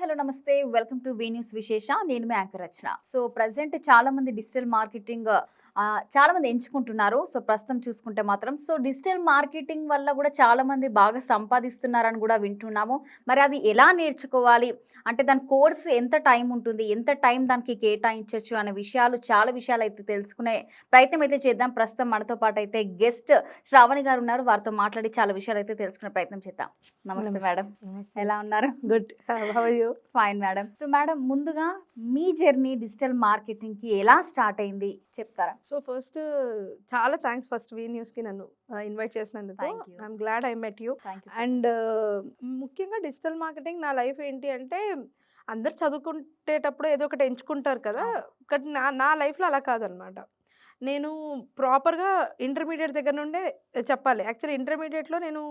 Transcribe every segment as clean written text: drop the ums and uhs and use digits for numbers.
Hello నమస్తే. Welcome to V news విశేష. నేను మీ యాంకర్ రచన. సో ప్రెజెంట్ చాలా మంది డిజిటల్ మార్కెటింగ్ చాలా మంది ఎంచుకుంటున్నారు. సో ప్రస్తుతం చూసుకుంటే మాత్రం డిజిటల్ మార్కెటింగ్ వల్ల కూడా చాలా మంది బాగా సంపాదిస్తున్నారని కూడా వింటున్నాము. మరి అది ఎలా నేర్చుకోవాలి? అంటే దాని కోర్స్ ఎంత టైం ఉంటుంది? ఎంత టైం దానికి కేటాయించొచ్చు అనే చాలా విషయాలు అయితే తెలుసుకునే ప్రయత్నం అయితే చేద్దాం. ప్రస్తుతం మనతో పాటు అయితే గెస్ట్ శ్రావణి గారు ఉన్నారు. వారితో మాట్లాడి చాలా విషయాలు అయితే తెలుసుకునే ప్రయత్నం చేద్దాం. నమస్తే మేడం. ఎలా ఉన్నారు? Good. How are you? Fine madam. So madam, ముందుగా మీ జర్నీ డిజిటల్ మార్కెటింగ్ కి ఎలా స్టార్ట్ అయింది చెప్తారా? సో ఫస్ట్ చాలా థ్యాంక్స్ ఫస్ట్ వి న్యూస్ కి నన్ను ఇన్వైట్ చేసినందుకు. Thank you. I'm glad I met you. Thank you. And ముఖ్యంగా డిజిటల్ మార్కెటింగ్ నా లైఫ్ ఏంటి అంటే, అందరు చదువుకునేటప్పుడు ఏదో ఒకటి ఎంచుకుంటారు కదా, ఒకటి నా నా లైఫ్లో అలా కాదనమాట. నేను ప్రాపర్గా ఇంటర్మీడియట్ దగ్గర నుండే చెప్పాలి. యాక్చువల్లీ ఇంటర్మీడియట్లో నేను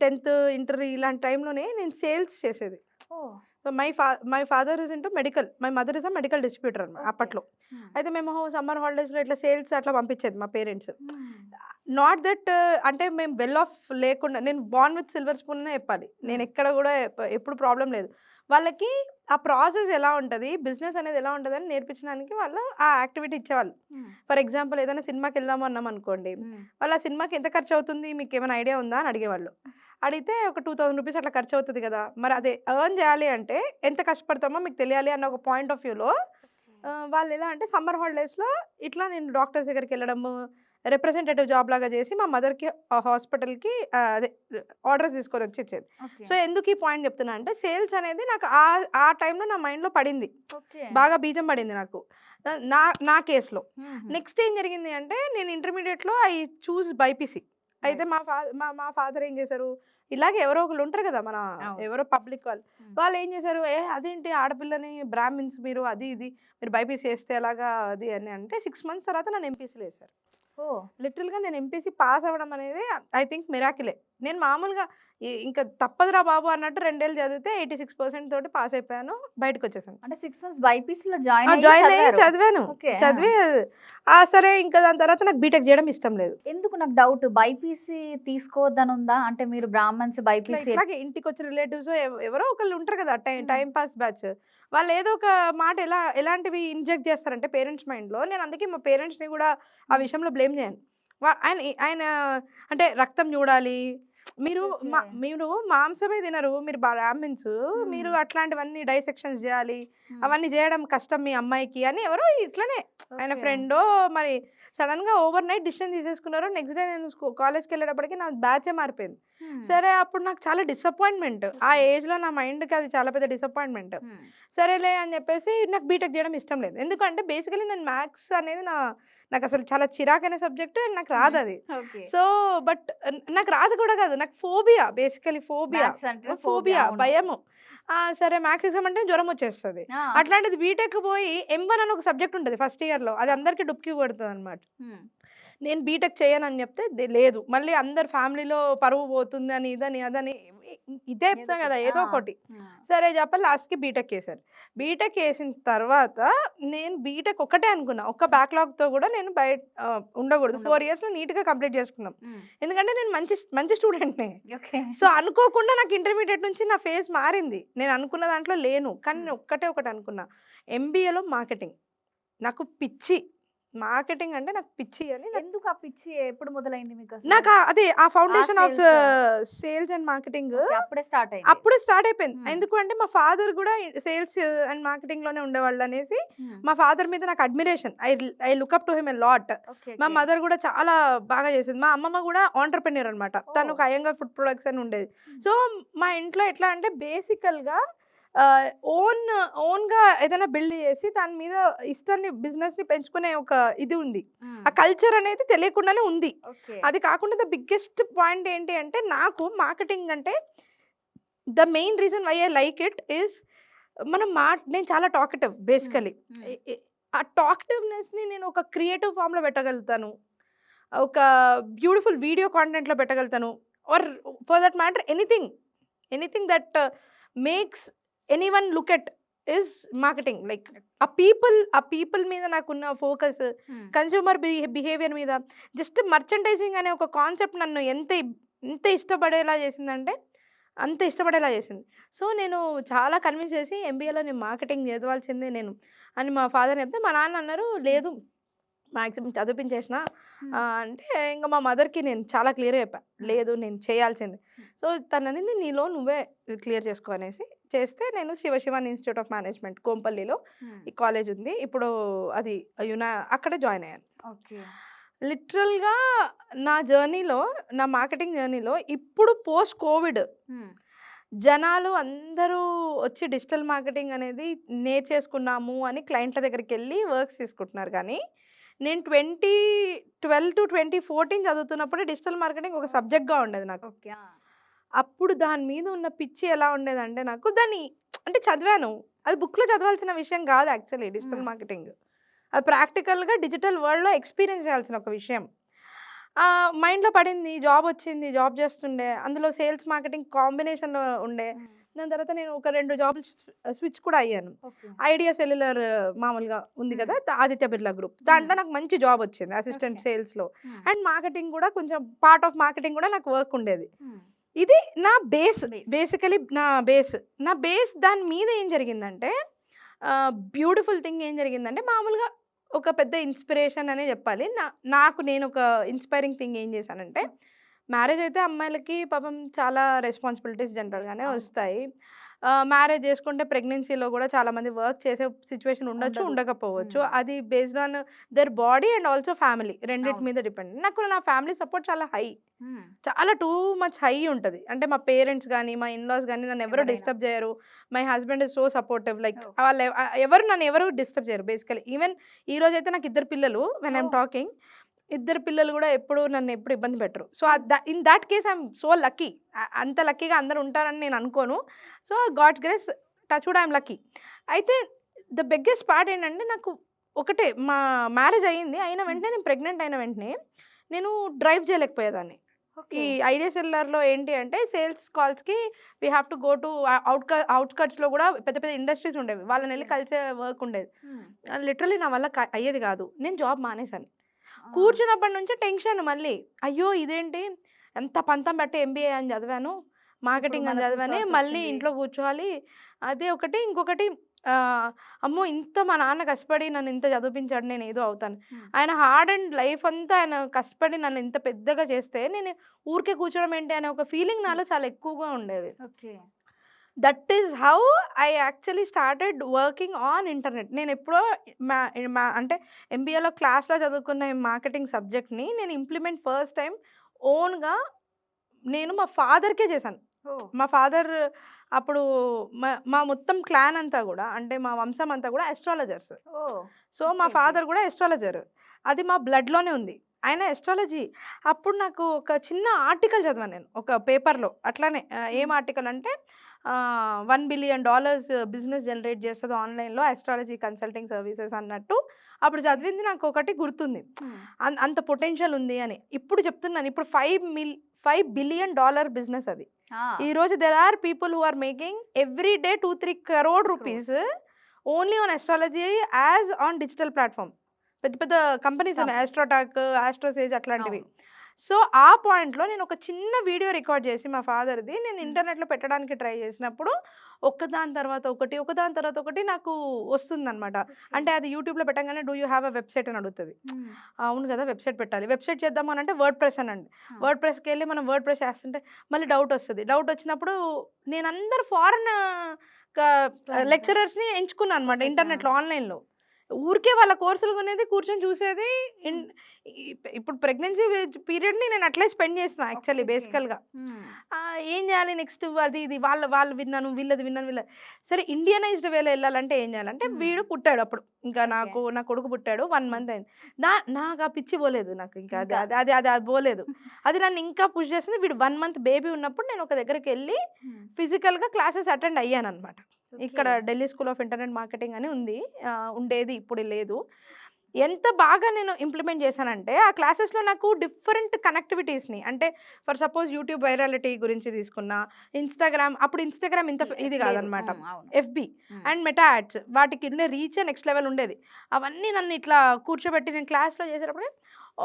10th ఇంటర్ ఇలాంటి టైంలోనే నేను సేల్స్ చేసేది. So my father is into medical, my mother is a medical distributor అనమాట అప్పట్లో. అయితే మేము సమ్మర్ హాలిడేస్లో ఇట్లా సేల్స్ అట్లా పంపించేది మా పేరెంట్స్. నాట్ దట్ అంటే మేము వెల్ ఆఫ్ లేకుండా, నేను బార్న్ విత్ సిల్వర్ స్పూన్ అనే చెప్పాలి. నేను ఎక్కడ కూడా ఎప్పుడు ప్రాబ్లం లేదు. వాళ్ళకి ఆ ప్రాసెస్ ఎలా ఉంటుంది, బిజినెస్ అనేది ఎలా ఉంటుంది అని నేర్పించడానికి వాళ్ళు ఆ యాక్టివిటీ ఇచ్చేవాళ్ళు. ఫర్ ఎగ్జాంపుల్ ఏదైనా సినిమాకి వెళ్దాము అన్నాం అనుకోండి, వాళ్ళు ఆ సినిమాకి ఎంత ఖర్చు అవుతుంది మీకు ఏమైనా ఐడియా ఉందా అని అడిగేవాళ్ళు. అడిగితే ఒక 2000 రూపీస్ అట్లా ఖర్చు అవుతుంది కదా, మరి అదే ఎర్న్ చేయాలి అంటే ఎంత కష్టపడతామో మీకు తెలియాలి అన్న ఒక పాయింట్ ఆఫ్ వ్యూలో వాళ్ళు ఎలా అంటే సమ్మర్ హాలిడేస్లో ఇట్లా నేను డాక్టర్స్ దగ్గరికి వెళ్ళడము, రిప్రజెంటేటివ్ జాబ్ లాగా చేసి మా మదర్కి హాస్పిటల్కి అదే ఆర్డర్స్ తీసుకొని వచ్చి ఇచ్చేది. సో ఎందుకు ఈ పాయింట్ చెప్తున్నా అంటే, సేల్స్ అనేది నాకు ఆ టైంలో నా మైండ్లో పడింది, బాగా బీజం పడింది నాకు నా నా కేసులో. నెక్స్ట్ ఏం జరిగింది అంటే, నేను ఇంటర్మీడియట్లో ఐ చూస్ బైపీసీ. అయితే మా ఫాదర్ ఏం చేశారు, ఇలాగే ఎవరో ఒకళ్ళు ఉంటారు కదా మన ఎవరో పబ్లిక్ వాళ్ళు ఏం చేశారు, అదేంటి ఆడపిల్లని బ్రాహ్మిన్స్ మీరు అది ఇది మీరు బైపీసీ వేస్తే ఎలాగా అది అని అంటే, 6 months తర్వాత నన్ను ఎంపీసీలో వేశారు. లిటరల్గా నేను ఎంపీసీ పాస్ అవ్వడం అనేది ఐ థింక్ మిరాకిలే. నేను మామూలుగా ఇంకా తప్పదురా బాబు అన్నట్టు 2 ఏళ్ళు చదివితే 86% తోటి పాస్ అయిపోయాను, బయటకు వచ్చేసాను. అంటే 6 months బైపీసీలో జాయిన్ అయ్యి చదివాను. చదివి సరే ఇంకా దాని తర్వాత నాకు బీటెక్ చేయడం ఇష్టం లేదు. ఎందుకు నాకు డౌట్, బైపీసీ తీసుకోవద్దని ఉందా? అంటే మీరు బ్రాహ్మణ్స్ బైపీసీ ఇట్లాగే ఇంటికి వచ్చిన రిలేటివ్స్ ఎవరో ఒకళ్ళు ఉంటారు కదా టైం పాస్ బ్యాచ్, వాళ్ళు ఏదో ఒక మాట ఎలాంటివి ఇంజెక్ట్ చేస్తారంటే పేరెంట్స్ మైండ్లో. నేను అందుకే మా పేరెంట్స్ని కూడా ఆ విషయంలో బ్లేమ్ చేయను. ఆయన అంటే రక్తం చూడాలి, మీరు మాంసమే తినరు, మీరు బ్రాహ్మిన్స్, మీరు అట్లాంటివన్నీ డైసెక్షన్స్ చేయాలి, అవన్నీ చేయడం కష్టం మీ అమ్మాయికి అని ఎవరో ఇట్లనే ఆయన ఫ్రెండో మరి సడన్గా ఓవర్ నైట్ డిసిషన్ తీసేసుకున్నారు. నెక్స్ట్ డే నేను కాలేజ్కి వెళ్ళేటప్పటికి నా బ్యాచే మారిపోయింది. సరే అప్పుడు నాకు చాలా డిసప్పాయింట్మెంట్, ఆ ఏజ్లో నా మైండ్కి అది చాలా పెద్ద డిసప్పాయింట్మెంట్. సరేలే అని చెప్పేసి నాకు బీటెక్ చేయడం ఇష్టం లేదు. ఎందుకంటే బేసికలీ నేను మ్యాథ్స్ అనేది నాకు అసలు చాలా చిరాకైన సబ్జెక్ట్, నాకు రాదు అది. సో బట్ నాకు రాదు కూడా కాదు, నాకు ఫోబియా, బేసికలీ ఫోబియా భయము. సరే మ్యాథ్స్ ఎగ్జామ్ అంటే జ్వరం వచ్చేస్తుంది. అట్లాంటిది బీటెక్ పోయి M1 అని ఒక సబ్జెక్ట్ ఉంటుంది ఫస్ట్ ఇయర్లో, అది అందరికీ డుక్కి కొడుతుంది అనమాట. నేను బీటెక్ చేయనని చెప్తే లేదు, మళ్ళీ అందరు ఫ్యామిలీలో పరువు పోతుంది అని ఇదని అదని ఇదే చెప్తాం కదా ఏదో ఒకటి. సరే చెప్పాలి, లాస్ట్కి బీటెక్ వేశారు. బీటెక్ వేసిన తర్వాత నేను బీటెక్ ఒకటే అనుకున్నా, ఒక్క బ్యాక్లాగ్తో కూడా నేను బయట ఉండకూడదు, 4 yearsలో నీట్గా కంప్లీట్ చేసుకుందాం, ఎందుకంటే నేను మంచి స్టూడెంట్ని. సో అనుకోకుండా నాకు ఇంటర్మీడియట్ నుంచి నా ఫేస్ మారింది, నేను అనుకున్న దాంట్లో లేను. కానీ నేను ఒకటి అనుకున్నా, MBAలో మార్కెటింగ్ నాకు పిచ్చి, మార్కెటింగ్ అంటే నాకు పిచ్చి అని. ఎందుకు ఆ పిచ్చి ఎప్పుడు మొదలైంది మీకు? నాకు అదే ఆ foundation of sales and marketing అప్పుడే స్టార్ట్ అయిపోయింది. ఎందుకు అంటే మా ఫాదర్ కూడా సేల్స్ అండ్ మార్కెటింగ్ లోనే ఉండేవాళ్ళు అనేసి మా ఫాదర్ మీద నాకు admiration. I look up to him a lot. మా మదర్ కూడా చాలా బాగా చేసింది. మా అమ్మమ్మ కూడా ఆంటర్‌ప్రెన్యూర్ అనమాట, తను ఒక అయ్యంగార్ ఫుడ్ ప్రొడక్ట్స్ అని ఉండేది. సో మా ఇంట్లో ఎట్లా అంటే బేసికల్గా ఓన్గా ఏదైనా బిల్డ్ చేసి దాని మీద ఇష్టాన్ని, బిజినెస్ని పెంచుకునే ఒక ఇది ఉంది. ఆ కల్చర్ అనేది తెలియకుండానే ఉంది. అది కాకుండా ద బిగ్గెస్ట్ పాయింట్ ఏంటి అంటే, నాకు మార్కెటింగ్ అంటే the main reason why I like it is నేను చాలా టాకటివ్ బేసికలీ. ఆ టాకటివ్నెస్ని నేను ఒక క్రియేటివ్ ఫామ్లో పెట్టగలుగుతాను, ఒక బ్యూటిఫుల్ వీడియో కాంటెంట్లో పెట్టగలుగుతాను, or for that matter anything that makes anyone look at is marketing. Like ఆ పీపుల్ మీద నాకున్న ఫోకస్, కన్స్యూమర్ బిహేవియర్ మీద, జస్ట్ మర్చెండైజింగ్ అనే ఒక కాన్సెప్ట్ నన్ను ఎంత ఇష్టపడేలా చేసిందంటే, అంత ఇష్టపడేలా చేసింది. సో, నేను చాలా కన్విన్స్ చేసి ఎంబీఏలో నేను మార్కెటింగ్ చదవాల్సిందే నేను అని మా ఫాదర్ చెప్తే, మా నాన్న అన్నారు, "లేదు మాక్సిమం చదివిపించేసిన." అంటే ఇంక మా మదర్‌కి నేను చాలా క్లియర్‌గా చెప్పా. లేదు నేను చేయాల్సిందే. సో, తననింది నీలో నువ్వే క్లియర్ చేసుకో అనేసి చేస్తే నేను శివాని ఇన్‌స్టిట్యూట్ ఆఫ్ మేనేజ్మెంట్ కోంపల్లిలో ఈ కాలేజ్ ఉంది. ఇప్పుడు అది అక్కడే జాయిన్ అయ్యాను. ఓకే. లిటరల్‌గా నా జర్నీలో, నా మార్కెటింగ్ జర్నీలో ఇప్పుడు పోస్ట్ కోవిడ్ జనాలు అందరూ వచ్చి డిజిటల్ మార్కెటింగ్ అనేది నేర్చేసుకున్నాము అని క్లయింట్ల దగ్గరికెళ్ళి వర్క్స్ తీసుకుంటున్నారు కానీ, నేను 2012-2014 చదువుతున్నప్పుడే డిజిటల్ మార్కెటింగ్ ఒక సబ్జెక్ట్‌గా ఉండేది నాకు. ఓకే. అప్పుడు దాని మీద ఉన్న పిచ్చి ఎలా ఉండేదంటే నాకు దాన్ని అంటే చదివాను. అది బుక్‌లో చదవాల్సిన విషయం కాదు యాక్చువల్లీ డిజిటల్ మార్కెటింగ్. అది ప్రాక్టికల్‌గా డిజిటల్ వరల్డ్‌లో ఎక్స్‌పీరియన్స్ చేయాల్సిన ఒక విషయం. మైండ్‌లో పడింది. జాబ్ వచ్చింది. జాబ్ చేస్తుండే. అందులో సేల్స్ మార్కెటింగ్ కాంబినేషన్‌లో ఉండే. దాని తర్వాత నేను ఒక 2 జాబ్‌లు స్విచ్ కూడా అయ్యాను. ఓకే. ఐడియా సెల్యులర్ మామూలుగా ఉంది కదా! ఆదిత్య బిర్లా గ్రూప్. దాంట్లో నాకు మంచి జాబ్ వచ్చింది అసిస్టెంట్ ఓకే. సేల్స్‌లో. అండ్ మార్కెటింగ్ కూడా కొంచెం పార్ట్ ఆఫ్ మార్కెటింగ్ కూడా నాకు వర్క్ ఉండేది. హ్మ్. ఇది నా బేస్. బేస్. బేసికల్లీ నా బేస్. నా బేస్ దాని మీద ఏం జరిగిందంటే బ్యూటిఫుల్ థింగ్ ఏం జరిగిందంటే మామూలుగా ఒక పెద్ద ఇన్స్పిరేషన్ అనే చెప్పాలి. నాకు నేను ఒక ఇన్స్పైరింగ్ థింగ్ ఏం చేశానంటే మ్యారేజ్ అయితే అమ్మాయిలకి పాపం చాలా రెస్పాన్సిబిలిటీస్ జనరల్‌గానే అవును. వస్తాయి. మ్యారేజ్ చేసుకుంటే ప్రెగ్నెన్సీలో కూడా చాలామంది వర్క్ చేసే సిట్యుయేషన్ ఉండొచ్చు, ఉండదు. ఉండకపోవచ్చు. అది based on their body and also family రెండిటి అవును. మీద డిపెండ్. నాకు నా ఫ్యామిలీ సపోర్ట్ చాలా హై. హ్మ్. చాలా టూ మచ్ హై ఉంటది. అంటే మా పేరెంట్స్ గాని, మా ఇన్‌లాస్ గాని నన్నెవరు ఎవరైనా. డిస్టర్బ్ జేయరు. My husband is so supportive. Like oh! ఎవరు నన్నెవరు డిస్టర్బ్ జేయరు బేసికల్లీ. ఈవెన్ ఈ రోజైతే నాకు ఇద్దరు పిల్లలు. When I am oh! Talking. ఇద్దరు పిల్లలు గూడా ఎప్పుడు నన్నెప్పుడు ఇబ్బంది పెట్టరు. So, in that case I am so lucky. అంత లక్కీగా అందరూ ఉంటారని నేను అనుకోను. So, God's grace touch wood I am lucky. అయితే ద బిగ్గెస్ట్ పార్ట్ ఏంటంటే నాకు ఒకటే మా మ్యారేజ్ అయింది. అయిన వెంటనే నేను ప్రెగ్నెంట్ అయిన వెంటనే నేను డ్రైవ్ చేయలేకపోయేదాన్ని. ఈ ఓకే. ఐడియా సెల్యులర్‌లో ఏంటి అంటే సేల్స్ కాల్స్‌కి we have to go to ఔట్‌స్కట్స్‌లో గూడా పెద్ద పెద్ద ఇండస్ట్రీస్ ఉండేవి. వాళ్ళనెళ్లి ఓకే. కలిసే వర్క్ ఉండేది. హ్మ్. లిటరల్లీ నా వల్ల అయ్యేది గాదు. నేను జాబ్ మానేశాను. ఆ! కూర్చున్నప్పటి నుంచి టెన్షన్ మళ్ళీ. అయ్యో! ఇదేంటి ఎంత పంతం బట్టి ఎంబీఏ అని చదివాను. ఇప్పుడు మార్కెటింగ్ అని మళ్ళా చదివాను. మళ్ళీ కూర్చోవాల్సొచ్చింది. ఇంట్లో కూర్చోవాలి. అదే ఒకటి. ఇంకొకటి అమ్మో! ఇంత మా నాన్న కష్టపడి నన్ను ఇంత చదివిపించాడు. నేనేదో అవుతాను. హ్మ్. ఆయన హార్డ్ అండ్ లైఫ్ అంతా ఆయన కష్టపడి నన్ను ఇంత పెద్దగా చేస్తే నేను ఊరికే కూర్చోవడం ఏంటి అనే ఒక ఫీలింగ్ నాలో చాలా ఎక్కువగా ఉండేది. Okay. That is how I actually started working on internet. నేనెప్పుడో మా మా అంటే ఎంబీఏలో క్లాస్‌లో చదువుకున్న ఈ మార్కెటింగ్ సబ్జెక్ట్‌ని నేను ఇంప్లిమెంట్ ఫస్ట్ టైమ్ ఓన్‌గా నేను మా ఫాదర్‌కే చేశాను. ఓహ్! మా ఫాదర్ అప్పుడు మా మొత్తం క్లాన్ అంతా గూడా అంటే మా వంశం అంతా గూడా అస్ట్రాలజర్స్. ఓహ్! సో, మా ఓకే. ఓకే. ఫాదర్ గూడా అస్ట్రాలజర్. అది మా బ్లడ్‌లోనే ఉంది. ఆయన అస్ట్రాలజీ. అప్పుడు నాకు ఒక చిన్న ఆర్టికల్ చదివాను నేను. ఒక పేపర్‌లో. అట్లానే ఏం హ్మ్. ఆర్టికల్ అంటే $1 బిలియన్ బిజినెస్ జనరేట్ చేస్తది ఆన్‌లైన్‌లో అస్ట్రాలజీ కన్సల్టింగ్ సర్వీసెస్ అన్నట్టు. అప్పుడు చదివింది నాకొకటి గుర్తుంది. హ్మ్. అంత పొటెన్షియల్ ఉంది అని. ఇప్పుడు చెప్తున్నాను. ఇప్పుడు $5 బిలియన్ బిజినెస్ అది. ఆ! ఈరోజు there are people who are making every day 2-3 crore rupees crores. Only on astrology as on digital platform. పెద్ద పెద్ద కంపెనీస్ ఉన్నాయి. కంపెనీ. ఆస్ట్రోటాక్, ఆస్ట్రోసేజ్ అట్లాంటివి. అవును. సో, ఆ పాయింట్‌లో నేను ఒక చిన్న వీడియో రికార్డ్ చేసి మా ఫాదర్‌ది నేను హ్మ్. ఇంటర్నెట్‌లో పెట్టడానికి ట్రై చేసినప్పుడు ఒకదాని తర్వాత ఒకటి, ఒకదాని తర్వాత ఒకటి నాకు వస్తుందనమాట. ఓకే. అంటే అది యూట్యూబ్‌లో పెట్టంగానే do you have a website అని అడుగుతది. హ్మ్. అవును కదా! వెబ్‌సైట్ పెట్టాలి. వెబ్‌సైట్ చేద్దాము అనంటే వర్డ్ ప్రెస్ అనండి. ఆ! వర్డ్ ప్రెస్‌కెళ్ళి మనం వర్డ్ ప్రెస్ చేస్తుంటే మళ్ళీ డౌటొస్తది. డౌటొచ్చినప్పుడు నేనందరు ఫారెన్ క క్లయింట్సా? లెక్చరర్స్‌ని ఎంచుకున్నా అనమాట ఓకే. ఓకే. ఆ! ఇంటర్నెట్‌లో, ఆన్‌లైన్‌లో. ఊరికే వాళ్ళ కోర్సులు కొనేది, కూర్చొని చూసేది. ఇన్ హ్మ్. ఇప్పుడు ప్రెగ్నెన్సీ పీరియడ్‌ని నేను అట్లే స్పెండ్ చేసిన ఓకే. Actually okay. బేసికల్‌గా. హ్మ్. ఏం చేయాలి నెక్స్ట్ అది ఇది వాళ్ళు విన్నాను, వీళ్ళది విన్నాను. సరే ఇండియనైజ్డ్ వేలో ఎళ్ళాలంటే ఏం చేయాలంటే హ్మ్. వీడు పుట్టాడు అప్పుడు. ఇంకా ఓకే. నా కొడుకు పుట్టాడు. 1 హ్మ్. మంత్ అయింది. నాకు ఆ పిచ్చి పోలేదు నాకు ఇంకా. అది ఇంకా. అది అది అది అది పోలేదు. అది నన్ను ఇంకా పుష్ చేసింది. వీడు 1 మంత్ బేబీ ఉన్నప్పుడు నేను ఒక దగ్గరికెళ్ళి హ్మ్. ఫిజికల్‌గా క్లాసెస్ అటెండ్ అయ్యాననమాట. ఓకే. ఇక్కడ Delhi school of internet marketing అని ఉంది. ఉండేది ఇప్పుడు లేదు. ఎంత బాగా నేను ఇంప్లిమెంట్ చేశానంటే, ఆ క్లాసెస్‌లో నాకు డిఫరెంట్ కనెక్టివిటీస్‌ని అంటే ఫర్ సపోజ్ యూట్యూబ్ వైరాలిటీ గురించి తీసుకున్నా, అప్పుడు ఇన్‌స్టాగ్రామ్ ఇంత ఇది లేదు. కాదనమాట. హ్మ్. అవును. ఎఫ్‌బీ హ్మ్. అండ్ మెటా యాడ్స్ వాటికి ఉండే రీచే నెక్స్ట్ లెవెల్ ఉండేది. అవన్నీ నన్ను ఇట్లా కూర్చోబెట్టి నేను క్లాస్‌లో చేసేటప్పుడు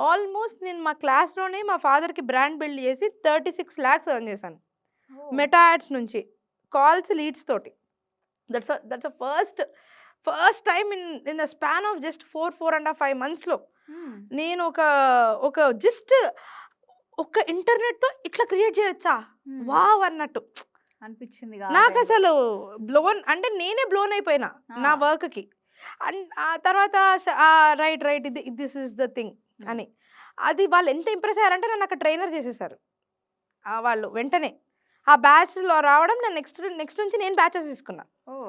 ఆల్మోస్ట్ నేను మా క్లాస్‌లోనే మా ఫాదర్‌కి బ్రాండ్ బిల్డ్ చేసి 36 లాక్స్ ఎర్న్ చేశాను. మెటా యాడ్స్ నుంచి కాల్స్ లీడ్స్ తోటి. That's first time in the span of just 4.5 మంత్స్లో నేను ఒక జస్ట్ ఒక ఇంటర్నెట్తో ఇట్లా క్రియేట్ చేయొచ్చా వావ్ అన్నట్టు అనిపించింది నాకు అసలు బ్లోన్, అంటే నేనే బ్లోన్ అయిపోయినా నా వర్క్కి. అండ్ ఆ తర్వాత right this is the thing అని అది వాళ్ళు ఎంత ఇంప్రెస్ అయ్యారంటే నన్ను అక్కడ ట్రైనర్ చేసేసారు వాళ్ళు వెంటనే. ఆ బ్యాచ్లో రావడం నేను నెక్స్ట్ నుంచి నేను బ్యాచెస్ తీసుకున్నా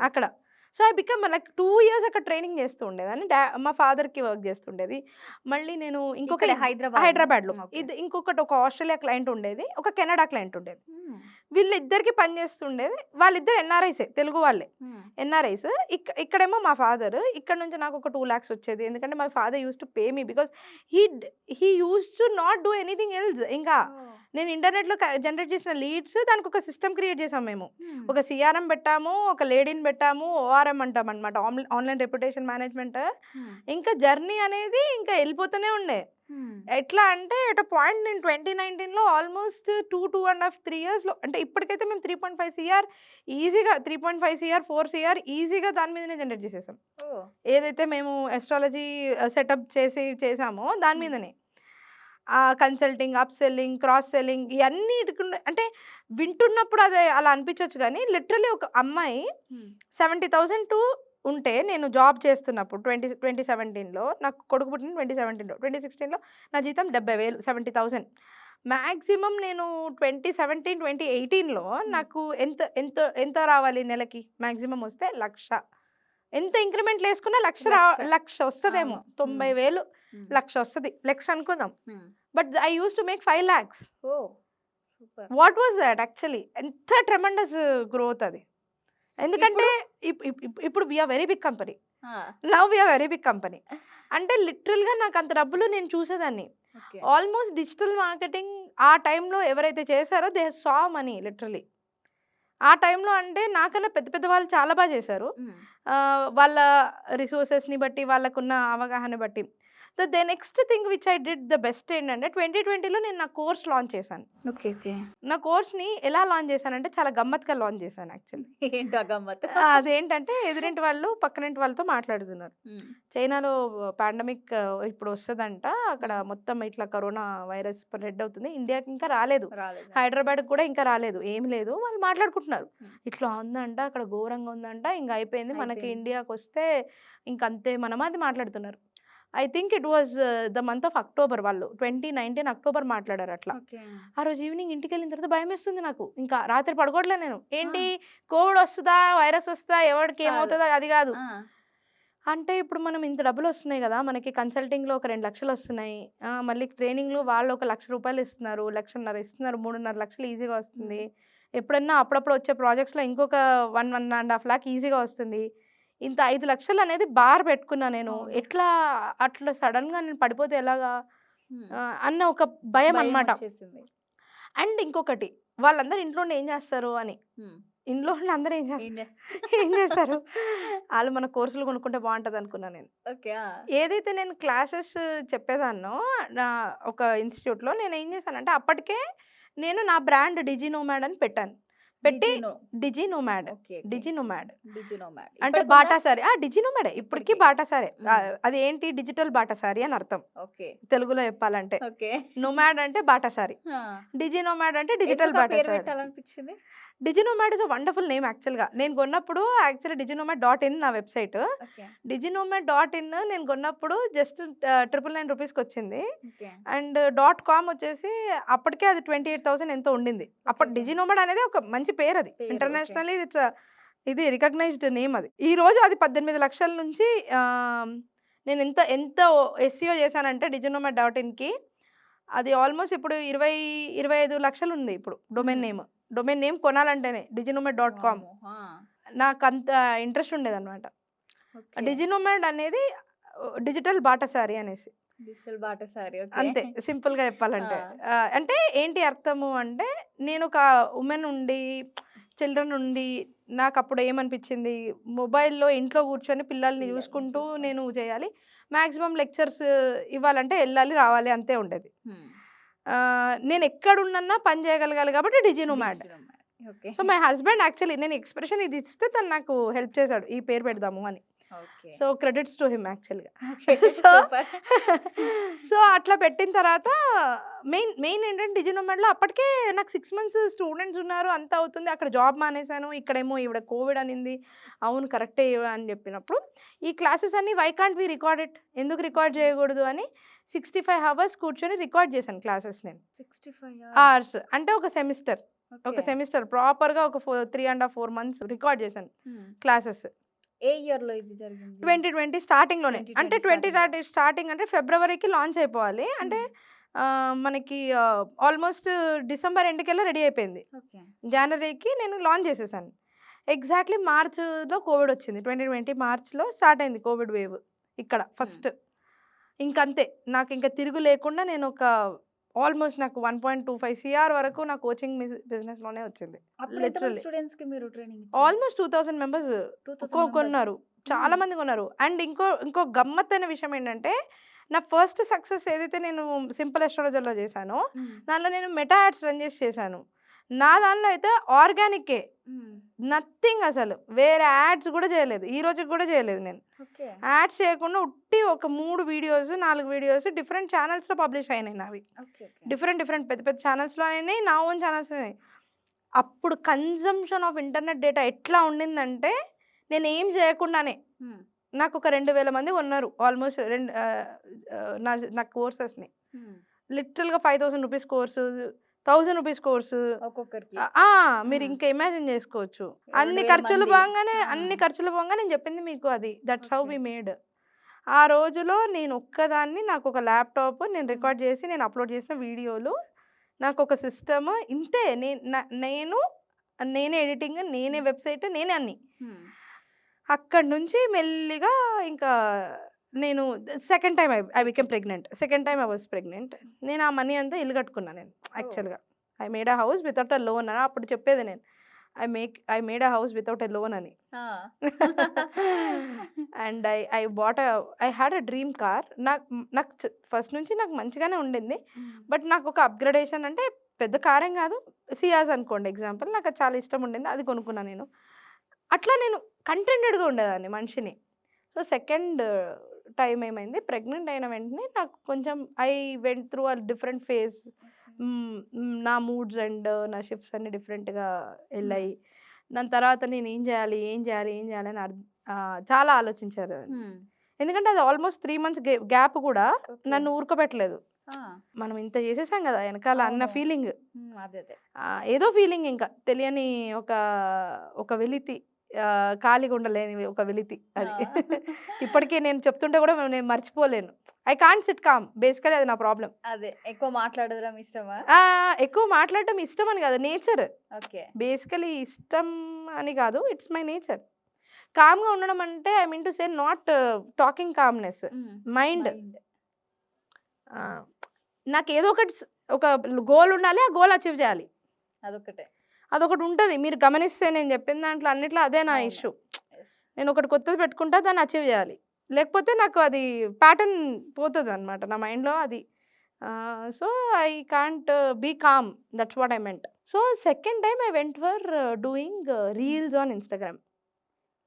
అక్కడ. So I become like 2 years అక్కడ ట్రైనింగ్ చేస్తూ ఉండేదాన్ని. మా ఫాదర్కి వర్క్ చేస్తుండేది. మళ్ళీ నేను ఇంకొక హైదరాబాద్లో ఇంకొకటి ఒక ఆస్ట్రేలియా క్లయింట్ ఉండేది, ఒక కెనడా క్లయింట్ ఉండేది. వీళ్ళిద్దరికి పని చేస్తుండేది. వాళ్ళిద్దరు ఎన్ఆర్ఐసే, తెలుగు వాళ్ళే ఎన్ఆర్ఐస్. ఇక్కడేమో మా ఫాదర్. ఇక్కడ నుంచి నాకు ఒక 2 lakhs వచ్చేది. ఎందుకంటే my father use to pay me because he use to not do anything else. ఇంకా నేను ఇంటర్నెట్లో జనరేట్ చేసిన లీడ్స్, దానికి ఒక సిస్టమ్ క్రియేట్ చేసాం మేము. ఒక సిఆర్ఎం పెట్టాము, ఒక లేడీని పెట్టాము, ఓఆర్ఎం అంటాం అనమాట, ఆన్లైన్ రెప్యుటేషన్ మేనేజ్మెంట్. ఇంకా జర్నీ అనేది ఇంకా వెళ్ళిపోతూనే ఉండే. ఎట్లా అంటే ఎట్ పాయింట్ నేను 2019లో ఆల్మోస్ట్ 2.5-3 yearsలో, అంటే ఇప్పటికైతే మేము 3.5 CR ఈజీగా, 3.5 CR 4 CR ఈజీగా దాని మీదనే జనరేట్ చేసేసాం. ఏదైతే మేము ఎస్ట్రాలజీ సెటప్ చేసామో దాని మీదనే. Consulting, up selling, cross selling ఇవన్నీ అంటే వింటున్నప్పుడు అదే అలా అనిపించవచ్చు, కానీ లిటరలీ ఒక అమ్మాయి 70,000 ఉంటే నేను జాబ్ చేస్తున్నప్పుడు 2017లో, నాకు కొడుకు పుట్టిన 2017లో, 2016లో నా జీతం 70,000, 70,000 మ్యాక్సిమం. నేను 2017-2018లో నాకు ఎంత ఎంత ఎంత రావాలి నెలకి, మ్యాక్సిమం వస్తే 1,00,000. ఎంత ఇంక్రిమెంట్లు వేసుకున్నా 1,00,000 వస్తుందేమో, 90,000, 1,00,000 వస్తుంది, లెక్స్ అనుకుందాం. But I use to make 5 lakhs. What was that actually? ఎంత ట్రెమండస్ గ్రోత్ అది. ఎందుకంటే ఇప్పుడు we're very big company, now we're very big company. అంటే లిటరల్గా నాకు అంత డబ్బులు నేను చూసేదాన్ని. ఆల్మోస్ట్ డిజిటల్ మార్కెటింగ్ ఆ టైంలో ఎవరైతే చేశారో దే సా మనీ లిటరలీ. ఆ టైంలో అంటే నాకన్నా పెద్ద పెద్ద వాళ్ళు చాలా బాగా చేశారు, వాళ్ళ రిసోర్సెస్ని బట్టి, వాళ్ళకున్న అవగాహన బట్టి. The next thing which I did the best ఏంటంటే 2020లో నేను నా కోర్స్ లాంచ్ చేశాను. నా కోర్స్ని ఎలా లాంచ్ చేశానంటే చాలా గమ్మత్తుగా లాంచ్ చేశాను యాక్చువల్లీ. ఏంటో గమ్మత్. అదేంటంటే ఎదురింటి వాళ్ళు పక్కనింటి వాళ్ళతో మాట్లాడుతున్నారు. చైనాలో పాండమిక్ ఇప్పుడు వస్తుందంట, అక్కడ మొత్తం ఇట్లా కరోనా వైరస్ స్ప్రెడ్ అవుతుంది, ఇండియాకి ఇంకా రాలేదు, హైదరాబాద్కి కూడా ఇంకా రాలేదు, ఏమి లేదు. వాళ్ళు మాట్లాడుకుంటున్నారు, ఇట్లా ఉందంట, అక్కడ ఘోరంగా ఉందంట, ఇంకా అయిపోయింది, మనకి ఇండియాకి వస్తే ఇంకంతే మనం అది మాట్లాడుతున్నారు. I think it was the month of October. వాళ్ళు 2019 అక్టోబర్ మాట్లాడారు అట్లా. ఆ రోజు ఈవినింగ్ ఇంటికి వెళ్ళిన తర్వాత భయం వేస్తుంది నాకు, ఇంకా రాత్రి పడుకోవట్లేదు నేను. ఏంటి కోవిడ్ వస్తుందా, వైరస్ వస్తుందా, ఎవరికి ఏమవుతుందా, అది కాదు. అంటే ఇప్పుడు మనం ఇంత డబ్బులు వస్తున్నాయి కదా మనకి, కన్సల్టింగ్లో ఒక 2 లక్షలు వస్తున్నాయి, మళ్ళీ ట్రైనింగ్లో వాళ్ళు ఒక 1,00,000 రూపాయలు ఇస్తున్నారు, 1,50,000 ఇస్తున్నారు, 3.5 లక్షలు ఈజీగా వస్తుంది. ఎప్పుడన్నా అప్పుడప్పుడు వచ్చే ప్రాజెక్ట్స్లో ఇంకొక 1.5 lakh ఈజీగా వస్తుంది. ఇంత 5 లక్షలు అనేది బార్ పెట్టుకున్నా నేను. ఎట్లా అట్లా సడన్గా నేను పడిపోతే ఎలాగా అన్న ఒక భయం అనమాట. అండ్ ఇంకొకటి, వాళ్ళందరూ ఇంట్లో ఏం చేస్తారు అని, ఇంట్లో అందరూ ఏం చేస్తారు వాళ్ళు మన కోర్సులు కొనుక్కుంటే బాగుంటుంది అనుకున్నా నేను. ఏదైతే నేను క్లాసెస్ చెప్పేదాన్నో ఒక ఇన్స్టిట్యూట్లో, నేను ఏం చేశానంటే అప్పటికే నేను నా బ్రాండ్ డిజినోమాడ్ అని పెట్టాను. పెట్టి డిజినోమాడ్ అంటే బాటా సారీ, డిజినోమాడే ఇప్పటికీ బాటా సారీ. అది ఏంటి, డిజిటల్ బాటా సారీ అని అర్థం తెలుగులో చెప్పాలంటే. నోమాడ్ అంటే బాటా సారీ, డిజినోమాడ్ అంటే డిజిటల్ బాటా సారీ. Diginomad is a wonderful name యాక్చువల్గా. నేను కొన్నప్పుడు యాక్చువల్లీ diginomad.in నా వెబ్సైట్. diginomad.in నేను కొన్నప్పుడు జస్ట్ 999 రూపీస్కి వచ్చింది. అండ్ .com వచ్చేసి అప్పటికే అది 28,000 ఎంతో ఉండింది. అప్పుడు డిజినోమాడ్ అనేది ఒక మంచి పేరు, అది ఇంటర్నేషనల్లీ ఇట్స్ ఇది రికగ్నైజ్డ్ నేమ్. అది ఈ రోజు అది 18 లక్షల నుంచి నేను ఎంత SEO చేశానంటే diginomad.inకి అది ఆల్మోస్ట్ ఇప్పుడు 20-25 లక్షలు ఉంది ఇప్పుడు డొమైన్ నేమ్ కొనాలంటేనే diginomad.com. నాకు అంత ఇంట్రెస్ట్ ఉండేది అనమాట. డిజినోమాడ్ అనేది డిజిటల్ బాటసారి అనేసి, అంతే సింపుల్గా చెప్పాలంటే. అంటే ఏంటి అర్థము అంటే, నేను ఒక ఉమెన్ ఉండి, చిల్డ్రన్ ఉండి, నాకు అప్పుడు ఏమనిపించింది, మొబైల్లో ఇంట్లో కూర్చొని పిల్లల్ని చూసుకుంటూ నేను చేయాలి, మ్యాక్సిమం లెక్చర్స్ ఇవ్వాలంటే వెళ్ళాలి రావాలి అంతే ఉండేది. నేను ఎక్కడున్నా పని చేయగలగాలి కాబట్టి Diginomad. Okay. So my husband actually నేను ఎక్స్ప్రెషన్ ఇది ఇస్తే తను నాకు హెల్ప్ చేశాడు ఈ పేరు పెడదాము అని. Okay. So credits to him యాక్చువల్గా. ఓకే. So super. సో అట్లా పెట్టిన తర్వాత మెయిన్ మెయిన్ ఏంటంటే డిజినోమాడ్లో అప్పటికే నాకు 6 మంత్స్ స్టూడెంట్స్ ఉన్నారు, అంత అవుతుంది. అక్కడ జాబ్ మానేశాను, ఇక్కడేమో ఈవిడ కోవిడ్ అనింది. అవును కరెక్టే అని చెప్పినప్పుడు ఈ క్లాసెస్ అన్ని why can't we record it, ఎందుకు రికార్డ్ చేయకూడదు అని 65 అవర్స్ కూర్చొని రికార్డ్ చేశాను క్లాసెస్ నేను. 65 అవర్స్ అంటే ఒక సెమిస్టర్ ఓకే. ప్రాపర్గా ఒక 3.5-4 మంత్స్ రికార్డ్ చేశాను క్లాసెస్. ఏ ఇయర్‌లో ఇది జరిగింది? 2020 స్టార్టింగ్లోనే. 2020 అంటే స్టార్టింగ్‌లో. స్టార్టింగ్ అంటే ఫిబ్రవరికి లాంచ్ అయిపోవాలి. అంటే మనకి ఆల్మోస్ట్ డిసెంబర్ ఎండ్‌కల్లా రెడీ అయిపోయింది. ఓకే. జనవరికి నేను లాంచ్ చేసేసాను. ఎగ్జాక్ట్లీ మార్చ్లో కోవిడ్ వచ్చింది. 2020 మార్చ్లో స్టార్ట్ అయింది కోవిడ్ వేవ్ ఇక్కడ ఫస్ట్. ఇంకంతే నాకు ఇంకా తిరుగు లేకుండా నేను ఒక ఆల్మోస్ట్ నాకు 1.25 CR వరకు నా కోచింగ్ బిజినెస్లోనే వచ్చింది. అప్పుడు ఎంతమంది లిటరల్లీ స్టూడెంట్స్‌కి మీరు ట్రైనింగ్ ఇచ్చారు? Almost 2000 members 2000 members. కొన్నారు. చాలా మంది కొన్నారు. అండ్ ఇంకో గమ్మత్తైన విషయం ఏంటంటే నా ఫస్ట్ సక్సెస్ ఏదైతే నేను సింపుల్ అస్ట్రాలజర్లో చేశానో దానిలో నేను మెటా యాడ్స్ రన్ చేశాను. నా దానిలో అయితే ఆర్గానికే, నథింగ్, అసలు వేరే యాడ్స్ కూడా చేయలేదు. ఈ రోజుకి కూడా చేయలేదు నేను. ఓకే. యాడ్స్ చేయకుండా ఉట్టి ఒక 3 వీడియోస్ 4 వీడియోస్ డిఫరెంట్ ఛానల్స్లో పబ్లిష్ అయినాయి నావి. ఓకే. ఓకే. డిఫరెంట్ పెద్ద పెద్ద ఛానల్స్లో అయినాయి, నా ఓన్ ఛానల్స్లో అయినాయి. అప్పుడు కన్జంప్షన్ ఆఫ్ ఇంటర్నెట్ డేటా ఎట్లా ఉండిందంటే నేను ఏం చేయకుండానే నాకు ఒక 2000 మంది ఉన్నారు ఆల్మోస్ట్ నా కోర్సెస్ని. లిటరల్గా 5000 రూపీస్ కోర్సు, 1000 రూపీస్ కోర్సు ఒక్కొక్కరికి. మీరు ఇంకా ఇమాజిన్ చేసుకోవచ్చు. 2000 మంది. అన్ని ఖర్చులు పోగానే నేను చెప్పింది మీకు అది. That's how we made. ఆ రోజులో నేను ఒక్కదాన్ని, నాకు ఒక ల్యాప్టాప్, నేను రికార్డ్ చేసి నేను అప్లోడ్ చేసిన వీడియోలు, నాకు ఒక సిస్టమ్, ఇంతే. నేనే ఎడిటింగ్, నేనే వెబ్సైట్, నేనే అన్ని. అక్కడి నుంచి మెల్లిగా ఇంకా నేను second time I became pregnant. Second time I was pregnant. నేను ఆ మనీ అంతా ఇల్లు కట్టుకున్నాను నేను యాక్చువల్గా. I made a house without a loan అని అప్పుడు చెప్పేది నేను. I made a house without a loan అని. And I had a dream car. నాకు ఫస్ట్ నుంచి నాకు మంచిగానే ఉండింది. బట్ నాకు ఒక అప్గ్రేడేషన్ అంటే పెద్ద కార్ ఏం కాదు, సియాజ్ అనుకోండి ఎగ్జాంపుల్. నాకు అది చాలా ఇష్టం ఉండింది, అది కొనుక్కున్నాను నేను. అట్లా నేను కంటెంటెడ్గా ఉండేదాన్ని మనిషిని. సో సెకండ్ టైం ఏమైంది, ప్రెగ్నెంట్ అయిన వెంటనే నాకు కొంచెం I went through a different phase. నా మూడ్స్ అండ్ నా షిఫ్ట్స్ అన్ని డిఫరెంట్గా వెళ్ళాయి. దాని తర్వాత నేను ఏం చేయాలి అని చాలా ఆలోచించారు. ఎందుకంటే అది ఆల్మోస్ట్ 3 months గ్యాప్ కూడా నన్ను ఊరుకోబెట్టలేదు. మనం ఇంత చేసేసాం కదా వెనకాల అన్న ఫీలింగ్, ఏదో ఫీలింగ్, ఇంకా తెలియని ఒక వెలితి, ఖాళీగా ఉండలేని ఒక వెలితి అది. ఇప్పటికీ నేను చెప్తుంటే కూడా నేను మర్చిపోలేను. I can't sit calm. Basically అది నా ప్రాబ్లం. అదే ఎక్కువ మాట్లాడడం ఇష్టమా? ఎక్కువ మాట్లాడటం ఇష్టం అని కాదు, నేచర్. ఓకే. బేసికలీ ఇష్టం అని కాదు, ఇట్స్ మై నేచర్. కామ్గా ఉండడం అంటే I mean to say not talking calmness, mind. నాకు ఏదో ఒక గోల్ ఉండాలి, ఆ గోల్ అచీవ్ చేయాలి, అదొకటి ఉంటుంది. మీరు గమనిస్తే నేను చెప్పిన దాంట్లో అన్నిట్లో అదే నా ఇష్యూ. నేను ఒకటి కొత్తది పెట్టుకుంటా, దాన్ని అచీవ్ చేయాలి. లేకపోతే నాకు అది ప్యాటర్న్ పోతుంది అనమాట నా మైండ్లో అది. So I can't be calm, that's what I meant. So second time I went for doing reels on Instagram.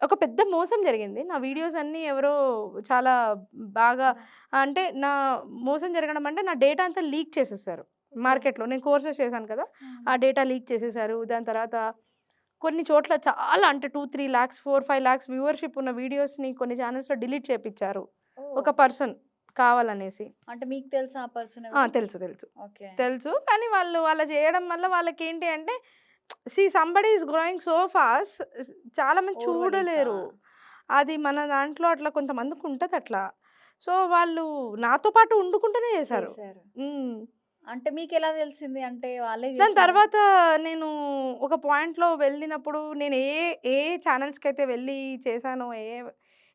ఒక పెద్ద మోసం జరిగింది. నా వీడియోస్ అన్నీ ఎవరో చాలా బాగా, అంటే నా మోసం జరగడం అంటే నా డేటా అంతా లీక్ చేసేసారు మార్కెట్లో. నేను కోర్సెస్ చేశాను కదా, ఆ డేటా లీక్ చేసేసారు. దాని తర్వాత కొన్ని చోట్ల చాలా, అంటే 2-3 lakhs 4-5 lakhs వ్యూవర్షిప్ ఉన్న వీడియోస్ని కొన్ని ఛానల్స్లో డిలీట్ చేయించారు ఒక పర్సన్ కావాలనేసి. అంటే మీకు తెలుసా ఆ పర్సన్? తెలుసు, కానీ వాళ్ళు అలా చేయడం వల్ల వాళ్ళకి ఏంటి అంటే, somebody is growing so fast, చాలా మంది చూడలేరు. అది మన దాంట్లో అట్లా కొంతమందికి ఉంటుంది అట్లా. సో వాళ్ళు నాతో పాటు ఉండుకుంటూనే చేశారు. అంటే మీకు ఎలా తెలిసింది? అంటే వాళ్ళే దాని తర్వాత నేను ఒక పాయింట్లో వెళ్ళినప్పుడు, నేను ఏ ఛానల్స్కి అయితే వెళ్ళి చేశానో,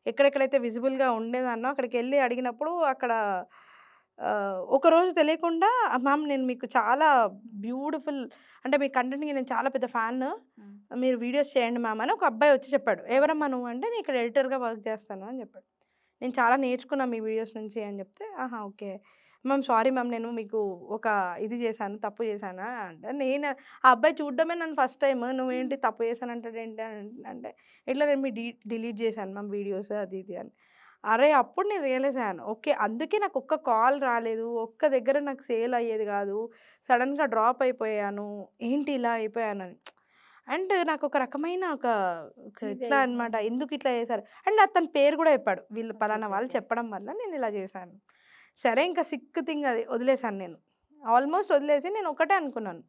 ఎక్కడెక్కడైతే విజిబుల్గా ఉండేదాన్నో అక్కడికి వెళ్ళి అడిగినప్పుడు, అక్కడ ఒకరోజు తెలియకుండా, మ్యామ్ నేను మీకు చాలా బ్యూటిఫుల్, అంటే మీ కంటెంట్కి నేను చాలా పెద్ద ఫ్యాన్, మీరు వీడియోస్ చేయండి మ్యామ్ అని ఒక అబ్బాయి వచ్చి చెప్పాడు. ఎవరమ్మా నువ్వు అంటే, నేను ఇక్కడ ఎడిటర్గా వర్క్ చేస్తాను అని చెప్పాడు. నేను చాలా నేర్చుకున్నా మీ వీడియోస్ నుంచి అని చెప్తే, ఆహా ఓకే మ్యామ్ సారీ మ్యామ్ నేను మీకు ఒక ఇది చేశాను, తప్పు చేశానా అంటే, నేను ఆ అబ్బాయి చూడడమే నన్ను ఫస్ట్ టైమ్. నువ్వేంటి తప్పు చేశాను అంటాడేంటి అని అంటే, ఇట్లా నేను మీ డిలీట్ చేశాను మ్యామ్ వీడియోస్ అది ఇది అని. అరే! అప్పుడు నేను రియలైజ్ అయ్యాను. ఓకే. అందుకే నాకు ఒక్క కాల్ రాలేదు. ఒక్క దగ్గర నాకు సేల్ అయ్యేది కాదు. సడెన్‌గా డ్రాప్ అయిపోయాను. ఏంటి ఇలా అయిపోయానని. అండ్ నాకు ఒక రకమైన ఒక ఎట్లా అనమాట. ఎందుకు ఇట్లా చేశారు? అండ్ అతని పేరు కూడా చెప్పాడు. వీళ్ళు ఓకే. పలానా ఓకే. వాళ్ళు ఓకే. చెప్పడం వల్ల నేను ఇలా చేశాను. సరే ఇంకా సిక్ థింగ్ అది వదిలేసాను నేను. ఆల్మోస్ట్ వదిలేసి నేను ఒకటే అనుకున్నాను.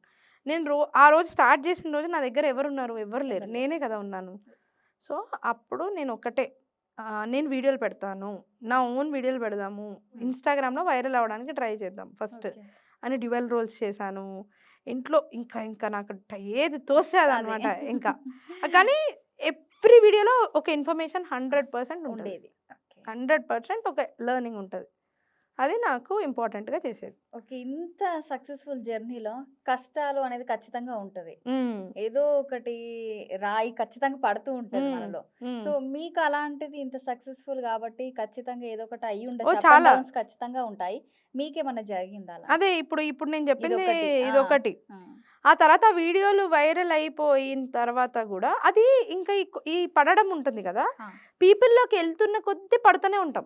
నేను ఆ రోజు స్టార్ట్ చేసిన రోజు నా దగ్గర ఎవరున్నారు? ఎవ్వరు లేరు. ఎవరు లేరు. నేనే కదా ఉన్నాను. సో, అప్పుడు నేను ఒకటే నేను వీడియోలు పెడతాను. నా ఓన్ వీడియోలు పెడదాము. ఇన్‌స్టాగ్రామ్‌లో వైరల్ అవ్వడానికి ట్రై చేద్దాం ఫస్ట్ ఓకే. అని డ్యూయల్ రోల్స్ చేశాను. ఇంట్లో ఇంకా నాకు ఏది తోస్తే అదే. అదనమాట ఇంకా. కానీ ఎవ్రి వీడియోలో ఒక ఇన్ఫర్మేషన్ 100% ఉంటది. ఉండేది. ఓకే. 100% ఒక లెర్నింగ్ ఉంటది. అది నాకు ఇంపార్టెంట్‌గా చేసేది. ఓకే. ఇంత సక్సెస్‌ఫుల్ జర్నీలో కష్టాలు అనేది ఖచ్చితంగా ఉంటది. హ్మ్. ఏదో ఒకటి రాయి ఖచ్చితంగా పడుతూ ఉంటది హ్మ్. మనలో. హ్మ్. సో, మీకు అలాంటిది ఇంత సక్సెస్‌ఫుల్ గాబట్టి ఖచ్చితంగా ఏదో ఒకటి అయ్యి ఓహ్! ఉండొచ్చు. అప్ అండ్ చాలా. డౌన్స్ ఖచ్చితంగా ఉంటాయి. మీకేమన్నా జరిగిందా అలా? అదే ఇప్పుడు నేను చెప్పింది ఇదొకటి. ఆ! ఇదొకటి. హ్మ్. ఆ తర్వాత వీడియోలు వైరల్ అయిపోయిన తర్వాత గూడా అది ఇంకా ఈ పడడం ఉంటుంది గదా! ఆ! పీపుల్‌లోకి ఎళ్తున్న కొద్దీ పడుతూనే ఉంటాం.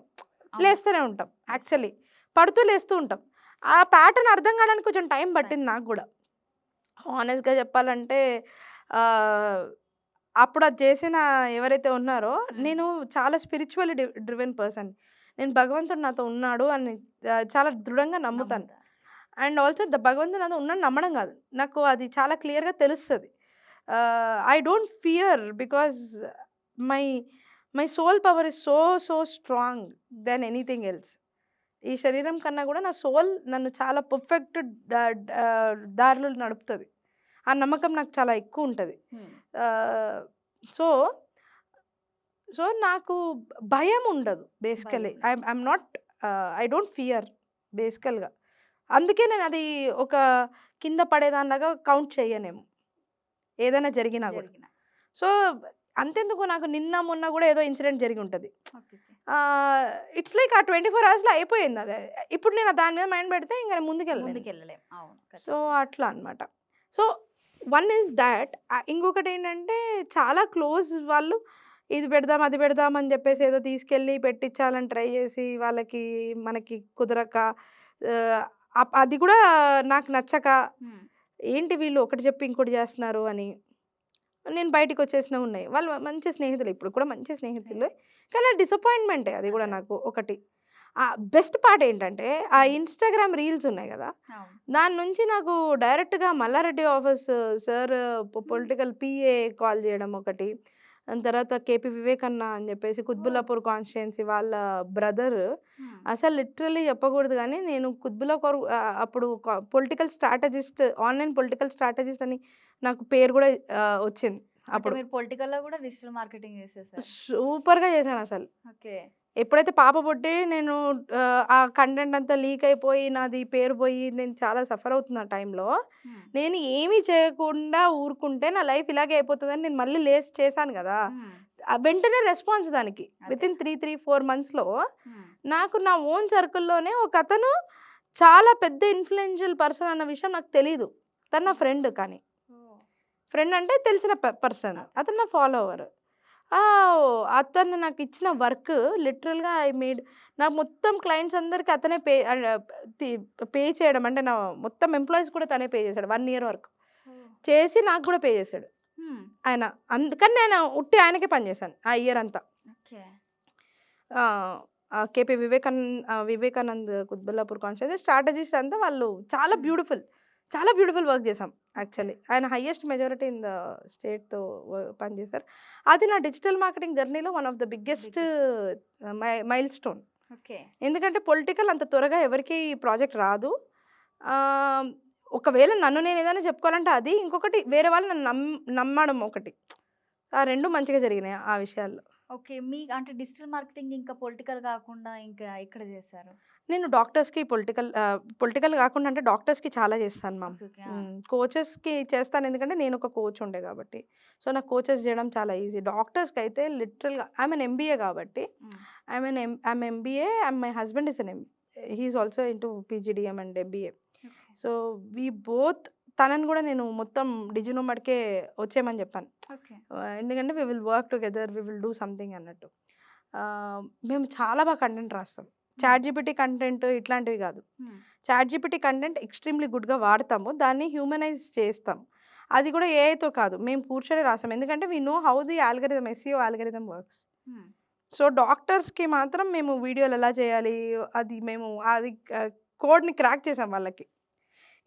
అవును. లేస్తూనే ఉంటాం. యెస్. యాక్చువల్లీ. పడుతూ లేస్తూ ఉంటాం. ఆ ప్యాటర్న్ అర్థం కావడానికి కొంచెం టైం టైం. పట్టింది నాకు గూడా. హానెస్ట్‌గా చెప్పాలంటే ఆహ్, అప్పుడు అది చేసిన ఎవరైతే ఉన్నారో హ్మ్. నేను చాలా స్పిరిచ్యువల్లీ డ్రివెన్ పర్సన్. నేను భగవంతుడు నాతో ఉన్నాడు అని చాలా దృఢంగా నమ్ముతాను. నమ్ముతారు. అండ్ ఆల్సో భగవంతుడు నాతో ఉన్నాడని నమ్మడం కాదు. నాకు అది చాలా క్లియర్‌గా తెలుస్తది. I don't fear because my my soul power is so strong then anything else. ఈ శరీరం కన్నా గూడా నా సోల్ నన్ను చాలా పర్ఫెక్ట్ డ డ దారిలో నడుపుతది. ఆ నమ్మకం నాకు చాలా ఎక్కువుంటది. హ్మ్. ఆహ్, సో, నాకు భయం ఉండదు బేసికల్లీ. భయం. I'm not I don't fear బేసికల్‌గా. అందుకే నేనది ఒక కింద పడేదానిలాగా కౌంట్ చెయ్యనేమో. ఏదైనా జరిగినా గూడా. జరిగిన. సో, అంతెందుకు నాకు నిన్న, మొన్న గూడా ఏదో ఇన్సిడెంట్ జరిగుంటది. ఓకే. ఓకే. ఇట్స్ లైక్ ఆ 24 అవర్స్‌లో అయిపోయిందది. ఇప్పుడు నేను దాని మీద మైండ్ పెడితే ఇంక నేను ముందుకెళ్ళలేను. ముందుకెళ్ళలేం. అవును. సో, ఖచ్చితంగా. అట్లా అన్నమాట. So, one is thought. ఇంకొకటేంటంటే చాలా క్లోజ్ వాళ్ళు ఇది పెడదాం, అది పెడదాం అని జెప్పేసి ఏదో తీసుకెళ్ళి పెట్టించాలని ట్రై జేసి వాళ్ళకి, మనకి కుదరక ఆహ్, అది గూడా నాకు నచ్చక హ్మ్. ఏంటి వీళ్ళు ఒకటి జెప్పి ఇంకోటి జేస్తున్నారు అని నేను బయటికొచ్చేసినవున్నాయి. వాళ్ళు మంచి స్నేహితులు. ఇప్పుడు కూడా మంచి స్నేహితులే. కానీ డిసప్పాయింట్‌మెంటే అది గూడా అదే. నాకు ఒకటి. బెస్ట్ పార్ట్ ఏంటంటే, ఆ హ్మ్. ఇన్‌స్టాగ్రామ్ రీల్స్ ఉన్నాయి గదా! అవును. దాని నుంచి నాకు డైరెక్ట్‌గా మల్లారెడ్డి ఆఫీస్ సార్ హ్మ్. పొలిటికల్ పీఏ కాల్ జేయడం ఒకటి. దాని తర్వాత కేపీ వివేకన్న అని జెప్పేసి ఓహ్! కుత్బుల్లాపూర్ కాన్స్టిట్యుయెన్సీ వాళ్ళ బ్రదర్. హ్మ్. అసలు లిటరల్లీ చెప్పకూడదు గానీ, నేను అప్పుడు political strategist, online political strategist అని నాకు పేరు గూడా వచ్చింది అంటే అప్పుడు. మీరు పొలిటికల్‌లో గూడా డిజిటల్ మార్కెటింగ్ చేసేసారు. సూపర్‌గా చేశానసలు. ఓకే. ఎప్పుడైతే పాప పుట్టి నేను ఆ కంటెంట్ అంతా లీక్ అయిపోయి, నాది పేరు పోయి, నేను చాలా సఫర్ అవుతున్న టైంలో, హ్మ్. నేను ఏమి చేయకుండా ఊరుకుంటే నా లైఫ్ ఇలాగే అయిపోతదని నేను మళ్ళీ లేసి చేశాను గదా! హ్మ్. వెంటనే రెస్పాన్స్ దానికి. అదే. వితిన్ 4 మంత్స్‌లో హ్మ్. నాకు నా ఓన్ సర్కిల్‌లోనే ఒకతను చాలా పెద్ద ఇన్‌ఫ్లుయెన్షియల్ పర్సన్ అన్న విషయం నాకు తెలీదు. తను నా ఫ్రెండ్ కానీ. ఓహ్! ఫ్రెండ్ అంటే తెలిసిన పర్సన్. అదే. అతను నా ఫాలోవర్. అతను నాకిచ్చిన వర్క్ లిటరల్‌గా నాకు మొత్తం క్లయింట్స్ అందరికి అతనే తి పే చేయడం అంటే నా మొత్తం ఎంప్లాయీస్ కూడా తనే పే చేసాడు. 1 ఇయర్ వరకు. ఓహ్! చేసి నాకు కూడా పే చేసాడు. హ్మ్. ఆయన. అందుకని నేను ఉట్టి ఆయనకే పని చేశాను. ఆ ఇయర్ అంతా. Okay. Ah, KP Vivekanand Quthbullapur constituency strategist అంతా వాళ్ళు చాలా హ్మ్. బ్యూటిఫుల్. చాలా బ్యూటిఫుల్ వర్క్ చేసాం ఓకే. యాక్చువల్లీ. ఆయన హైయెస్ట్ మెజారిటీ ఇన్ ద స్టేట్‌తో పనిచేశారు. అది నా డిజిటల్ మార్కెటింగ్ జర్నీలో one of the biggest biggest. Milestone. Okay. ఎందుకంటే పొలిటికల్ అంత త్వరగా ఎవరికీ ప్రాజెక్ట్ రాదు. ఆహ్, ఒకవేళ నన్ను నేను ఏదైనా చెప్పుకోవాలంటే అది. ఇంకొకటి వేరే వాళ్ళు నన్ను నమ్మడం ఒకటి. ఆ 2 మంచిగా జరిగినాయి ఆ విషయాల్లో. ఓకే. అంటే డిజిటల్ మార్కెటింగ్ ఇంకా పొలిటికల్ గాకుండా ఇంకా ఎక్కడ చేశారు? నేను డాక్టర్స్‌కి పొలిటికల్ గాకుండా అంటే డాక్టర్స్‌కి చాలా చేస్తాను మ్యామ్. ఓకే. ఓకే. ఆ! కోచెస్‌కి చేస్తాను ఎందుకంటే నేను ఒక కోచ్ ఉండే కాబట్టి. సో, నాకు కోచెస్ చేయడం చాలా ఈజీ. డాక్టర్స్‌కైతే లిటరల్‌గా ఐయామ్ ఎన్ ఎంబీఏ కాబట్టి hmm. I'm MBA and my husband is he's also into PGDM and MBA. So we both తనని కూడా నేను మొత్తం డిజినోమాడ్కే వచ్చేయమని చెప్పాను. ఓకే. ఎందుకంటే we will work together, we will do something అన్నట్టు. మేము చాలా బాగా కంటెంట్ రాస్తాం. చాట్ జీపీటీ కంటెంట్ ఇట్లాంటివి కాదు. చాట్ జీపీటీ కంటెంట్ ఎక్స్ట్రీమ్లీ గుడ్గా వాడతాము, దాన్ని హ్యూమనైజ్ చేస్తాం. అది కూడా ఏఐతో కాదు, మేము కూర్చొని రాస్తాం. ఎందుకంటే we know how the algorithm, SEO algorithm works. So డాక్టర్స్కి మాత్రం మేము వీడియోలు ఎలా చేయాలి అది మేము అది కోడ్ని క్రాక్ చేసాం వాళ్ళకి.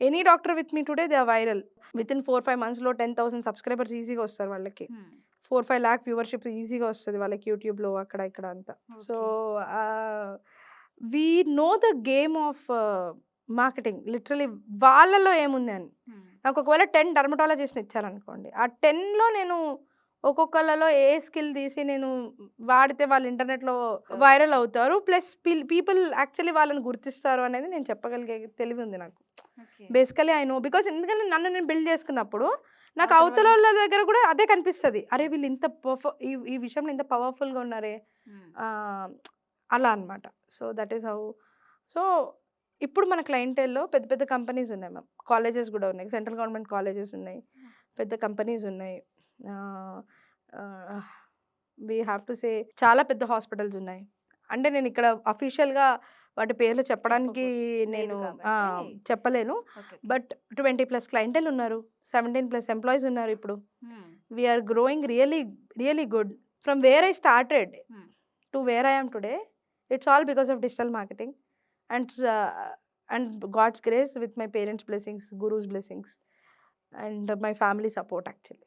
Any doctor with me today they are viral. With in 4-5 మంత్స్లో 10,000 సబ్స్క్రైబర్స్ ఈజీగా వస్తారు వాళ్ళకి. 4-5 lakh వ్యూవర్షిప్ ఈజీగా వస్తుంది వాళ్ళకి యూట్యూబ్లో అక్కడ ఇక్కడ అంతా. So we know the game of marketing literally. వాళ్ళలో ఏముంది అని నాకు ఒకవేళ 10 డర్మటాలజిస్ట్ని ఇచ్చారనుకోండి, ఆ 10లో నేను ఒక్కొక్కళ్ళలో ఏ స్కిల్ తీసి నేను వాడితే వాళ్ళు ఇంటర్నెట్లో వైరల్ అవుతారు, ప్లస్ పీపుల్ యాక్చువల్లీ వాళ్ళని గుర్తిస్తారు అనేది నేను చెప్పగలిగే తెలివి ఉంది నాకు. బేసికలీ ఐ నో, బికాస్ ఎందుకంటే నన్ను నేను బిల్డ్ చేసుకున్నప్పుడు నాకు అవతల వాళ్ళ దగ్గర కూడా అదే కనిపిస్తుంది. అరే వీళ్ళు ఇంత ఈ విషయంలో ఇంత పవర్ఫుల్గా ఉన్నారే, అలా అనమాట. So that is how. So ఇప్పుడు మన క్లయింటేల్లో పెద్ద పెద్ద కంపెనీస్ ఉన్నాయి మ్యామ్, కాలేజెస్ కూడా ఉన్నాయి, సెంట్రల్ గవర్నమెంట్ కాలేజెస్ ఉన్నాయి, పెద్ద కంపెనీస్ ఉన్నాయి. వీ హ్యావ్ టు సే చాలా పెద్ద హాస్పిటల్స్ ఉన్నాయి. అంటే నేను ఇక్కడ అఫీషియల్గా వాటి పేర్లు చెప్పడానికి నేను చెప్పలేను, బట్ 20+ క్లయింటెల్ ఉన్నారు, 17+ ఎంప్లాయీస్ ఉన్నారు ఇప్పుడు. We're growing really really good. From where I started to where I am today, it's all because of digital marketing and God's grace with my parents' blessings, Guru's blessings and my family support actually.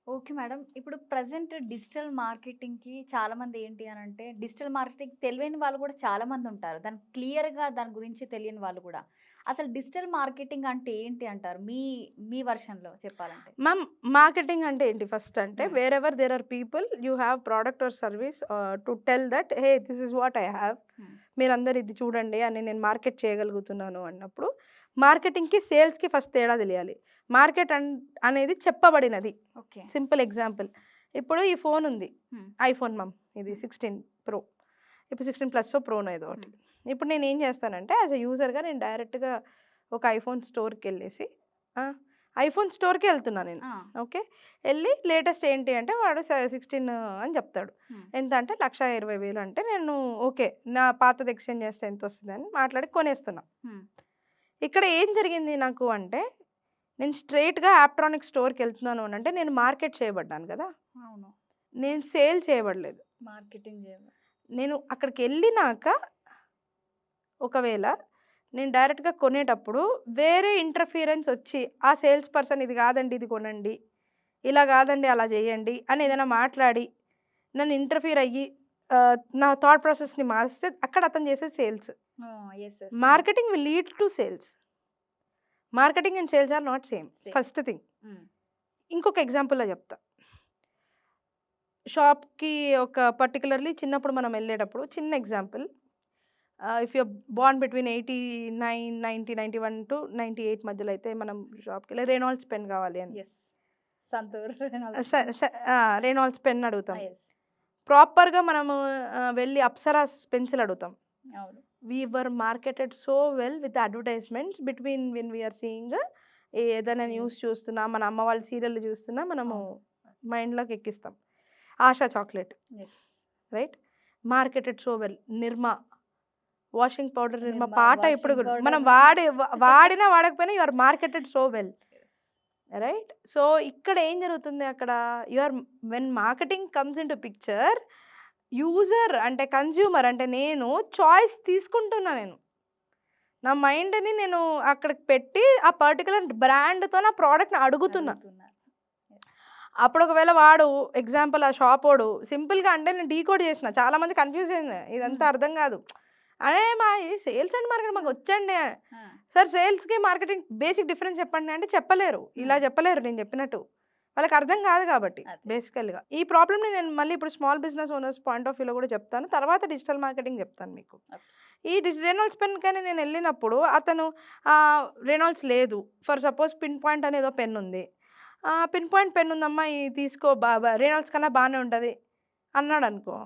Okay madam. ఇప్పుడు present digital మార్కెటింగ్కి చాలామంది ఏంటి అని అంటే, digital marketing తెలియని వాళ్ళు కూడా చాలామంది ఉంటారు, దాని క్లియర్గా దాని గురించి తెలియని వాళ్ళు కూడా. అసలు డిజిటల్ మార్కెటింగ్ అంటే ఏంటి అంటారు మీ మీ వర్షన్లో చెప్పాలంటే? మ్యామ్ మార్కెటింగ్ అంటే ఏంటి ఫస్ట్ అంటే, wherever there are people you have product or service to tell that hey this is what I have, మీరందరు ఇది చూడండి అని నేను మార్కెట్ చేయగలుగుతున్నాను అన్నప్పుడు, మార్కెటింగ్కి సేల్స్కి ఫస్ట్ తేడా తెలియాలి. మార్కెట్ అనేది చెప్పబడినది. ఓకే. సింపుల్ ఎగ్జాంపుల్, ఇప్పుడు ఈ ఫోన్ ఉంది, ఐఫోన్ మ్యామ్, ఇది 16 Pro, ఇప్పుడు 16+ ప్రోనో ఏదో ఒకటి. ఇప్పుడు నేను ఏం చేస్తానంటే యాజ్ ఎ యూజర్గా నేను డైరెక్ట్గా ఒక ఐఫోన్ స్టోర్కి వెళ్ళేసి, ఐఫోన్ స్టోర్కి వెళ్తున్నా నేను. ఓకే, వెళ్ళి లేటెస్ట్ ఏంటి అంటే వాడు 16 అని చెప్తాడు. ఎంత అంటే 1,20,000 అంటే నేను ఓకే నా పాతది ఎక్స్చేంజ్ చేస్తే ఎంత వస్తుంది అని మాట్లాడి కొనేస్తున్నా. ఇక్కడ ఏం జరిగింది నాకు అంటే, నేను స్ట్రైట్గా యాప్ట్రానిక్ స్టోర్కి వెళ్తున్నాను అని అంటే నేను మార్కెట్ చేయబడ్డాను కదా. అవును. నేను సేల్ చేయబడలేదు, మార్కెటింగ్ నేను అక్కడికి వెళ్ళినాక ఒకవేళ నేను డైరెక్ట్గా కొనేటప్పుడు వేరే ఇంటర్ఫియరెన్స్ వచ్చి ఆ సేల్స్ పర్సన్ ఇది కాదండి ఇది కొనండి, ఇలా కాదండి అలా చేయండి అని ఏదైనా మాట్లాడి నన్ను ఇంటర్ఫియర్ అయ్యి నా థాట్ ప్రాసెస్ని మారిస్తే అక్కడ అతను చేసే sales. Marketing will lead to sales. Marketing and sales are not same, first thing. ఇంకొక ఎగ్జాంపుల్లో చెప్తా. షాప్కి ఒక పర్టికులర్లీ చిన్నప్పుడు మనం వెళ్ళేటప్పుడు చిన్న example, if you born between 89, 90, 91 to 98 మధ్యలో అయితే మనం షాప్కి వెళ్ళి రెనాల్డ్స్ పెన్ కావాలి అని, రెనాల్డ్స్ పెన్ అడుగుతాం. ప్రాపర్గా మనము వెళ్ళి అప్సరాస్ పెన్సిల్ అడుగుతాం. we were marketed so well with advertisements between when we are seeing ఏదైనా న్యూస్ చూస్తున్నా, మన అమ్మ వాళ్ళ సీరియల్ చూస్తున్నా మనము మైండ్లోకి ఎక్కిస్తాం. Asha chocolate, right, marketed so well. Nirma washing powder, Nirma పాట ఇప్పుడు మనం వాడినా వాడకపోయినా you are marketed so well, right. So ఇక్కడ ఏం జరుగుతుంది, అక్కడ you are when marketing comes into picture, user అంటే కన్జ్యూమర్ అంటే నేను చాయిస్ తీసుకుంటున్నా. నేను నా మైండ్ని నేను అక్కడికి పెట్టి ఆ పర్టికులర్ బ్రాండ్తో నా ప్రోడక్ట్ని అడుగుతున్నా. అప్పుడు ఒకవేళ వాడు ఎగ్జాంపుల్ ఆ షాప్ వాడు సింపుల్గా అంటే నేను డీకోడ్ చేసిన, చాలామంది కన్ఫ్యూజ్ అయింది, ఇదంతా అర్థం కాదు అనే మా సేల్స్ అండ్ మార్కెట్ మాకు వచ్చండి సార్, సేల్స్కి మార్కెటింగ్ బేసిక్ డిఫరెన్స్ చెప్పండి అంటే చెప్పలేరు, ఇలా చెప్పలేరు నేను చెప్పినట్టు, వాళ్ళకి అర్థం కాదు కాబట్టి. బేసికల్గా ఈ ప్రాబ్లమ్ని నేను మళ్ళీ ఇప్పుడు small business owners point of వ్యూలో కూడా చెప్తాను, తర్వాత డిజిటల్ మార్కెటింగ్ చెప్తాను మీకు. ఈ రెనాల్డ్స్ పెన్ కానీ నేను వెళ్ళినప్పుడు అతను రెనాల్డ్స్ లేదు, ఫర్ సపోజ్ పిన్ పాయింట్ అనేదో పెన్ ఉంది, పిన్ పాయింట్ పెన్ ఉందమ్మా ఇది తీసుకో, రెనాల్డ్స్ కన్నా బాగానే ఉంటుంది అన్నాడు అనుకో,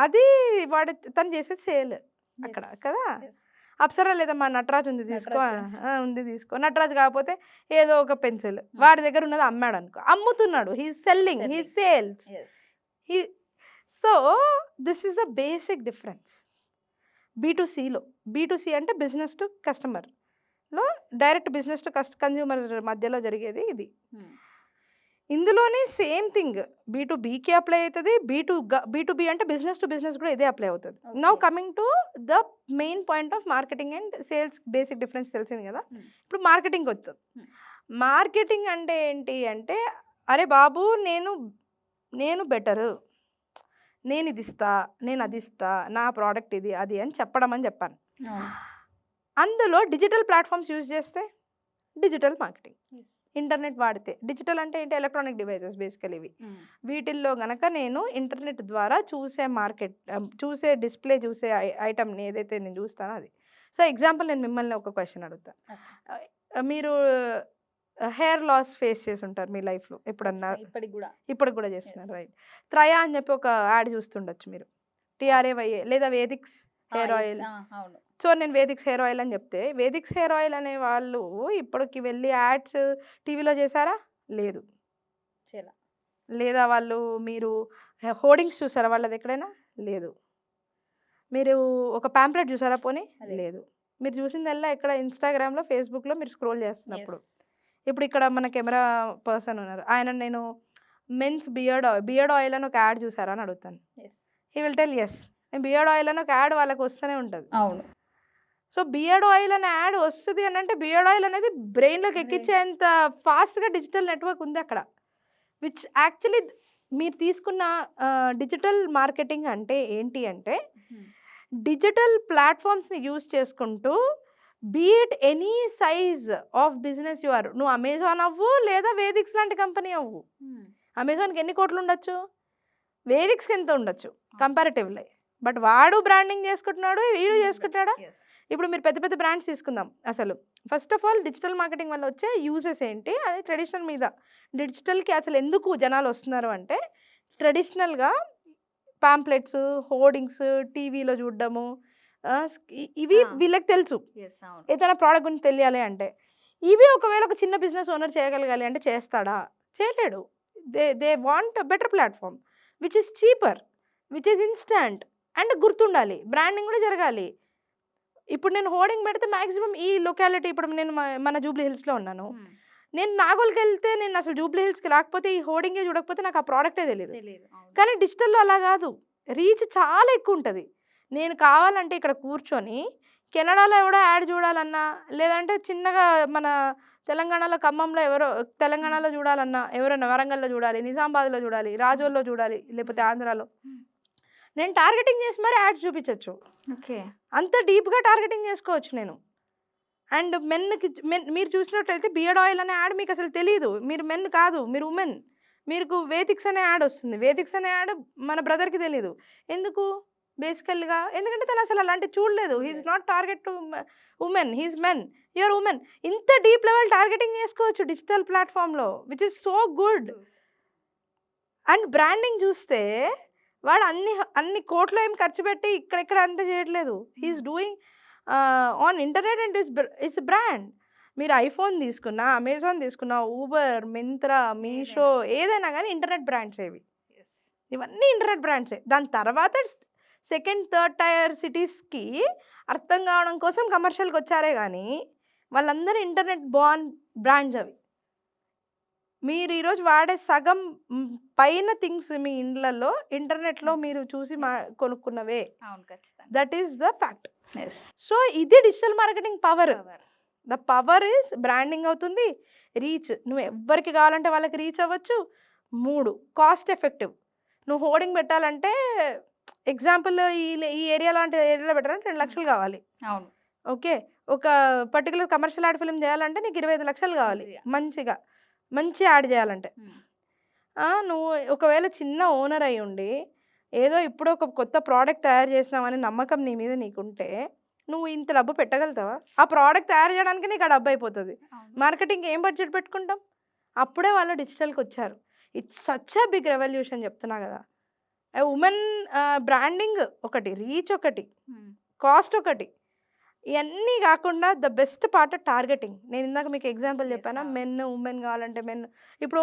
అది వాడు తను చేసే సేల్ అక్కడ కదా. అప్సరా లేదమ్మా నటరాజ్ ఉంది తీసుకో నటరాజ్ pencil. ఉంది తీసుకో. నటరాజ్ కాకపోతే ఏదో ఒక పెన్సిల్ వాడి దగ్గర ఉన్నది అమ్మాడు అనుకో, అమ్ముతున్నాడు, he's selling, he sales. Yes. So this is the basic difference బీ2సిలో. బీ2సి అంటే బిజినెస్ టు కస్టమర్లో, డైరెక్ట్ బిజినెస్ టు కన్జ్యూమర్ మధ్యలో జరిగేది ఇది. Hmm. ఇందులోనే సేమ్ థింగ్ బీ2బీకి అప్లై అవుతుంది, బీ2బీ అంటే బిజినెస్ టు బిజినెస్ కూడా ఇదే అప్లై అవుతుంది. Now Okay. Coming to the main point of marketing and sales basic difference తెలిసింది కదా. Hmm. ఇప్పుడు మార్కెటింగ్ వస్తుంది. Hmm. మార్కెటింగ్ అంటే ఏంటి అంటే, అరే బాబు నేను బెటరు, నేను ఇది ఇస్తా, నేను అది ఇస్తా, నా ప్రోడక్ట్ ఇది అది అని చెప్పడం అని చెప్పాను. అవును. అందులో డిజిటల్ ప్లాట్ఫామ్స్ యూజ్ చేస్తే డిజిటల్ మార్కెటింగ్, Yes. ఇంటర్నెట్ వాడితే డిజిటల్ అంటే ఏంటి, ఎలక్ట్రానిక్ డివైజెస్ బేసికల్ ఇవి. Hmm. వీటిల్లో గనక నేను ఇంటర్నెట్ ద్వారా చూసే డిస్ప్లే చూసే ఐటమ్ని ఏదైతే నేను చూస్తానో అది. సో ఎగ్జాంపుల్ నేను మిమ్మల్ని ఒక క్వశ్చన్ అడుగుతా. Okay. మీరు హెయిర్ లాస్ ఫేస్ చేసి ఉంటారు మీ లైఫ్లో ఎప్పుడన్నా, ఇప్పటికి కూడా. ఇప్పటికి కూడా చేస్తున్నారు, రైట్? త్రయా అని చెప్పి ఒక యాడ్ చూస్తుండొచ్చు మీరు, TRAYA, లేదా వేదిక్స్ హెయిర్ Yes. ఆయిల్. అవును. సో నేను వేదిక్స్ హెయిర్ ఆయిల్ అని చెప్తే, వేదిక్స్ హెయిర్ ఆయిల్ అనే వాళ్ళు ఇప్పటికి వెళ్ళి యాడ్స్ టీవీలో చేశారా? లేదు. చాలా. లేదా వాళ్ళు మీరు హోర్డింగ్స్ చూసారా వాళ్ళది ఎక్కడైనా? లేదు. మీరు ఒక ప్యాంప్లెట్ చూసారా పోనీ? లేదు. లేదు. మీరు చూసిందల్లా ఎక్కడ, ఇన్స్టాగ్రామ్లో, ఫేస్బుక్లో మీరు స్క్రోల్ చేస్తున్నప్పుడు. Yes. ఇప్పుడు ఇక్కడ మన కెమెరా పర్సన్ ఉన్నారు, ఆయన నేను మెన్స్ బియర్డ్ ఆయిల్ అని ఒక యాడ్ చూసారా అని అడుగుతాను. Yes. He will tell yes. Beard oil అని ఒక యాడ్ వాళ్ళకి వస్తూనే ఉంటుంది. అవును. సో బియర్డ్ ఆయిల్ అనే యాడ్ వస్తుంది అని అంటే, బియర్డ్ ఆయిల్ అనేది బ్రెయిన్లోకి ఎక్కించేంత ఫాస్ట్గా డిజిటల్ నెట్వర్క్ ఉంది అక్కడ. విచ్ యాక్చువల్లీ మీరు తీసుకున్న డిజిటల్ మార్కెటింగ్ అంటే ఏంటి అంటే, Hmm. డిజిటల్ ప్లాట్ఫామ్స్ని యూజ్ చేసుకుంటూ beat any size of business you are, నువ్వు అమెజాన్ అవ్వు లేదా వేదిక్స్ లాంటి కంపెనీ అవ్వు. Hmm. అమెజాన్కి ఎన్ని కోట్లు ఉండొచ్చు, వేదిక్స్కి ఎంత ఉండొచ్చు కంపారిటివ్లీ. బట్ వాడు బ్రాండింగ్ చేసుకుంటున్నాడు, వీడు చేసుకుంటాడా? Yes. ఇప్పుడు మీరు పెద్ద పెద్ద బ్రాండ్స్ తీసుకుందాం. అసలు first of all digital marketing వల్ల వచ్చే యూజెస్ ఏంటి, అది ట్రెడిషనల్ మీద. డిజిటల్కి అసలు ఎందుకు జనాలు వస్తున్నారు అంటే, ట్రెడిషనల్గా పాంప్లెట్స్, హోర్డింగ్స్, టీవీలో చూడడము, ఇవి వీళ్ళకి తెలుసు. Yes. అవును. ఏదైనా ప్రోడక్ట్ గురించి తెలియాలి అంటే. ఇవి ఒకవేళ ఒక చిన్న బిజినెస్ ఓనర్ చేయగలగాలి అంటే చేస్తాడా? చేయలేడు. They want better platform which is cheaper, which is instant and గుర్తుండాలి, బ్రాండింగ్ కూడా జరగాలి. ఇప్పుడు నేను హోర్డింగ్ పెడితే మ్యాక్సిమం ఈ లొకాలిటీ, ఇప్పుడు నేను మన జూబ్లీ హిల్స్లో ఉన్నాను, Hmm. నేను నాగోల్కి వెళ్తే నేను అసలు జూబ్లీ హిల్స్కి రాకపోతే, ఈ హోర్డింగే చూడకపోతే నాకు ఆ ప్రోడక్టే తెలియదు. తెలీదు. అవును. కానీ డిజిటల్లో అలా కాదు, రీచ్ చాలా ఎక్కువ ఉంటుంది. నేను కావాలంటే ఇక్కడ కూర్చొని కెనడాలో ఎవడో యాడ్ చూడాలన్నా, లేదంటే చిన్నగా మన తెలంగాణలో ఖమ్మంలో ఎవరో, తెలంగాణలో చూడాలన్నా ఎవరైనా వరంగల్లో చూడాలి, నిజామాబాద్లో చూడాలి, రాజోల్లో చూడాలి, లేకపోతే ఆంధ్రాలో, Hmm. నేను టార్గెటింగ్ చేసి మరి యాడ్స్ చూపించవచ్చు. ఓకే. అంత డీప్గా టార్గెటింగ్ చేసుకోవచ్చు నేను. అండ్ మీరు చూసినట్టయితే బియర్డ్ ఆయిల్ అనే యాడ్ మీకు అసలు తెలియదు, మీరు మెన్ కాదు, మీరు ఉమెన్, మీకు వేదిక్స్ అనే యాడ్ వస్తుంది. వేదిక్స్ అనే యాడ్ మన బ్రదర్కి తెలియదు. ఎందుకు? బేసికల్గా ఎందుకంటే తను అసలు అలాంటి చూడలేదు. He's not target to women, he's men, your women. ఇంత డీప్ లెవెల్ టార్గెటింగ్ చేసుకోవచ్చు డిజిటల్ ప్లాట్ఫామ్లో, which is so good. And branding చూస్తే వాడు అన్ని కోట్లు ఏం ఖర్చు పెట్టి ఇక్కడెక్కడ అంతా చేయట్లేదు. He's doing on internet and it's brand. మీరు ఐఫోన్ తీసుకున్నా, అమెజాన్ తీసుకున్నా, ఊబర్, మింత్రా, మీషో, ఏదైనా కానీ ఇంటర్నెట్ బ్రాండ్స్ ఏవి, Yes. ఇవన్నీ ఇంటర్నెట్ బ్రాండ్సే. దాని తర్వాత సెకండ్ థర్డ్ టైర్ సిటీస్కి అర్థం కావడం కోసం కమర్షియల్కి వచ్చారే కానీ వాళ్ళందరూ ఇంటర్నెట్ బ్రాండ్స్ అవి. మీరు ఈరోజు వాడే సగం పైన థింగ్స్ మీ ఇండ్లలో ఇంటర్నెట్లో మీరు చూసి కొనుక్కున్నవే. అవును, ఖచ్చితంగా. That is the fact. Yes. So ఇది digital marketing power. Power. The power is branding అవుతుంది, రీచ్, నువ్వు ఎవరికి కావాలంటే వాళ్ళకి రీచ్ అవ్వచ్చు. 3 కాస్ట్ ఎఫెక్టివ్. నువ్వు హోర్డింగ్ పెట్టాలంటే ఎగ్జాంపుల్ ఈ ఏరియా లాంటి ఏరియాలో పెట్టాలంటే 2 లక్షలు కావాలి. అవును. ఓకే, ఒక పర్టికులర్ కమర్షియల్ యాడ్ ఫిల్మ్ చేయాలంటే నీకు 25 లక్షలు కావాలి. ఈజీగా. మంచి యాడ్ చేయాలంటే. Hmm. నువ్వు ఒకవేళ చిన్న ఓనర్ అయి ఉండి ఏదో ఇప్పుడు ఒక కొత్త ప్రోడక్ట్ తయారు చేసినామని నమ్మకం నీ మీద నీకుంటే నువ్వు ఇంత డబ్బు పెట్టగలుగుతావా? ఆ ప్రోడక్ట్ తయారు చేయడానికి నీకు ఆ డబ్బు అయిపోతుంది. అవును. మార్కెటింగ్ ఏం బడ్జెట్ పెట్టుకుంటాం? అప్పుడే వాళ్ళు డిజిటల్కి వచ్చారు. It's such a big revolution చెప్తున్నా కదా. ఉమెన్ బ్రాండింగ్ ఒకటి, రీచ్ ఒకటి, Hmm. కాస్ట్ ఒకటి, ఇవన్నీ కాకుండా ద బెస్ట్ పార్ట్ టార్గెటింగ్. నేను ఇందాక మీకు ఎగ్జాంపుల్ Yes, చెప్పానా, అవును. మెన్, ఉమెన్ కావాలంటే మెన్. ఇప్పుడు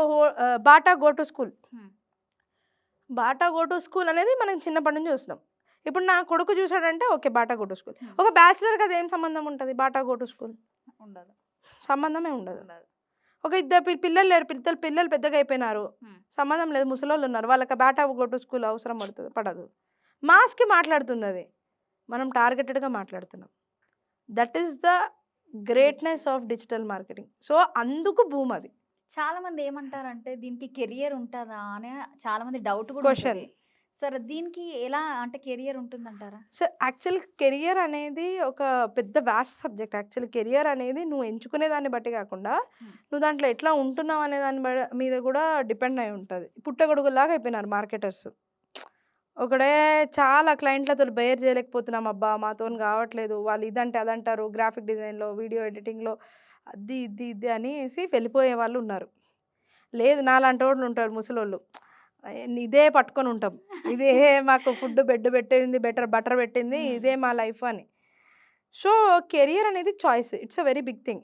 Bata go to school. Hmm. Bata go to school అనేది మనం చిన్నప్పటి నుంచి చూస్తున్నాం. ఇప్పుడు నా కొడుకు చూసాడంటే okay Bata go to school. Hmm. ఒక బ్యాచిలర్‌కి అది ఏం సంబంధం ఉంటది బాటా గో టు స్కూల్? ఉండదు. సంబంధమే ఉండదు. ఉండదు. ఒక ఇద్దరు పిల్లలు లేరు, పిల్లలు పెద్దగా అయిపోయినారు, Hmm. సంబంధం లేదు, ముసలోళ్ళు ఉన్నారు, వాళ్ళకి బాటా గో టు స్కూల్ అవసరం పడదు. మాస్‌కి మాట్లాడుతుంది అది. మనం టార్గెటెడ్‌గా మాట్లాడుతున్నాం. That is the greatness of digital marketing. So, అందుకు బూమ్ అది. చాలా మంది ఏమంటారంటే దీనికి కెరియర్ ఉంటదా అని చాలా మంది డౌట్ కూడా క్వెషన్. ఉంటది. సరే దీనికి ఎలా అంటే కెరియర్ ఉంటుందంటారా? సో, యాక్చువల్ కెరియర్ అనేది ఒక పెద్ద వాస్ట్ సబ్జెక్ట్. యాక్చువల్ కెరియర్ అనేది నువ్వు ఎంచుకునే దాన్ని బట్టి కాకుండా, Hmm. నువ్వు దాంట్లో ఎట్లా ఉంటున్నావు అనే దాని మీద కూడా డిపెండ్ అయి ఉంటది. పుట్టగొడుగుల్లాగా అయిపోయినారు మార్కెటర్స్. ఒకడే చాలా క్లయింట్‌లతోని బేర్ చేయలేకపోతున్నాం. అబ్బా! మాతోని కావట్లేదు. వాళ్ళు ఇదంటే అదంటారు. గ్రాఫిక్ డిజైన్‌లో, వీడియో ఎడిటింగ్‌లో అది, ఇది అనేసి వెళ్ళిపోయే వాళ్ళు ఉన్నారు. లేదు నాలాంటోళ్ళు ఉంటారు ముసలోళ్ళు. ఇదే పట్టుకొని ఉంటాం. ఇదే మాకు ఫుడ్ బెడ్ పెట్టింది, బటర్ పెట్టింది. Hmm. ఇదే మా లైఫ్ అని. సో, కెరియర్ అనేది choice. It's a very big thing.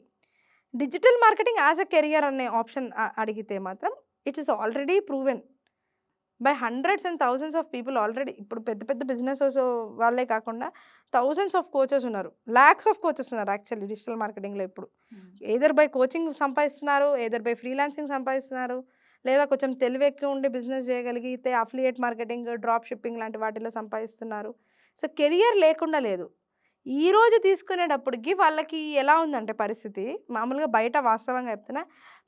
Digital marketing as a career అనే ఆప్షన్ అడిగితే మాత్రం it is already proven by hundreds and thousands of people already. ఇప్పుడు పెద్ద పెద్ద బిజినెసెస్ వాళ్ళే కాకుండా థౌసండ్స్ ఆఫ్ కోచెస్ ఉన్నారు. లాక్స్ ఆఫ్ కోచెస్ ఉన్నారు యాక్చువల్లీ డిజిటల్ మార్కెటింగ్‌లో ఇప్పుడు. Hmm. ఎయిదర్ బై కోచింగ్ సంపాదిస్తున్నారు, ఎయిదర్ బై ఫ్రీలాన్సింగ్ సంపాదిస్తున్నారు, లేదా కొంచెం తెలివి ఎక్కువ ఉండి బిజినెస్ చేయగలిగితే అఫిలియేట్ మార్కెటింగ్, డ్రాప్ షిప్పింగ్ లాంటి వాటిలో సంపాదిస్తున్నారు. సో, కెరియర్ లేకుండా లేదు. ఈరోజు తీసుకునేటప్పటికి వాళ్ళకి ఎలా ఉందంటే పరిస్థితి, మామూలుగా బయట వాస్తవంగా చెప్తున్నా,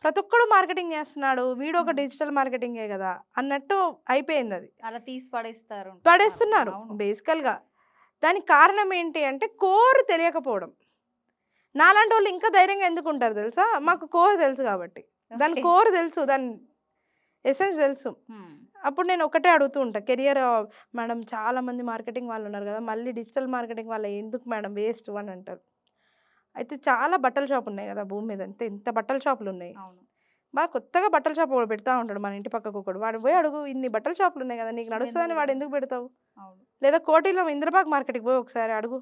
ప్రతి ఒక్కడు మార్కెటింగ్ చేస్తున్నాడు, వీడు ఒక Hmm. డిజిటల్ మార్కెటింగే కదా అన్నట్టు అయిపోయిందది. అలా తీసి పడేస్తారు. పడేస్తున్నారు అవును. బేసికల్‌గా. దానికి కారణం ఏంటి అంటే కోర్ తెలియకపోవడం. నాలాంటోళ్ళు ఇంకా ధైర్యంగా ఎందుకుంటారు తెలుసా? మాకు కోర్ తెలుసు కాబట్టి. దాని Okay. కోర్ తెలుసు. దాని ఎసెన్స్ తెలుసు. Hmm. అప్పుడు నేను ఒకటే అడుగుతూ ఉంటా. కెరియర్ మేడం చాలామంది మార్కెటింగ్ వాళ్ళు ఉన్నారు కదా! మళ్ళీ డిజిటల్ మార్కెటింగ్ వాళ్ళు ఎందుకు మేడం వేస్ట్ అని అంటారు. అయితే చాలా బట్టల షాప్ ఉన్నాయి కదా భూమి మీద. ఇంత బట్టల షాపులున్నాయి. అవును. కొత్తగా బట్టల షాప్ ఒకడు పెడతా ఉంటాడు మన ఇంటి పక్కకు ఒకడు. వాడు పోయి అడుగు ఇన్ని బట్టల షాపులున్నాయి కదా! నీకు నడుస్తదని వాడు ఎందుకు పెడతావు? అవును. లేదా కోటిలో ఇంద్రబాగ్ మార్కెట్‌కి పోయి ఒకసారి అడుగు.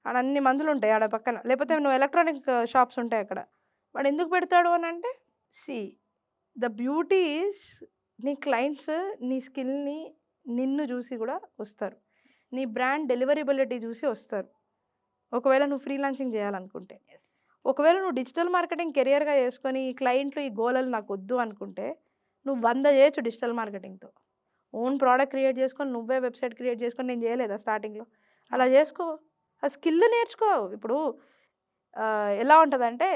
ఆడ అన్ని మందులుంటాయి ఆడ పక్కన. లేకపోతే నువ్వు ఎలక్ట్రానిక్ షాప్స్ ఉంటాయి అక్కడ. వాడు ఎందుకు పెడతాడు అనంటే సీ ద బ్యూటీ ఈజ్ నీ క్లయింట్స్ నీ స్కిల్‌ని నిన్ను చూసి కూడా వస్తారు. నీ బ్రాండ్ డెలివరబిలిటీ చూసి వస్తారు. ఒకవేళ నువ్వు ఫ్రీలాన్సింగ్ చేయాలనుకుంటే. Yes. ఒకవేళ నువ్వు డిజిటల్ మార్కెటింగ్ కెరియర్‌గా చేసుకొని ఈ క్లయింట్లు ఈ గోలలు నాకొద్దు అనుకుంటే, నువ్వు 100 చేయొచ్చు డిజిటల్ మార్కెటింగ్‌తో. ఓన్ ప్రొడక్ట్ క్రియేట్ చేసుకొని నువ్వే వెబ్‌సైట్ క్రియేట్ చేసుకొని నేను చేయలేదా స్టార్టింగ్‌లో? అలా చేసుకో. ఆ స్కిల్ నేర్చుకో. ఇప్పుడు ఎలా ఉంటదంటే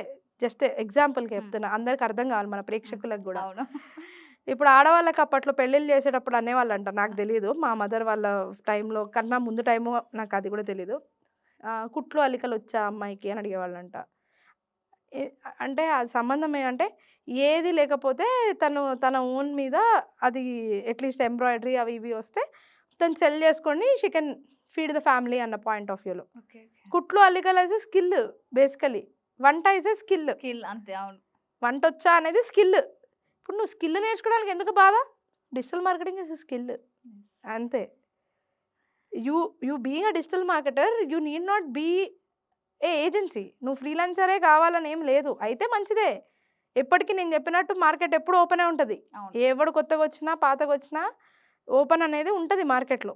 జస్ట్ ఎగ్జాంపుల్‌కి చెప్తున్నా. అందరికి అర్థం కావాలి మన ప్రేక్షకులకు గూడా. అవును. ఇప్పుడు ఆడవాళ్ళకి అప్పట్లో పెళ్ళిళ్ళు చేసేటప్పుడు అనేవాళ్ళంట. నాకు తెలీదు. మా మదర్ వాళ్ళ టైంలో కన్నా ముందు టైము నాకు అది కూడా తెలీదు. కుట్లు అల్లికలొచ్చా అమ్మాయికి అని అడిగేవాళ్ళంట. ఎ అంటే అది సంబంధం అంటే ఏది లేకపోతే తన ఓన్ మీద అది అట్‌లీస్ట్ ఎంబ్రాయిడరీ అవి ఇవి వస్తే తను సెల్ చేసుకొని she can feed the family అన్న పాయింట్ ఆఫ్ వ్యూలో. ఓకే. కుట్లు అల్లికలు యాస్ ఎ స్కిల్ బేసికల్లీ. వంట ఈస్ ఎ స్కిల్. స్కిల్ అంతే. అవును. వంటొచ్చా అనేది స్కిల్. ఇప్పుడు నువ్వు స్కిల్ నేర్చుకోవడానికి ఎందుకు బాధ? Digital marketing is a skill. అంతే. You being a digital marketer you need not be a agency. నువ్వు ఫ్రీలాన్సరే కావాలని ఏం లేదు. అయితే మంచిదే. ఎప్పటికి నేను చెప్పినట్టు మార్కెట్ ఎప్పుడు ఓపెనే ఉంటది. అవును. ఎవడు కొత్తగొచ్చినా, పాతగొచ్చినా ఓపెన్ అనేది ఉంటది మార్కెట్‌లో.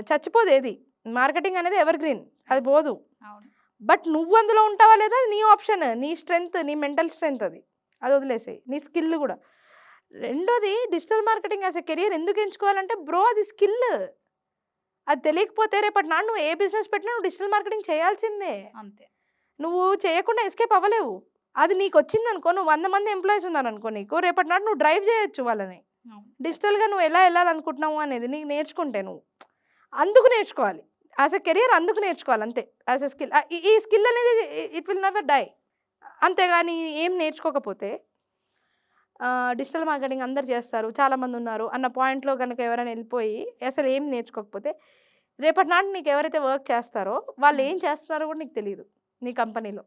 చచ్చిపోదేది. మార్కెటింగ్ అనేది ఎవర్ గ్రీన్. అది పోదు. అవును. బట్ నువ్వు అందులో ఉంటావా లేదా అది నీ ఆప్షన్. నీ స్ట్రెంగ్త్, నీ మెంటల్ స్ట్రెంగ్త్ అది. అది వదిలేసేయి. నీ స్కిల్ గూడా. రెండోది digital marketing as a career ఎందుకు ఎంచుకోవాలంటే బ్రో అది స్కిల్. అది తెలియకపోతే రేపటి నాడు నువ్వు ఏ బిజినెస్ పెట్టినా నువ్వు డిజిటల్ మార్కెటింగ్ చేయాల్సిందే. అంతే. నువ్వు చేయకుండా ఎస్కేప్ అవ్వలేవు. అది నీకొచ్చిందనుకో, నువ్వు 100 మంది ఎంప్లాయీస్ ఉన్నారనుకో నీకు, రేపటి నాడు నువ్వు డ్రైవ్ చేయొచ్చు వాళ్ళని. అవును. డిజిటల్‌గా నువ్వు ఎలా ఎళ్ళాలనుకుంటున్నావు అనేది నీకు నేర్చుకుంటే నువ్వు. అందుకు నేర్చుకోవాలి. యాస్ ఎ కెరియర్ అందుకు నేర్చుకోవాలి అంతే. As a skill. ఈ స్కిల్ అనేది ఇట్ విల్ నెవర్ డై. అంతేగాని ఏం నేర్చుకోకపోతే డిజిటల్ మార్కెటింగ్ అందరూ చేస్తారు, చాలామందున్నారు అన్న పాయింట్‌లో గనుక ఎవరైనా ఎళ్ళిపోయి అసలు ఏం నేర్చుకోకపోతే, రేపటి నాడు నీకు ఎవరైతే వర్క్ చేస్తారో వాళ్ళు ఏం చేస్తున్నారో కూడా నీకు తెలీదు నీ కంపెనీలో.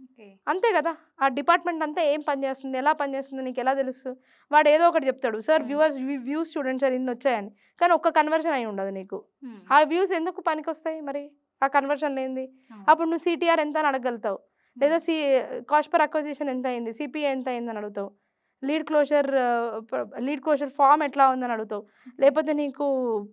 ఓకే. అంతే కదా! ఆ డిపార్ట్‌మెంట్ అంతా ఏం పని చేస్తుంది, ఎలా పని చేస్తుందో నీకెలా తెలుసు? వాడు ఏదో ఒకటి చెప్తాడు. సార్ వ్యూస్ చూడండి సార్ ఇన్నొచ్చాయని. కానీ ఒక్క కన్వర్షన్ అయి ఉండదు నీకు. హ్మ్. ఆ వ్యూస్ ఎందుకు పనికొస్తాయి మరి? ఆ కన్వర్షన్ ఏంది? అవును. అప్పుడు నువ్వు సిటీఆర్ ఎంత అని అడగలుగుతావు. లేదా కాస్ట్ పర్ అక్విజిషన్ ఎంత అయింది? సిపిఐ ఎంత అయిందని అడుగుతావు. లీడ్ క్లోజర్ ఫార్మ్ ఎట్లా ఉందని అడుగుతావు. లేకపోతే నీకు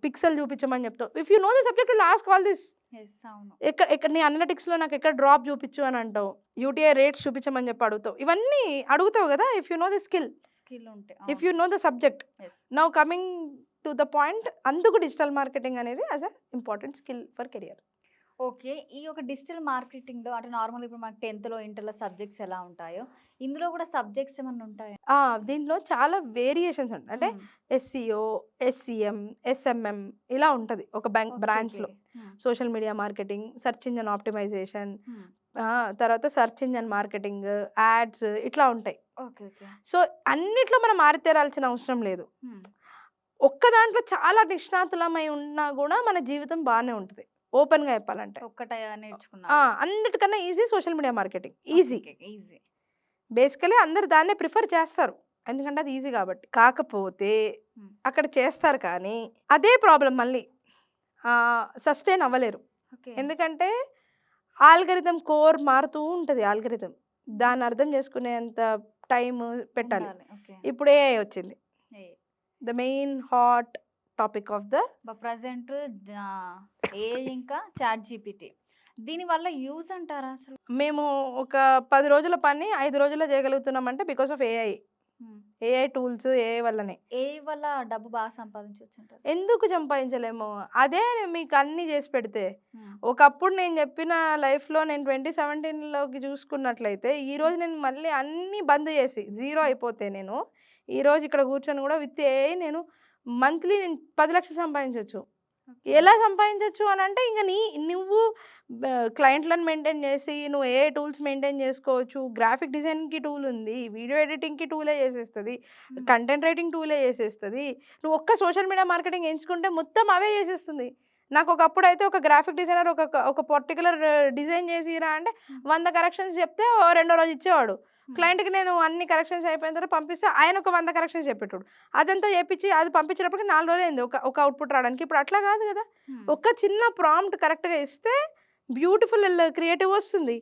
పిక్సెల్ చూపించమని చెప్తావు. If you know the subject will ask all this. Yes. అవును. ఎక్కడ నీ అనలిటిక్స్‌లో నాకు ఎక్కడ డ్రాప్ చూపించు అని అంటావు. యూటీఐ రేట్స్ చూపించమని చెప్పి అడుగుతావు. ఇవన్నీ అడుగుతావు కదా! If you know the skill, skill ఉంటే. If you know the subject. Yes. Now coming to the point, అందుకు డిజిటల్ మార్కెటింగ్ అనేది as a important skill for career. Okay. ఈ యొక్క డిజిటల్ మార్కెటింగ్‌లో అంటే నార్మల్‌గా ఇప్పుడు మనకు 10థ్‌లో, ఇంటర్‌లో సబ్జెక్ట్స్ ఎలా ఉంటాయో, ఇందులో కూడా సబ్జెక్ట్స్ ఏమన్నా ఉంటాయా? దీంట్లో చాలా వేరియేషన్స్ ఉంటాయి. అంటే హ్మ్. ఎస్‌సిఓ, ఎస్‌సిఎం, ఎస్ఎంఎం ఇలా ఉంటది ఒక ఓకే. బ్రాంచ్‌లో. Okay. Hmm. Social media marketing, search engine optimisation, hmm. తర్వాత సెర్చ్ ఇంజిన్ మార్కెటింగ్, యాడ్స్ ఇట్లా ఉంటాయి. ఓకే. ఓకే. సో, అన్నిట్లో మనం ఆరితేరాల్సిన అవసరం లేదు. హ్మ్. ఒక్క దాంట్లో చాలా నిష్ణాతులమై ఉన్నా గూడా మన జీవితం బానే ఉంటది. ఓపెన్‌గా చెప్పాలంటే. ఒక్కటే నేర్చుకున్నారు. అన్నిటికన్నా easy social media marketing. Okay. Easy. Okay. Easy. Basically అందరూ దాన్నే ప్రిఫర్ చేస్తారు. ఎందుకంటే అది ఈజీ కాబట్టి. కాకపోతే హ్మ్. అక్కడ చేస్తారు కానీ అదే ప్రాబ్లమ్ మళ్ళీ సస్టైన్ అవ్వలేరు. ఓకే. ఎందుకంటే ఆల్గోరిథం కోర్ మారుతూ ఉంటది ఆల్గోరిథం. దాన్ని అర్థం చేసుకునేంత టైమ్ పెట్టాలి. ఉండాలి. ఓకే. ఇప్పుడు ఏఐ వచ్చింది. A the main hot topic of the present AI ఇంకా చాట్ జీపీటీ. దీనివల్ల యూజ్ అంటారా అసలు? మేము ఒక 10 రోజుల పని 5 రోజుల్లో చేయగలుగుతున్నామంటే బికాస్ ఆఫ్ ఏఐ. హ్మ్. ఏఐ టూల్స్, ఏఐ వల్లనే. ఏఐ వల్ల డబ్బు బాగా సంపాదించొచ్చు అంటారు. ఎందుకు సంపాదించలేము? అదే మీకు అన్నీ చేసి పెడితే. హ్మ్. ఒకప్పుడు నేను చెప్పిన లైఫ్‌లో నేను 2017లోకి చూసుకున్నట్లయితే, ఈరోజు నేను మళ్ళీ అన్నీ బంద్ చేసి, జీరో అయిపోతే నేను, ఈరోజు ఇక్కడ కూర్చొని కూడా విత్ ఏఐ నేను మంత్లీ నేను 10,00,000 సంపాదించొచ్చు. ఓకే. ఎలా సంపాదించొచ్చు అనంటే ఇంక నువ్వు క్లయింట్‌లను మెయింటైన్ చేసి, నువ్వు ఏఐ టూల్స్ మెయింటైన్ చేసుకోవచ్చు. గ్రాఫిక్ డిజైనింగ్‌కి టూల్ ఉంది. వీడియో ఎడిటింగ్‌కి టూలే చేసేస్తది. హ్మ్. కంటెంట్ రైటింగ్ టూలే చేసేస్తది. నువ్వు ఒక్క సోషల్ మీడియా మార్కెటింగ్ ఎంచుకుంటే మొత్తం అవే చేసేస్తుంది. నాకు ఒకప్పుడైతే ఒక గ్రాఫిక్ డిజైనర్ ఒక పర్టిక్యులర్ డిజైన్ చేసిరా అంటే హ్మ్. 100 కరెక్షన్స్ చెప్తే రెండో రోజు ఇచ్చేవాడు. హ్మ్. క్లయింట్‌కి నేను అన్ని కరెక్షన్స్ అయిపోయిన తర్వాత పంపిస్తే ఆయన ఒక 100 కరెక్షన్స్ చెప్పేటోడు. అదంతా చేపిచ్చి అది పంపించేటప్పటికి 4 రోజులైంది ఒక అవుట్‌పుట్ రావడానికి. ఇప్పుడు అట్లా కాదు కదా! హ్మ్. ఒక చిన్న ప్రాంప్ట్ కరెక్ట్‌గా ఇస్తే బ్యూటిఫుల్ క్రియేటివ్ వస్తుంది.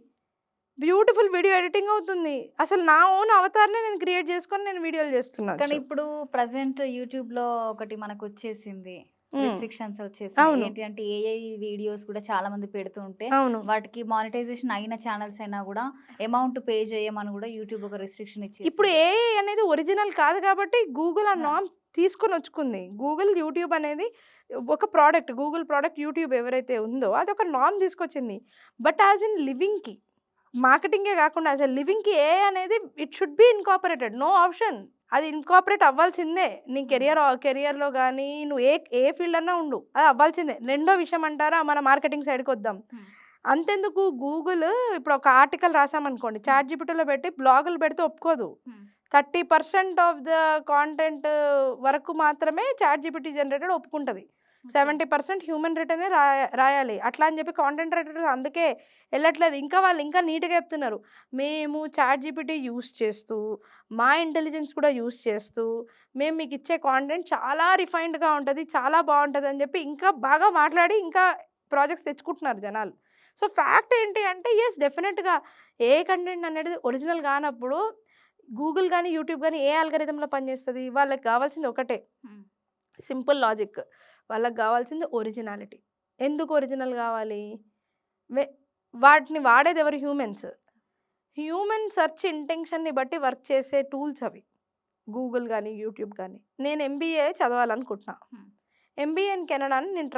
బ్యూటిఫుల్ వీడియో ఎడిటింగ్ అవుతుంది. అసలు నా ఓన్ అవతార్‌నే నేను క్రియేట్ చేసుకొని నేను వీడియోలు చేస్తున్నాను. కానీ ఇప్పుడు ప్రెజెంట్ యూట్యూబ్‌లో ఒకటి మనకొచ్చేసింది. హ్మ్. రిస్ట్రిక్షన్స్ వచ్చేసినాయి. అవును. ఏంటి అంటే ఏఐ వీడియోస్ కూడా చాలా మంది పెడుతూ ఉంటే అవును. వాటికి మానిటైజేషన్ అయిన ఛానెల్స్ అయినా కూడా అమౌంట్ పే చేయమని కూడా యూట్యూబ్ ఒక రిస్ట్రిక్షన్ ఇప్పుడు ఇచ్చేసింది. ఏఐ అనేది ఒరిజినల్ కాదు కాబట్టి గూగుల్ ఆ ఆ! నార్మ్ తీసుకొనొచ్చుకుంది. గూగుల్, యూట్యూబ్ అనేది ఒక ప్రోడక్ట్. గూగుల్ ప్రోడక్ట్ యూట్యూబ్ ఎవరైతే ఉందో అదొక నార్మ్ తీసుకొచ్చింది. బట్ యాస్ ఇన్ లివింగ్‌కి, మార్కెటింగే కాకుండా యాస్ ఎ లివింగ్‌కి ఏఐ అనేది it should be incorporated. No option. అది ఇన్కార్పొరేట్ అవ్వాల్సిందే. నీ హ్మ్. కెరియర్‌లో గానీ నువ్వు ఏ ఫీల్డ్ అన్నా ఉండు. అది అవ్వాల్సిందే. రెండో విషయం అంటారా మన మార్కెటింగ్ సైడ్‌కొద్దాం. హ్మ్. అంతెందుకు గూగుల్ ఇప్పుడు ఒక ఆర్టికల్ రాసామనుకోండి, హ్మ్. చాట్ జీపీటీలో పెట్టి బ్లాగులు పెడితే ఒప్పుకోదు. హ్మ్. 30% ఆఫ్ ద కాంటెంట్ వరకు మాత్రమే చాట్ జీపీటీ జనరేటెడ్ ఒప్పుకుంటది. ఓకే. 70% హ్యూమన్ రిటనే రాయాలి. అట్లా అని చెప్పి కాంటెంట్ రైటర్స్ అందుకే ఎళ్ళట్లేదు. వాళ్ళు ఇంకా నీట్‌గా చెప్తున్నారు. మేము చాట్ జీపీటీ యూజ్ చేస్తూ, మా ఇంటెలిజెన్స్ కూడా యూజ్ చేస్తూ, మేము మీకిచ్చే కాంటెంట్ చాలా రిఫైన్డ్‌గా ఉంటది. చాలా బావుంటదని చెప్పి ఇంకా బాగా మాట్లాడి ఇంకా ప్రాజెక్ట్స్ తెచ్చుకుంటున్నారు జనాలు. సో, ఫ్యాక్ట్ ఏంటి అంటే యెస్ డెఫినిట్‌గా ఏ కంటెంట్ అనేది ఒరిజినల్ గానప్పుడు గూగుల్ గాని, యూట్యూబ్ గాని ఏ ఆల్గారిథమ్‌లో పనిచేస్తది? వాళ్ళకి గావాల్సింది ఒకటే. హ్మ్. Simple logic. వాళ్ళకి గావాల్సింది ఒరిజినాలిటీ. ఎందుకు ఒరిజినల్ గావాలి? వె వాటిని వాడేదెవరు? హ్యూమన్స్. హ్యూమన్ సెర్చ్ ఇంటెన్షన్‌ని బట్టి వర్క్ చేసే టూల్స్ అవి. గూగుల్ గాని, యూట్యూబ్ గాని. నేను ఎంబీఏ చదవాలనుకుంటున్నా. హ్మ్. ఎంబీఏ ఇన్ కెనడా అని నేను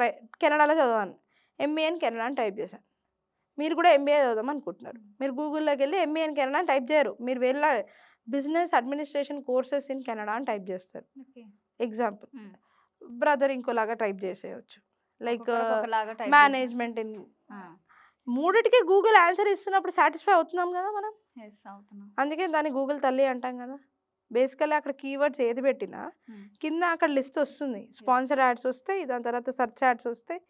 కెనడాలో చదవాను. ఎంబీఏ ఇన్ కెనడా అని టైప్ చేశాను. మీరు కూడా ఎంబీఏ చదువుదాం అనుకుంటున్నారు. హ్మ్. మీరు గూగుల్‌లోకెళ్ళి ఎంబీఏ ఇన్ కెనడా అని టైప్ చేయరు. మీరు business administration courses in Canada అని టైప్ చేస్తారు. ఓకే. ఎగ్జాంపుల్. హ్మ్. బ్రదర్ ఇంకోలాగా టైప్ చేసేయొచ్చు. లైక్ ఒక్కొక్కరు ఒక్కొక్కలాగా టైప్ చేసిన మేనేజ్మెంట్ ఇన్ ఆ! మూడిటికి గూగుల్ ఆన్సర్ ఇస్తున్నప్పుడు సాటిస్ఫై అవుతున్నాం కదా మనం. యెస్. అవుతున్నాం. అందుకే దాన్ని గూగుల్ తల్లి అంటాం కదా! బేసికల్లీ అక్కడ కీవర్డ్స్ ఏది పెట్టినా హ్మ్. కింద అక్కడ లిస్ట్ వస్తుంది. యెస్. స్పాన్సర్డ్ యాడ్స్ వస్తాయి. దాని తర్వాత సెర్చ్ యాడ్స్ వస్తాయి.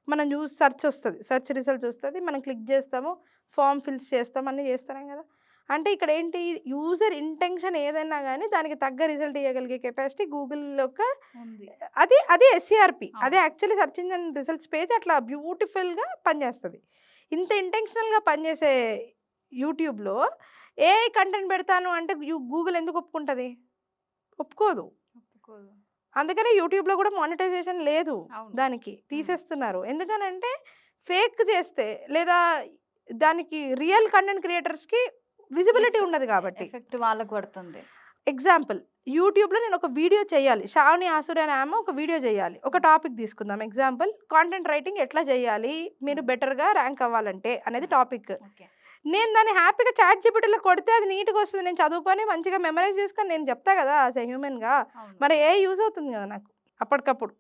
మనం సెర్చ్ వస్తది. సెర్చ్ రిజల్ట్స్ వస్తది. మనం క్లిక్ చేస్తాము. ఫార్మ్ ఫిల్స్ చేస్తాం. అన్నీ చేస్తున్నాం కదా! అంటే ఇక్కడ ఏంటి, యూజర్ ఇంటెన్షన్ ఏదైనా గానీ దానికి తగ్గ రిజల్ట్ ఇయ్యగలిగే కెపాసిటీ గూగుల్ యొక్క ఉంది. అది ఎస్సీఆర్‌పి. అవును. అదే actually search engine results page అట్లా బ్యూటిఫుల్‌గా పనిచేస్తది. ఇంత ఇంటెన్షనల్‌గా పనిచేసే యూట్యూబ్‌లో ఏఐ కంటెంట్ పెడతాను అంటే గూగుల్ ఎందుకు ఒప్పుకుంటది? ఒప్పుకోదు. ఒప్పుకోదు. అందుకనే యూట్యూబ్‌లో కూడా మానిటైజేషన్ లేదు. అవును. దానికి తీసేస్తున్నారు. ఎందుకనంటే ఫేక్ చేస్తే లేదా దానికి రియల్ కంటెంట్ క్రియేటర్స్‌కి విజిబిలిటీ ఉండదు కాబట్టి. ఎఫెక్ట్ వాళ్ళకి పడుతుంది. ఎగ్జాంపుల్, యూట్యూబ్‌లో నేను ఒక వీడియో చేయాలి. శ్రావణి ఆసూరి అనే ఆమె ఒక వీడియో చేయాలి. ఒక టాపిక్ తీసుకుందాం. ఎగ్జాంపుల్, కాంటెంట్ రైటింగ్ ఎట్లా చేయాలి మీరు బెటర్‌గా ర్యాంక్ అవ్వాలంటే అనేది టాపిక్. ఓకే. నేను దాన్ని హ్యాపీగా చాట్ జీపీటీలో కొడితే అది నీట్‌గా వస్తది. నేను చదువుకొని మంచిగా మెమరైజ్ చేసుకొని నేను చెప్తా కదా యాస్ ఎ హ్యూమన్‌గా. అవును. మరి ఏఐ యూజ్ అవుతుంది కదా నాకు అప్పటికప్పుడు.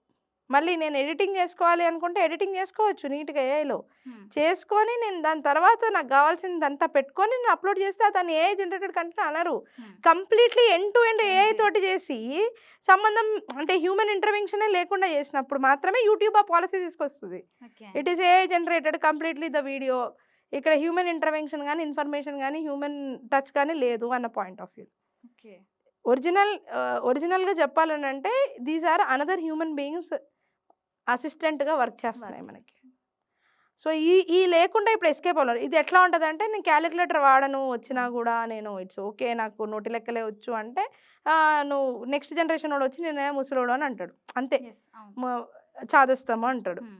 మళ్ళీ నేను ఎడిటింగ్ చేసుకోవాలి అనుకుంటే ఎడిటింగ్ చేసుకోవచ్చు నీట్‌గా ఏఐలో. హ్మ్. చేసుకొని నేను దాని తర్వాత నాకు కావాల్సిందంతా పెట్టుకొని నేను అప్లోడ్ చేస్తే దాన్ని ఏఐ జనరేటెడ్ కంటెంట్ అనరు. హ్మ్. Completely end to end AI End. తోటి చేసి సంబంధం అంటే హ్యూమన్ ఇంటర్వెన్షనే లేకుండా చేసినప్పుడు మాత్రమే యూట్యూబ్ ఆ పాలసీ తీసుకొస్తది. Okay. It is AI generated completely the video. ఇక్కడ హ్యూమన్ ఇంటర్వెన్షన్ గానీ, ఇన్ఫర్మేషన్ గానీ, హ్యూమన్ టచ్ కానీ లేదు అన్న పాయింట్ ఆఫ్ వ్యూ. ఓకే. ఒరిజినల్‌గా చెప్పాలనంటే these are another human beings అసిస్టెంట్‌గా వర్క్ చేస్తున్నాయి మనకి. సో, ఈ లేకుండా ఇప్పుడు ఎస్కేప్ అవ్వలేరు. ఇది ఎట్లా ఉంటదంటే నేను కాలిక్యులేటర్ వాడను వచ్చినా గూడా నేను ఇట్స్ ఓకే నాకు నోటి లెక్కలే వచ్చు అంటే నువ్వు నెక్స్ట్ జనరేషన్ వాడొచ్చి నేనే ముసలోడు అని అంటాడు. అంతే. యెస్. అవును. చాదస్తము అంటాడు. హ్మ్.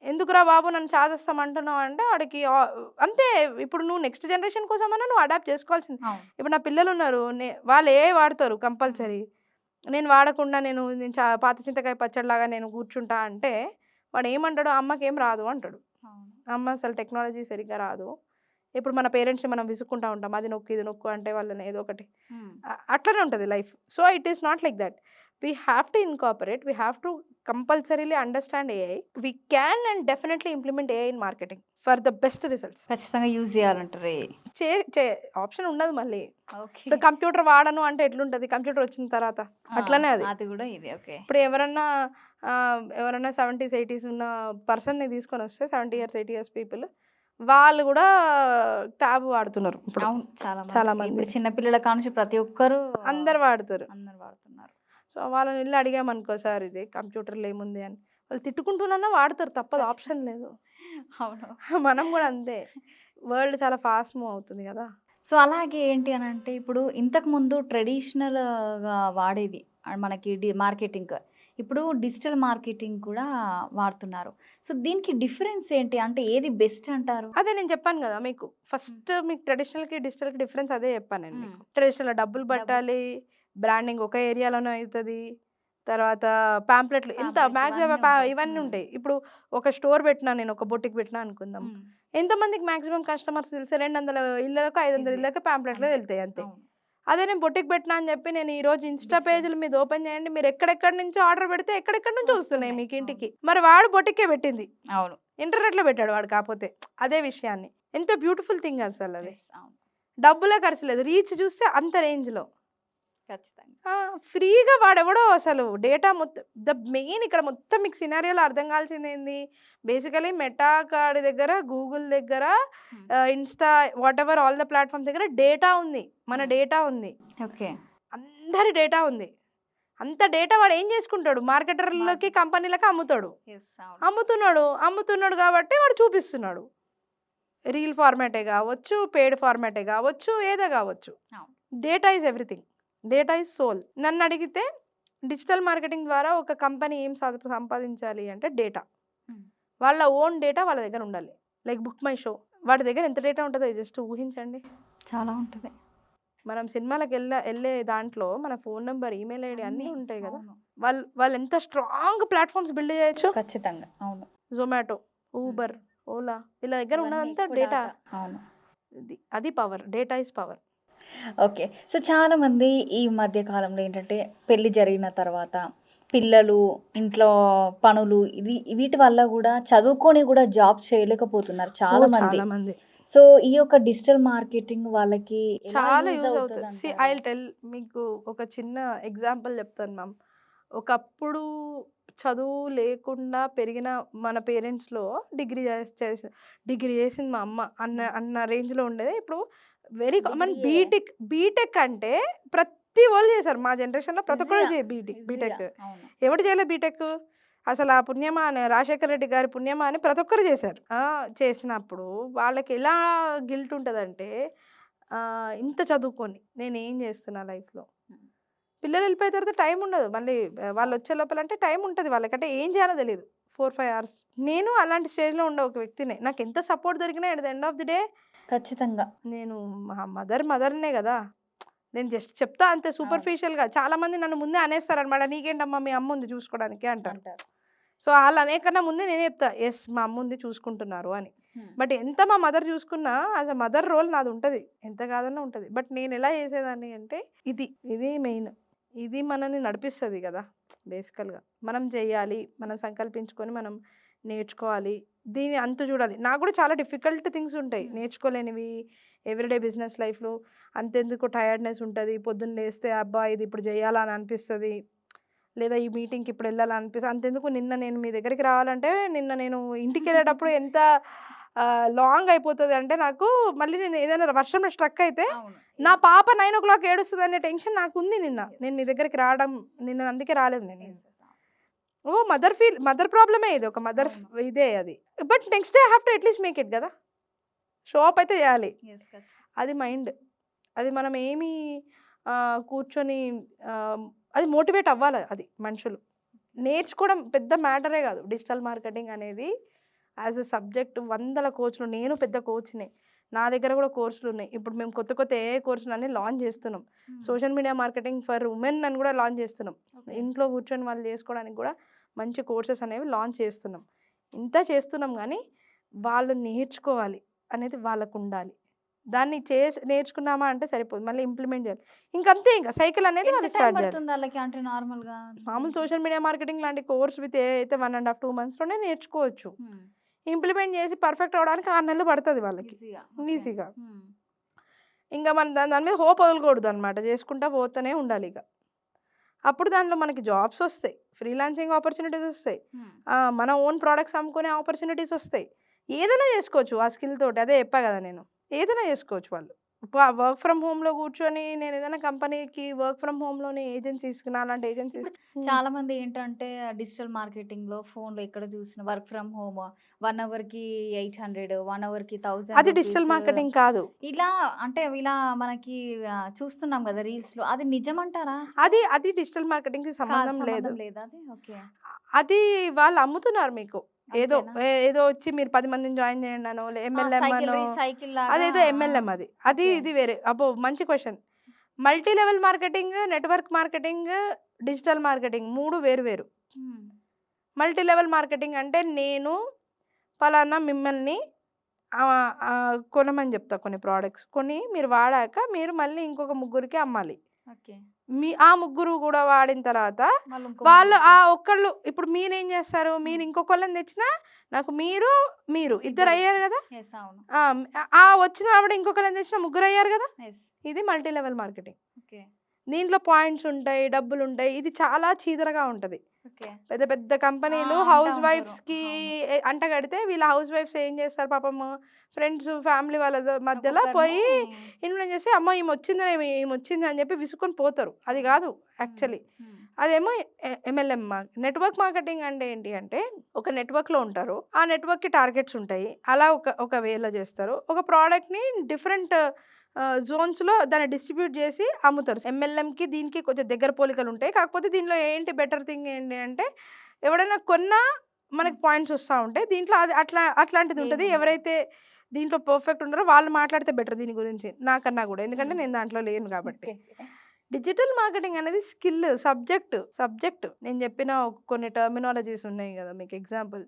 ఎందుకురా బాబు నన్ను చాదస్తం అంటున్నావు అంటే వాడికి అంతే. ఇప్పుడు నువ్వు నెక్స్ట్ జనరేషన్ కోసమన్నా నువ్వు అడాప్ట్ చేసుకోవాల్సింది. అవును. ఇప్పుడు నా పిల్లలున్నారు. వాళ్ళు ఏఐ వాడతారు కంపల్సరీ. నేను వాడకుండా నేను పాత చింతకాయ పచ్చడిలాగా నేను కూర్చుంటా అంటే వాడేమంటాడు, అమ్మకేం రాదు అంటాడు. అవును. అమ్మ అసలు టెక్నాలజీ సరిగ్గా రాదు. ఇప్పుడు మన పేరెంట్స్‌ని మనం విసుక్కుంటా ఉంటాం. అది నొక్కు, ఇది నొక్కు అంటే వాళ్ళని ఏదో ఒకటి. హ్మ్. అట్లనే ఉంటది life. So, it is not like that. We have to incorporate, we have to compulsorily understand AI. We can and definitely implement AI in marketing for the best results. ఖచ్చితంగా యూజ్ చేయాలంటారు ఏఐ. చే చే option ఉండదు మళ్ళీ. Okay. ఇప్పుడు computer వాడను అంటే ఎట్లుంటది కంప్యూటర్ వచ్చిన తర్వాత? అట్లనే అది. అది కూడా ఇది. ఓకే. ఇప్పుడు ఎవరన్నా 70s, 80s ఉన్న పర్సన్‌ని తీసుకొనొస్తే 70 ఇయర్స్, 80 ఇయర్స్ పీపుల్ వాళ్ళు గూడా ట్యాబ్ వాడుతున్నారు ఇప్పుడు. అవును. చాలా చాలా మంది. మంది. ఇప్పుడు చిన్న పిల్లల కానుంచి ప్రతి ఒక్కరు అందరూ వాడుతారు. అందరూ వాడుతున్నారు. సో, వాళ్ళని ఎళ్లి అడిగామనుకో సార్ ఇది కంప్యూటర్‌లో ఏముంది అని. వాళ్ళు తిట్టుకుంటూనన్నా వాడతారు తప్పదు ఆప్షన్ లేదు. అవును. మనం గూడా అంతే. వరల్డ్ చాలా ఫాస్ట్ మూవ్ అవుతుంది గదా! సో, అలాగే ఏంటి అనంటే ఇప్పుడు ఇంతకుముందు ట్రెడిషనల్‌గా వాడేది మనకి మార్కెటింగ్. ఇప్పుడు డిజిటల్ మార్కెటింగ్ కూడా వాడుతున్నారు. సో, దీనికి డిఫరెన్స్ ఏంటి? అంటే ఏది బెస్ట్ అంటారు? అదే నేను చెప్పాను గదా! మీకు. ఫస్ట్ మీకు ట్రెడిషనల్‌కి, డిజిటల్‌కి డిఫరెన్స్ అదే చెప్పాను నేను మీకు. హ్మ్. ట్రెడిషనల్‌లో డబ్బులు పట్టాలి, బ్రాండింగ్ ఒక ఏరియాలోనే అయితది. తర్వాత పాంప్లెట్‌లు ఇంత పాంప్లెట్ మాక్సిమం ఇవన్నీ ఉంటాయి. ఇవన్నీ హ్మ్. ఉంటాయి. ఇప్పుడు ఒక స్టోర్ పెట్టినా నేను ఒక బొటిక్ పెట్టినా అనుకుందాం. హ్మ్. ఎంతమందికి మాక్సిమం కస్టమర్స్ తెలుసు? 200 ఇళ్ళలకు, 500 ఈజీ. ఇళ్ళకి పాంప్లెట్‌లు అంతే. వెళ్తాయి అంతే. అవును. అదే నేను బొటిక్ పెట్టినా అని చెప్పి నేను ఈరోజు ఇన్‌స్టా డిజిటల్. పేజులు మీద ఓపెన్ చేయండి. మీరు ఎక్కడెక్కడి నుంచో ఆర్డర్ పెడితే ఎక్కడెక్కడి నుంచో వస్తున్నాయి వస్తున్నాయి. మీకు అవును. ఇంటికి. మరి వాడు బొటిక్కే పెట్టింది. అవును. ఇంటర్నెట్‌లో పెట్టాడు వాడు కాపోతే. అదే విషయాన్ని. ఎంత బ్యూటిఫుల్ థింగ్ అసలది. యెస్. అవును. డబ్బులే ఖర్చు లేదు. రీచ్ చూస్తే అంత రేంజ్‌లో. ఖచ్చితంగా. ఫ్రీగా వాడెవడో అసలు డేటా మొత్తం మెయిన్ ఇక్కడ మొత్తం మీకు సినారియోలో అర్థం కావాల్సిందేంది? బేసికల్లీ మెటా కాడి దగ్గర, గూగుల్ దగ్గర, హ్మ్. Insta whatever all the platforms దగ్గర డేటా ఉంది. మన హ్మ్. డేటా ఉంది. ఓకే. అందరి డేటా ఉంది. అంత డేటా వాడు ఏం చేసుకుంటాడు? మార్కెటర్‌లకి, కంపెనీలకి అమ్ముతాడు. యెస్. అవును. అమ్ముతున్నాడు కాబట్టి వాడు చూపిస్తున్నాడు. రీల్ ఫార్మాటే కావచ్చు, పెయిడ్ ఫార్మాటే కావచ్చు, ఏదో కావచ్చు. అవును. Data is everything. Data is soul. నన్ను అడిగితే డిజిటల్ మార్కెటింగ్ ద్వారా ఒక కంపెనీ ఏం సంపాదించాలి అంటే డేటా. హ్మ్. వాళ్ళ ఓన్ డేటా వాళ్ళ దగ్గర ఉండాలి. Like book my show. వాడి దగ్గర ఎంత డేటా ఉంటదో జస్ట్ ఊహించండి. చాలా ఉంటది. మనం సినిమాలకు ఎళ్ళే దాంట్లో మన ఫోన్ నంబర్, ఈమెయిల్ ఐడీ అన్నీ ఉంటాయి కదా! అవును. వాళ్ళు ఎంత స్ట్రాంగ్ ప్లాట్‌ఫార్మ్స్ బిల్డ్ చేయొచ్చు. ఖచ్చితంగా. అవును. జొమాటో, ఊబర్, ఓలా వీళ్ళ దగ్గర ఇవన్నీ ఉన్నదంతా ఎక్కువ డేటా. డాటా. అవును. అది power. Data is power. Okay. So, చాలామంది ఈ మధ్య కాలంలో ఏంటంటే పెళ్లి జరిగిన తర్వాత పిల్లలు, ఇంట్లో పనులు వీటి వల్ల గూడా చదువుకొని గూడా జాబ్ చేయలేకపోతున్నారు చాలామంది. చాలా మంది. సో, ఈ యొక్క డిజిటల్ మార్కెటింగ్ వాళ్ళకి ఎలా చాలా యూజ్ యూజ్ అవుతది. అవుతదంటారు? ఐ విల్ టెల్ మీకు ఒక చిన్న ఎగ్జాంపుల్ చెప్తాను మ్యామ్. ఒకప్పుడు చదువు లేకుండా పెరిగిన మన పేరెంట్స్‌లో డిగ్రీ చేసింది మా అమ్మ అన్న హ్మ్. అన్న రేంజ్‌లో ఉండేది. ఇప్పుడు వెరీ కామన్. డిగ్రీయే. బీటెక్ అంటే ప్రతి వాళ్ళు చేశారు మా జనరేషన్లో, ప్రతి ఒక్కరు ఈజీగా. బీటెక్. అవును. ఎవడు చేయలేదు బీటెక్? అసలు ఆ పుణ్యమా అని, రాజశేఖర రెడ్డి గారి పుణ్యమా అని ప్రతి ఒక్కరు చేశారు. చేసినప్పుడు వాళ్ళకి ఎలా గిల్ట్ ఉంటుందంటే, ఇంత చదువుకొని నేనేం చేస్తున్నా లైఫ్లో, హ్మ్. పిల్లలు వెళ్ళిపోయిన తర్వాత టైం ఉండదు మళ్ళీ. వాళ్ళు వచ్చే లోపల అంటే టైం ఉంటుంది వాళ్ళకంటే ఏం చేయాలో తెలియదు. 4-5 అవర్స్. నేను అలాంటి స్టేజ్లో ఉండే ఒక వ్యక్తినే. నాకు ఎంత సపోర్ట్ దొరికినా at the end of the day ఖచ్చితంగా. నేను మా మదర్నే కదా. నేను జస్ట్ చెప్తా అంతే అవును. సూపర్ఫిషియల్గా. చాలా మంది నన్ను ముందే అనేస్తారనమాట, నీకేంటమ్మా మీ అమ్మ ఉంది చూసుకోవడానికి అంటారు. అంటారు. సో వాళ్ళు అనేకన్నా ముందే నేనే చెప్తా, ఎస్ మా అమ్మ ఉంది చూసుకుంటున్నారు అని. హ్మ్. బట్ ఎంత మా మదర్ చూసుకున్నా యాజ్ అ మదర్ రోల్ నాది ఉంటుంది, ఎంత కాదన్నా ఉంటుంది. బట్ నేను ఎలా చేసేదాన్ని అంటే ఇది మెయిన్. ఇది మనల్ని నడిపిస్తుంది కదా బేసికల్గా. మనం చేయాలి, మనం సంకల్పించుకొని మనం నేర్చుకోవాలి, దీని అంతు చూడాలి. నాకు కూడా చాలా డిఫికల్ట్ థింగ్స్ ఉంటాయి నేర్చుకోలేనివి. ఎవ్రీడే బిజినెస్ లైఫ్లో అంతెందుకు టైర్డ్నెస్ ఉంటుంది, పొద్దున్న లేస్తే అబ్బా ఇది ఇప్పుడు చేయాలా అని అనిపిస్తుంది, లేదా ఈ మీటింగ్కి ఇప్పుడు వెళ్ళాలని అనిపిస్తుంది. అంతెందుకు నిన్న నేను మీ దగ్గరికి రావాలంటే నిన్న నేను ఇంటికి వెళ్ళేటప్పుడు ఎంత లాంగ్ అయిపోతుంది అంటే, నాకు మళ్ళీ నేను ఏదైనా వర్షంలో స్ట్రక్ అయితే అవును. నా పాప 9 o'clock ఏడుస్తుంది అనే టెన్షన్ నాకు ఉంది. నేను మీ దగ్గరికి రావడం నిన్న అందుకే రాలేదు నేను. Yes, yes, అవును. ఓ మదర్ ప్రాబ్లమే ఇది, ఒక మదర్ అవును. ఇదే అది. But next day I have to at least make it కదా, షో అప్ అయితే చేయాలి. Yes, ఖచ్చితంగా. అది మైండ్. అది మనం ఏమి కూర్చొని అది మోటివేట్ అవ్వాలి. అది మనుషులు నేర్చుకోవడం పెద్ద మ్యాటరే కాదు. డిజిటల్ మార్కెటింగ్ అనేది యాజ్ ఎ సబ్జెక్ట్ 100 కోచ్లు, నేను పెద్ద కోచ్నే, నా దగ్గర కూడా కోర్సులు ఉన్నాయి. ఇప్పుడు మేము కొత్త ఏఐ కోర్సులు అన్ని లాంచ్ చేస్తున్నాం. Social media marketing for women అని కూడా లాంచ్ చేస్తున్నాం. Okay. ఇంట్లో కూర్చొని వాళ్ళు చేసుకోవడానికి కూడా మంచి కోర్సెస్ అనేవి లాంచ్ చేస్తున్నాం. ఇంత చేస్తున్నాం కానీ వాళ్ళు నేర్చుకోవాలి అనేది వాళ్ళకు ఉండాలి. దాన్ని నేర్చుకున్నామా అంటే సరిపోదు, మళ్ళీ ఇంప్లిమెంట్ చేయాలి. ఇంకంతే, ఇంకా సైకిల్ అనేది ఎంత వాళ్ళు టైం స్టార్ట్ చేయాలి. పడుతుంది వాళ్ళకి అంటే నార్మల్‌గా? మామూలు సోషల్ మీడియా మార్కెటింగ్ లాంటి కోర్స్ విత్ ఏ అయితే 1.5-2 monthsలోనే నేర్చుకోవచ్చు. ఇంప్లిమెంట్ చేసి పర్ఫెక్ట్ అవ్వడానికి 6 నెలలు పడుతుంది వాళ్ళకి ఈజీగా. ఈజీగా. ఇంకా మనం దాని మీద హోప్ వదలకూడదు అనమాట, చేసుకుంటా పోతూనే ఉండాలి. ఇక అప్పుడు దాంట్లో మనకి జాబ్స్ వస్తాయి, ఫ్రీలాన్సింగ్ ఆపర్చునిటీస్ వస్తాయి, మన ఓన్ ప్రోడక్ట్స్ అమ్ముకునే ఆపర్చునిటీస్ వస్తాయి. ఏదైనా చేసుకోవచ్చు ఆ స్కిల్ తోటి. అదే చెప్పా కదా నేను, ఏదైనా చేసుకోవచ్చు వాళ్ళు. వర్క్ ఫ్రమ్ హోమ్లో కూర్చొని నేను ఏదైనా కంపెనీకి వర్క్ ఫ్రమ్ హోమ్లోనే ఏజెన్సీస్కి, అలాంటి ఏజెన్సీస్ చాలా మంది ఏంటంటే డిజిటల్ మార్కెటింగ్‌లో ఫోన్‌లో ఎక్కడ చూసిన వర్క్ ఫ్రమ్ హోమ్ 1 అవర్‌కి 800, 1 అవర్‌కి 1000 అది డిజిటల్ రూపీస్ మార్కెటింగ్ కాదు. ఇలా అంటే ఇలా మనకి చూస్తున్నాం కదా రీల్స్‌లో. అది నిజమంటారా? అది డిజిటల్ మార్కెటింగ్కి సంబంధం లేదు. సంబంధం లేదా అది? ఓకే. అది వాళ్ళు అమ్ముతున్నారు మీకు. ఏదో అంతేనా? ఏదో వచ్చి మీరు 10 మందిని జాయిన్ చేయండి అనో, ఎంఎల్ఎం అనో, సైకిల్ లాగా. అదేదో ఎంఎల్ఎం అది. ఓకే. ఇది వేరే. అబ్బో మంచి question. Multi level marketing, network marketing, digital marketing 3 వేరు వేరు. హ్మ్. మల్టీ లెవెల్ మార్కెటింగ్ అంటే నేను పలానా మిమ్మల్ని కొనమని చెప్తా కొన్ని ప్రోడక్ట్స్. కొని మీరు వాడాక మీరు మళ్ళీ ఇంకొక ముగ్గురికి అమ్మాలి. ఓకే. ఆ ముగ్గురు కూడా వాడిన తర్వాత మళ్ళీ ఇంకో వాళ్ళు ముగ్గురికి. ఒక్కళ్ళు ఇప్పుడు మీరేం చేస్తారు, మీరు ఇంకొకళ్ళని తెచ్చినా నాకు మీరు ఇద్దరు ఇద్దరు. అయ్యారు కదా. యెస్, అవును. వచ్చిన ఆవిడ ఇంకొకళ్ళని తెచ్చినా ముగ్గురు అయ్యారు కదా. యెస్. ఇది మల్టీ లెవెల్ మార్కెటింగ్. ఓకే. దీంట్లో పాయింట్స్ ఉంటాయి, డబ్బులు ఉంటాయి. ఇది చాలా చీదరగా ఉంటుంది. ఓకే. పెద్ద పెద్ద కంపెనీలు అంటా హౌస్ ఉంటారు. వైఫ్స్కి అవును. అంటగడితే వీళ్ళ హౌస్ వైఫ్స్ ఏం చేస్తారు పాపము, ఫ్రెండ్స్ ఫ్యామిలీ వాళ్ళ మధ్యలో పోయి ఇన్ఫ్లుయెన్స్ చేసి అమ్మో ఈమె వచ్చింది అని చెప్పి విసుకొని పోతారు. అది కాదు యాక్చువల్లీ. అదేమో ఎంఎల్ఎం. నెట్వర్క్ మార్కెటింగ్ అంటే ఏంటి అంటే, ఒక నెట్వర్క్లో ఉంటారు, ఆ నెట్వర్క్కి టార్గెట్స్ ఉంటాయి, అలా ఒక వేలో చేస్తారు. ఒక ప్రోడక్ట్ని డిఫరెంట్ జోన్స్లో దాన్ని డిస్ట్రిబ్యూట్ చేసి అమ్ముతారు. ఎంఎల్ఎంకి దీనికి కొంచెం దగ్గర పోలికలు ఉంటాయి. కాకపోతే దీనిలో ఏంటి బెటర్ థింగ్ ఏంటి అంటే, ఎవడైనా కొన్నా మనకి పాయింట్స్ వస్తూ ఉంటాయి. దీంట్లో అది అట్లాంటిది ఉంటుంది. ఎవరైతే దీంట్లో పర్ఫెక్ట్ ఉన్నారో వాళ్ళు మాట్లాడితే బెటర్ దీని గురించి నాకన్నా కూడా, ఎందుకంటే నేను దాంట్లో లేను కాబట్టి. డిజిటల్ మార్కెటింగ్ అనేది స్కిల్, సబ్జెక్ట్. నేను చెప్పిన కొన్ని టర్మినాలజీస్ ఉన్నాయి కదా మీకు. Example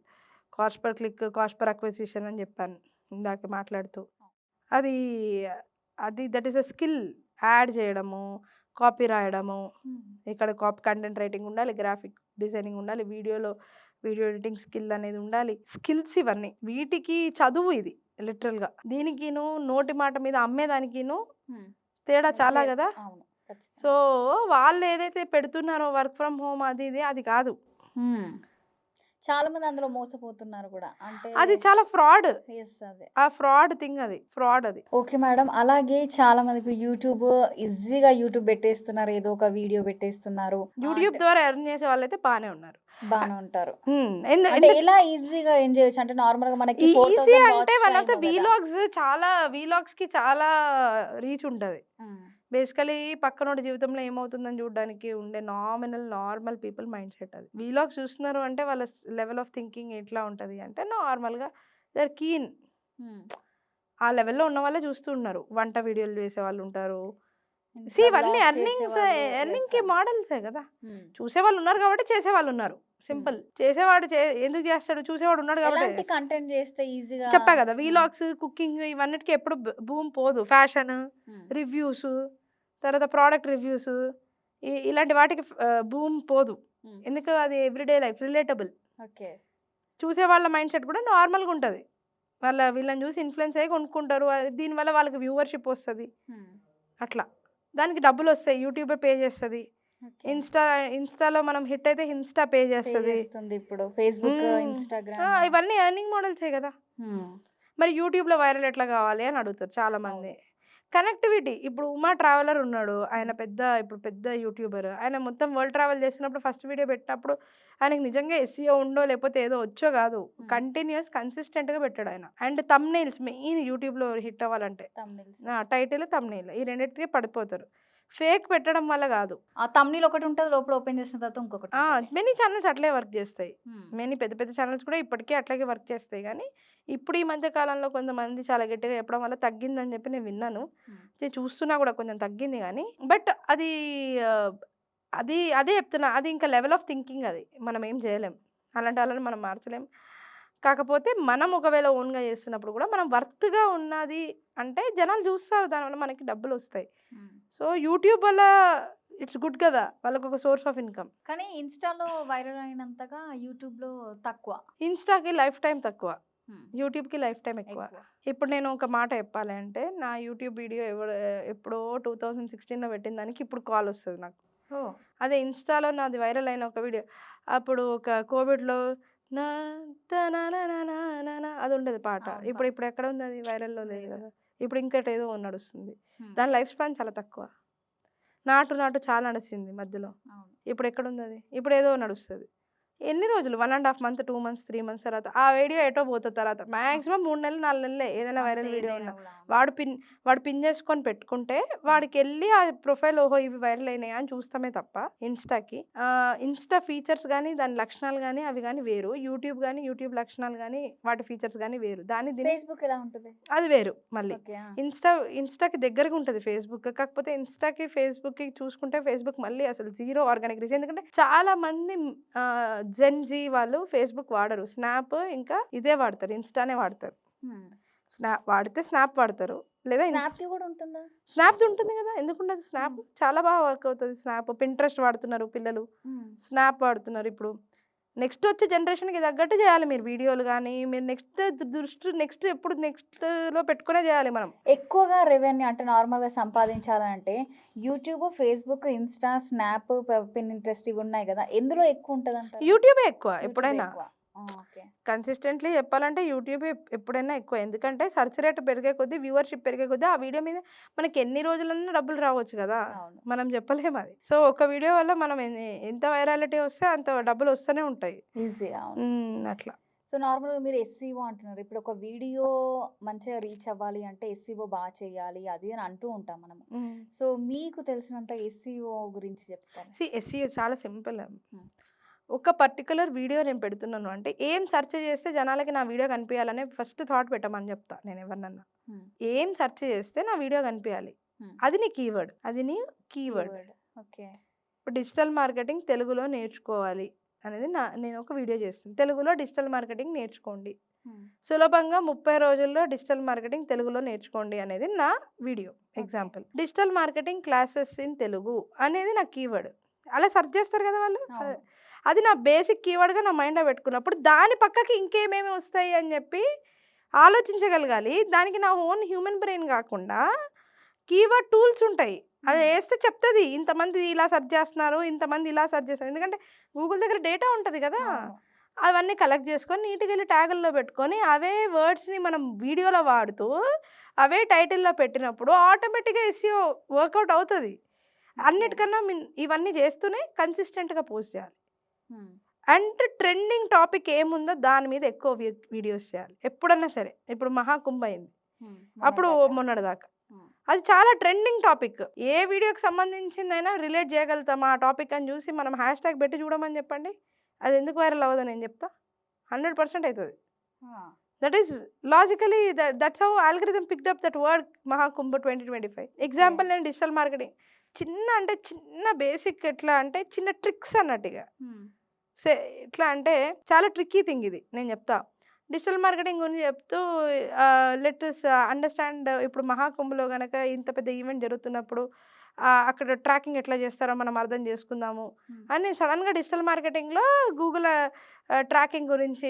cost per click, cost per acquisition అని చెప్పాను ఇందాక మాట్లాడుతూ. అది that is a skill. Add చేయడము, కాపీ రాయడము, ఇక్కడ కంటెంట్ రైటింగ్ ఉండాలి, గ్రాఫిక్ డిజైనింగ్ ఉండాలి, వీడియో ఎడిటింగ్ స్కిల్ అనేది ఉండాలి. స్కిల్స్ ఇవన్నీ. వీటికి చదువు ఇది లిటరల్గా. దీనికిను నోటి మాట మీద అమ్మేదానికిను తేడా చాలా కదా. సో వాళ్ళు ఏదైతే పెడుతున్నారో వర్క్ ఫ్రమ్ హోమ్ అది కాదు. చాలా మంది అందులో మోసపోతున్నారు కూడా. అంటే అది చాలా ఫ్రాడ్. యెస్ అదే. ఆ ఫ్రాడ్ థింగ్ అది. ఫ్రాడ్ అది. Okay madam. అలాగే చాలా మంది ఇప్పుడు ఈజీగా యూట్యూబ్ పెట్టేస్తున్నారు. ఏదో ఒక వీడియో పెట్టేస్తున్నారు. యూట్యూబ్ అంటే ద్వారా ఎర్న్ చేసే వాళ్ళైతే బానే ఉన్నారు. బానే ఉంటారు. అంటే ఎందుకు ఎలా ఈజీగా ఎర్న్ చేయొచ్చు? అంటే నార్మల్‌గా మనకి ఈజీ 4000 అంటే watch one of the time గదా! వీలాగ్స్‌కి చాలా రీచ్ ఉంటది. హ్మ్. బేసికలీ పక్కనోడి జీవితంలో ఏమవుతుందని చూడడానికి ఉండే నార్మల్ పీపుల్ మైండ్ సెట్ అది. వీలాగ్స్ చూస్తున్నారు అంటే వాళ్ళ లెవెల్ ఆఫ్ థింకింగ్ ఎట్లా ఉంటది అంటే నార్మల్‌గా దే ఆర్ కీన్. హ్మ్. ఆ లెవెల్‌లో ఉన్న వాళ్ళే చూస్తూ ఉన్నారు. వంట వీడియోలు చేసేవాళ్ళుంటారు. ఇంకా ఇవన్నీ వ్లాగ్స్ చేసేవాళ్ళు. యెస్ ఎర్నింగ్‌కి అండి. మోడల్సే గదా! హ్మ్. చూసేవాళ్ళు ఉన్నారు కాబట్టి చేసేవాళ్ళున్నారు. హ్మ్. సింపుల్. చేసేవాడు ఎందుకు చేస్తాడు? చూసేవాడు ఉన్నాడు కాబట్టి ఎలాంటి కంటెంట్ చేస్తే ఈజీగా చెప్పా గదా! హ్మ్. వీలాగ్స్, కుకింగ్ ఇవన్నిటికి ఎప్పుడు బూమ్ పోదు. ఫ్యాషన్, హ్మ్. రివ్యూస్, తర్వాత ప్రొడక్ట్ రివ్యూస్ ఇలాంటి వాటికి బూమ్ పోదు. హ్మ్. ఎందుకు అది ఎవ్రీడే లైఫ్ రిలేటబుల్. ఓకే. చూసే వాళ్ళ మైండ్ సెట్ కూడా నార్మల్‌గా ఉంటది. వీళ్ళని చూసి ఇన్‌ఫ్లూయెన్స్ అయ్యి కొనుక్కుంటారు. దీనివల్ల వాళ్ళకి వ్యూవర్‌షిప్ వస్తది. హ్మ్. అట్లా. దానికి డబ్బులొస్తాయి. యూట్యూబే పే చేస్తది. ఓకే. ఇన్‌స్టాలో మనం హిట్ అయితే ఇన్‌స్టా పే పే చేస్తది. చేస్తుంది ఇప్పుడు. ఫేస్‌బుక్, హ్మ్. ఇన్‌స్టాగ్రామ్. ఇవన్నీ ఎర్నింగ్ మోడల్సే గదా! హ్మ్. మరి యూట్యూబ్‌లో వైరల్ ఎట్లా గావాలి అని అడుగుతారు చాలామంది. అవును. కనెక్టివిటీ ఇప్పుడు 'ఉమా ట్రావెలర్' ఉన్నాడు. ఆయన హ్మ్. పెద్ద యూట్యూబర్. ఆయన మొత్తం వరల్డ్ ట్రావెల్ చేస్తున్నప్పుడు ఫస్ట్ వీడియో పెట్టినప్పుడు ఆయనకి నిజంగా ఎస్‌ఈఓ ఉందో లేకపోతే ఏదో వచ్చో గాదు. హ్మ్. కన్సిస్టెంట్‌గా పెట్టాడు ఆయన. అండ్ థంబ్‌నెయిల్స్ మెయిన్ యూట్యూబ్‌లో హిట్ అవ్వాలంటే. థంబ్‌నెయిల్స్. టైటిల్, థంబ్‌నెయిల్ ఈ రెండిటికే పడిపోతారు. ఫేక్ పెట్టడం వల్ల గాదు. ఆ థంబ్‌నెయిల్ ఒకటుంటది. లోపల ఓపెన్ చేసిన తర్వాత ఇంకొకటుంటది. మెనీ ఛానెల్స్ అట్లే వర్క్ జేస్తాయి. హ్మ్. పెద్ద ఛానెల్స్ కూడా ఇప్పటికే అట్లాగే వర్క్ చేస్తాయి గానీ, ఇప్పుడు ఈ మధ్య కాలంలో కొంతమంది చాలా గట్టిగా చెప్పడం వల్ల తగ్గిందని చెప్పి నేను విన్నాను. హ్మ్. చూస్తున్నా గూడా కొంచెం తగ్గింది గానీ, బట్ అది ఆహ్, అదే చెప్తున్నా. అది ఇంకా లెవెల్ ఆఫ్ థింకింగ్ అది. మనం ఏం జేయలేం. అలాంటి వాళ్ళని మనం మార్చలేం. కాకపోతే మనం ఒకవేళ ఓన్‌గా చేస్తున్నప్పుడు గూడా మనం వర్త్‌గా ఉన్నది అంటే జనాలు జూస్తారు. దానివల్ల మనకి డబ్బులొస్తాయి. హ్మ్. సో, యూట్యూబ్ వల్ల ఇట్స్ గుడ్ కదా! వాళ్ళకొక సోర్స్ ఆఫ్ ఇన్‌కమ్. కానీ ఇన్‌స్టాలో వైరల్ అయినంతగా యూట్యూబ్‌లో తక్కువ. ఇన్‌స్టాకి లైఫ్ టైమ్ తక్కువ. హ్మ్. యూట్యూబ్‌కి లైఫ్ టైమ్ ఎక్కువ. ఎక్కువ. ఇప్పుడు నేను ఒక మాట చెప్పాలి అంటే, నా యూట్యూబ్ వీడియో ఎప్పుడో 2016లో పెట్టిన దానికి ఇప్పుడు కాలొస్తది నాకు. ఓహ్! అదే ఇన్‌స్టాలో నాది వైరల్ అయిన ఒక వీడియో. అప్పుడు ఒక కోవిడ్‌లో నా తననననానన అది ఉండేది పాట. అవును. ఇప్పుడు ఎక్కడుంది అది వైరల్‌లో లేదు లేదు. కదా! ఇప్పుడు ఇంకోటేదో నడుస్తుంది. హ్మ్. దాని లైఫ్ స్పాన్ చాలా తక్కువ. 'నాటు చాలా నడిచింది మధ్యలో. అవును. ఇప్పుడెక్కడుందది? ఇప్పుడేదో నడుస్తది. ఎన్ని రోజులు 1 ½ మంత్, 2 మంత్స్, 3 మంత్స్ తర్వాత ఆ వీడియో ఎటో పోతది తర్వాత. మాక్సిమం 3 నెలలు, 4 నెలలే ఏదైనా అంతే వైరల్ వీడియో ఏదైనా ఉన్నా. గూడా. అవును. వాడు పిన్ చేసుకొని పెట్టుకుంటే హ్మ్. వాడికెళ్ళి ఆ ప్రొఫైల్ ఓహో! ఇవి వైరల్ అయినాయా అని చూస్తామే తప్ప ఇన్‌స్టాకి. ఇన్‌స్టా ఫీచర్స్ గాని, దాని లక్షణాలు గాని అవి గాని వేరు. యూట్యూబ్ లక్షణాలు గాని, వాటి ఫీచర్స్ గాని వేరు. దీనికి ఫేస్‌బుక్ ఎలా ఉంటది? అది వేరు మళ్ళీ. ఓకే. ఆ! ఇన్‌స్టాకి దగ్గరగా ఉంటది ఫేస్‌బుక్. కాకపోతే ఫేస్‌బుక్‌కి చూసుకుంటే ఫేస్‌బుక్ మళ్ళీ అసలు జీరో ఆర్గానిక్ రీచ్. ఎందుకంటే చాలా మంది జెన్ జీ వాళ్ళు ఫేస్‌బుక్ వాడరు. స్నాప్ ఇంకా ఇదే వాడతారు. ఇన్‌స్టానే వాడతారు. హ్మ్. స్నాప్ వాడతారు. లేదా స్నాప్‌ది గూడా ఉంటుందా? స్నాప్‌ది ఉంటుంది గదా! ఎందుకుండదు స్నాప్? హ్మ్. చాలా బాగా వర్క్ అవుతది స్నాప్. పింట్రెస్ట్ వాడుతున్నారు పిల్లలు. హ్మ్. స్నాప్ వాడుతున్నారు ఇప్పుడు. నెక్స్ట్ వచ్చే జనరేషన్‌కి తగ్గట్టు చేయాలి మీరు వీడియోలు గాని, మీరు నెక్స్ట్‌లో పెట్టుకునే చేయాలి మనం. ఎక్కువగా రెవెన్యూ అంటే నార్మల్‌గా సంపాదించాలంటే యూట్యూబ్, ఫేస్‌బుక్, ఇన్‌స్టా, స్నాప్, పిన్నింట్రెస్ట్ ఇవి ఉన్నాయి గదా! ఎందులో ఎక్కువ ఉంటదంటారు? యూట్యూబే ఎక్కువ యూట్యూబే ఎప్పుడైనా. ఎక్కువ. ఆ! ఓకే. కన్సిస్టెంట్‌లీ చెప్పాలంటే యూట్యూబే ఎప్పుడైనా ఎక్కువ. ఎందుకంటే సెర్చ్ రేట్ పెరిగే కొద్దీ, వ్యూవర్‌షిప్ పెరిగే కొద్దీ ఆ వీడియో మీద మనకి ఎన్ని రోజులన్నా డబ్బులు రావచ్చు గదా! అవును. మనం చెప్పలేమది. సో, ఒక వీడియో వల్ల మనం ఎంత వైరాలిటీ వస్తే అంత డబ్బులొస్తూనే ఉంటాయి. ఈజీగా అవును. అట్లా. సో, నార్మల్‌గా మీరు ఎస్‌సీఓ అంటున్నారు. ఇప్పుడు ఒక వీడియో మంచిగా రీచ్ అవ్వాలి అంటే ఎస్‌సీఓ చేయాలి అది అని అంటూ ఉంటాం మనము. హ్మ్. సో, మీకు తెలిసినంత ఎస్‌సీఓ గురించి చెప్తారా? ఎస్‌ఈఓ చాలా సింపుల్. హ్మ్. ఒక పర్టిక్యులర్ వీడియో నేను పెడుతున్నాను అంటే, ఏం సెర్చ్ చేస్తే జనాలకి నా వీడియో కనిపియాలనే ఫస్ట్ థాట్ పెట్టమని చెప్తా నేనెవరినన్నా. హ్మ్. ఏం సెర్చ్ చేస్తే నా వీడియో కనిపియాలి. హ్మ్. అది నీ కీవర్డ్. కీవర్డ్. ఓకే. ఇప్పుడు డిజిటల్ మార్కెటింగ్ తెలుగులో నేర్చుకోవాలి అనేది నేను ఒక వీడియో చేస్తాను. తెలుగులో డిజిటల్ మార్కెటింగ్ నేర్చుకోండి. హ్మ్. సులభంగా 30 రోజుల్లో డిజిటల్ మార్కెటింగ్ తెలుగులో నేర్చుకోండి అనేది నా video okay. Example. Digital marketing classes in Telugu అనేది నా కీవర్డ్. అలా సెర్చ్ చేస్తారు కదా వాళ్ళు. అవును. అది నా బేసిక్ కీవర్డ్‌గా నా మైండ్‌లో పెట్టుకున్నప్పుడు దాని పక్కకి ఇంకేమేమి వస్తాయి అని చెప్పి ఆలోచించగలగాలి. దానికి నా ఓన్ హ్యూమన్ బ్రెయిన్ కాకుండా కీవర్డ్ టూల్స్ ఉంటాయి. అది హ్మ్. ఏస్తే చెప్తది. ఇంతమంది ఇలా సెర్చ్ చేస్తున్నారు. ఇంతమంది ఇలా సెర్చ్ చేస్తారు. ఎందుకంటే గూగుల్ దగ్గర డేటా ఉంటది గదా! అవును. అవన్నీ కలెక్ట్ చేసుకొని నీట్‌గా ఎళ్లి ట్యాగుల్లో పెట్టుకొని, అవే వర్డ్స్‌ని మనం వీడియోలో వాడుతూ, అవే టైటిల్‌లో పెట్టినప్పుడు ఆటోమేటిక్‌గా ఎస్ఈఓ వర్కౌట్ అవుతది. ఓకే. అన్నిటికన్నా ఇవన్నీ చేస్తూనే కన్సిస్టెంట్‌గా పోస్ట్ చేయాలి. హ్మ్. అండ్ ట్రెండింగ్ టాపిక్ ఏముందో దాని మీద ఎక్కువ వీడియోస్ చేయాలి. ఎప్పుడన్నా సరే. ఇప్పుడు మహాకుంభ అయింది. హ్మ్. అప్పుడు మొన్నటిదాకా. మొన్నటిదాకా. హ్మ్. అది చాలా ట్రెండింగ్ టాపిక్. ఏ వీడియోకి సంబంధించిందైనా రిలేట్ చేయగలుగుతామా ఆ టాపిక్ అని చూసి మనం హ్యాష్ ట్యాగ్ పెట్టి చూడమని చెప్పండి. అది ఎందుకు వైరల్ అవ్వదో నేను చెప్తా. 100% అయితది. ఆ! That is logically that's how algorithm picked up that word Maha Kumbh 2025. Okay. Example నేను డిజిటల్ మార్కెటింగ్ చిన్న బేసిక్ ఎట్లా అంటే చిన్న ట్రిక్స్ అన్నట్టు ఇగ. హ్మ్. సే ఎట్లా అంటే చాలా ట్రిక్కీ థింగ్ ఇది. నేను చెప్తా. డిజిటల్ మార్కెటింగ్ గురించి చెప్తూ లెట్ అస్ అండర్‌స్టాండ్ ఇప్పుడు మహాకుంభలో గనక ఇంత పెద్ద ఈవెంట్ జరుగుతున్నప్పుడు అక్కడ ట్రాకింగ్ ఎట్లా చేస్తారో మనం అర్థం చేసుకుందాము హ్మ్. అని సడెన్‌గా డిజిటల్ మార్కెటింగ్‌లో గూగుల్ ట్రాకింగ్ గురించి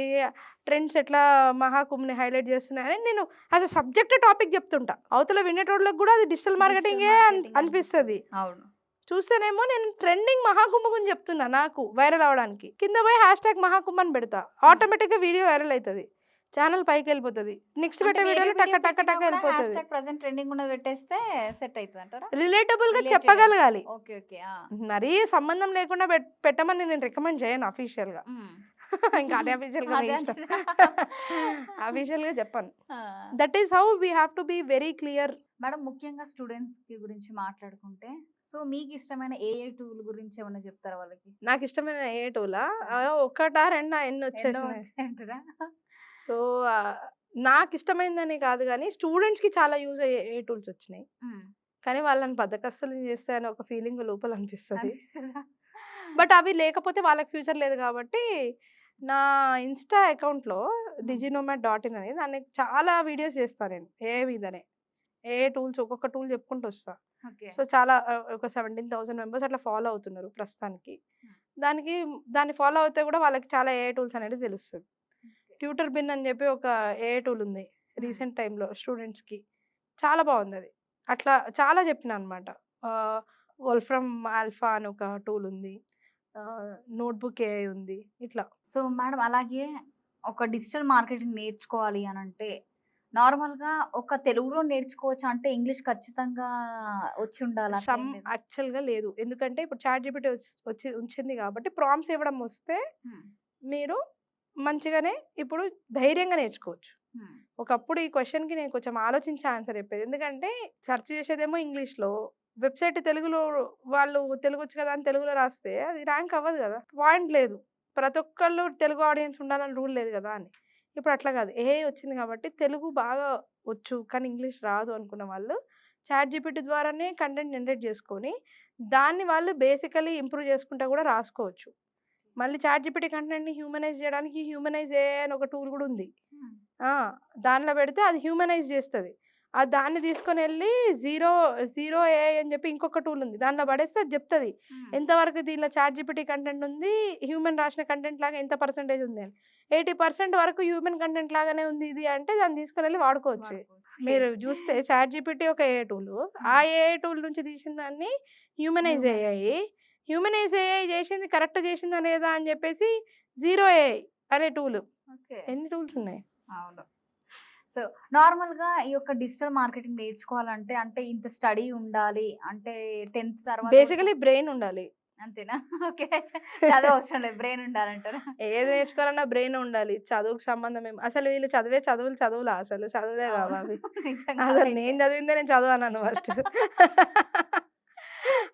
ట్రెండ్స్ ఎట్లా మహాకుంభని హైలైట్ చేస్తున్నాయని నేను యాస్ ఎ సబ్జెక్ట్ టాపిక్ చెప్తుంటా. అవతల వినేటోళ్ళకి కూడా అది డిజిటల్ డిజిటల్ మార్కెటింగే మార్కెటింగ్ అనిపిస్తది. అనిపిస్తది. అవును. చూస్తేనేమో నేను ట్రెండింగ్ మహాకుంభ గురించి చెప్తున్నా నాకు వైరల్ అవ్వడానికి. కింద పోయి హ్యాష్‌ట్యాగ్ మహాకుంభ అని పెడతా. హ్మ్. ఆటోమేటిక్‌గా వీడియో వైరల్ అయితది. ఛానెల్ పైకెళ్ళిపోతది. నెక్స్ట్ అంటే పెట్టే వేరే వీడియోలో వీడియో టక టక పెట్టినా టక గూడా ఎళ్ళిపోతది. హ్యాష్‌ట్యాగ్ ప్రెజెంట్ ట్రెండింగ్ ఉన్నది పెట్టేస్తే సెట్ అయితదంటారా? రిలేటబుల్‌గా రిలేటెడ్. చెప్పగలగాలి. ఓకే. ఓకే. ఆ! మరీ సంబంధం లేకుండా పెట్టమని నేను రికమెండ్ చేయను అఫీషియల్‌గా. హ్మ్. ఇంకా అన్‌అఫీషియల్‌గా మీ అదే ఇష్టం. అంటున్నా. అఫీషియల్‌గా చెప్పను. ఆ! That is how we have to be very clear. Madam ముఖ్యంగా స్టూడెంట్స్‌కి గురించి మాట్లాడుకుంటే, సో మీకిష్టమైన ఏఐ టూల్ గురించి ఏమన్నా చెప్తారా వాళ్ళకి? నాకిష్టమైన ఏ టూలా? ఆ! ఒకటా, రెండా ఎన్నో ఎన్నొచ్చేసినాయి. వచ్చాయంటారా? సో, నాకిష్టమైందని కాదు గానీ, స్టూడెంట్స్‌కి చాలా యూజ్ అయ్యే ఏ టూల్స్ వచ్చినాయి. హ్మ్. కానీ వాళ్ళని బద్ధకస్తుల్ని చేస్తాయని ఒక ఫీలింగ్ లోపల అనిపిస్తది. అనిపిస్తదా? బట్ అవి లేకపోతే వాళ్ళకి ఫ్యూచర్ లేదు కాబట్టి, నా ఇన్‌స్టా అకౌంట్‌లో హ్మ్. డిజినోమాడ్.ఇన్ అని దాన్ని చాలా వీడియోస్ చేస్తా నేను. ఏఐ మీదనే. ఏఐ టూల్స్ ఒక్కొక్క టూల్ చెప్పుకుంటూ వస్తా. ఓకే. సో, చాలా ఒక 17,000 మెంబర్స్ అట్లా ఫాలో అవుతున్నారు ప్రస్తుతానికి. హ్మ్. దానికి దాన్ని ఫాలో అవుతే కూడా వాళ్ళకి చాలా ఏఐ టూల్స్ అనేది తెలుస్తది. ఓకే. ట్యూటర్ బిన్ అని చెప్పి ఒక ఏఐ టూల్ ఉంది. హ్మ్. రీసెంట్ టైమ్‌లో స్టూడెంట్స్‌కి. చాలా బావుందది. అట్లా చాలా చెప్పినా అనమాట. ఆహ్, వోల్ఫ్రమ్ ఆల్ఫా అని ఒక టూల్ ఉంది. నోట్‌బుక్ ఏఐ ఉంది. ఇట్లా. సో మేడం అలాగే ఒక డిజిటల్ మార్కెటింగ్ నేర్చుకోవాలి అనంటే, నార్మల్‌గా ఒక తెలుగులో నేర్చుకోవచ్చా? అంటే ఇంగ్లీష్ ఖచ్చితంగా వచ్చి ఉండాలా సమ్ అట్లేం లేదా? యాక్చువల్‌గా లేదు. ఎందుకంటే ఇప్పుడు చాట్‌జీపీటీ వచ్చి ఉంచింది కాబట్టి ప్రాంప్ట్స్ ఇవ్వడం వస్తే హ్మ్. మీరు మంచిగానే ఇప్పుడు ధైర్యంగా నేర్చుకోవచ్చు. హ్మ్. ఒకప్పుడు ఈ క్వెషన్‌కి నేను కొంచెం ఆలోచించి ఆన్సర్ చెప్పేది. ఎందుకంటే సెర్చ్ చేసేదేమో ఇంగ్లీష్‌లో. వెబ్‌సైట్ తెలుగులో వాళ్ళు తెలుగొచ్చు కదా అని తెలుగులో రాస్తే అది ర్యాంక్ అవ్వదు గదా! పాయింట్ లేదు. ప్రతి ఒక్కళ్ళు తెలుగు ఆడియన్స్ ఉండాలని రూల్ లేదు గదా! అని. ఇప్పుడు అట్లా గాదు. ఏఐ వచ్చింది కాబట్టి తెలుగు బాగా వచ్చు. కానీ ఇంగ్లీష్ రాదు అనుకున్న వాళ్ళు చాట్‌జీపీటీ ద్వారానే కంటెంట్ జనరేట్ చేసుకొని, దాన్ని వాళ్ళు బేసికల్లీ ఇంప్రూవ్ చేసుకుంటా గూడా రాసుకోవచ్చు. మళ్ళీ చాట్‌జీపీటీ కంటెంట్‌ని హ్యూమనైజ్ చేయడానికి హ్యూమనైజ్ ఏఐ అని ఒక టూల్ గూడా ఉంది. హ్మ్. ఆ! దాంట్లో పెడితే అది హ్యూమనైజ్ జేస్తది. దాన్ని తీసుకొనెళ్ళి జీరో, జీరో ఏఐ అని చెప్పి ఇంకొక టూల్ ఉంది. దాంట్లో పడేస్తే అది జెప్తది. హ్మ్. ఎంతవరకు దీనిలో చాట్‌జీపీటీ కంటెంట్ ఉంది, హ్యూమన్ రాసిన కంటెంట్ లాగా ఎంత పర్సెంటేజ్ ఉంది అని. 80% వరకు హ్యూమన్ కంటెంట్ లాగానే ఉంది ఇది అంటే దాన్ని తీసుకొనెళ్ళి వాడుకోవచ్చు. వాడుకోవచ్చు. ఓకే. మీరు జూస్తే చాట్‌జీపీటీ ఒక ఏఐ టూలు. ఆ హ్మ్. ఏఐ టూల్ నుంచి తీసిన దాన్ని humanise AI. Humanise. Humanise AI జేసింది కరెక్ట్ జేసిందా లేదా అని జెప్పేసి జీరో ఏఐ అనే టూల్. ఓకే. ఎన్ని టూల్స్ ఉన్నాయి. అవును. సో నార్మల్‌గా ఈ యొక్క డిజిటల్ మార్కెటింగ్ నేర్చుకోవాలంటే అంటే ఇంత స్టడీ ఉండాలి. అంటే 10థ్ తర్వాత కూడా బేసికల్లీ బ్రెయిన్ ఉండాలి. అంతేనా? ఓకే. చదువు అవసరం లేదు. బ్రెయిన్ ఉండాలంటారా? ఏది నేర్చుకోవాలన్నా బ్రెయిన్ ఉండాలి. చదువుకి సంబంధం అసలు వీళ్ళు చదివే చదువులు చదువులా అసలు? చదువులే కావా అవును. అవి? నిజంగా అసలు అదైతే. నేను చదివిందే నేను చదవనను ఫస్ట్.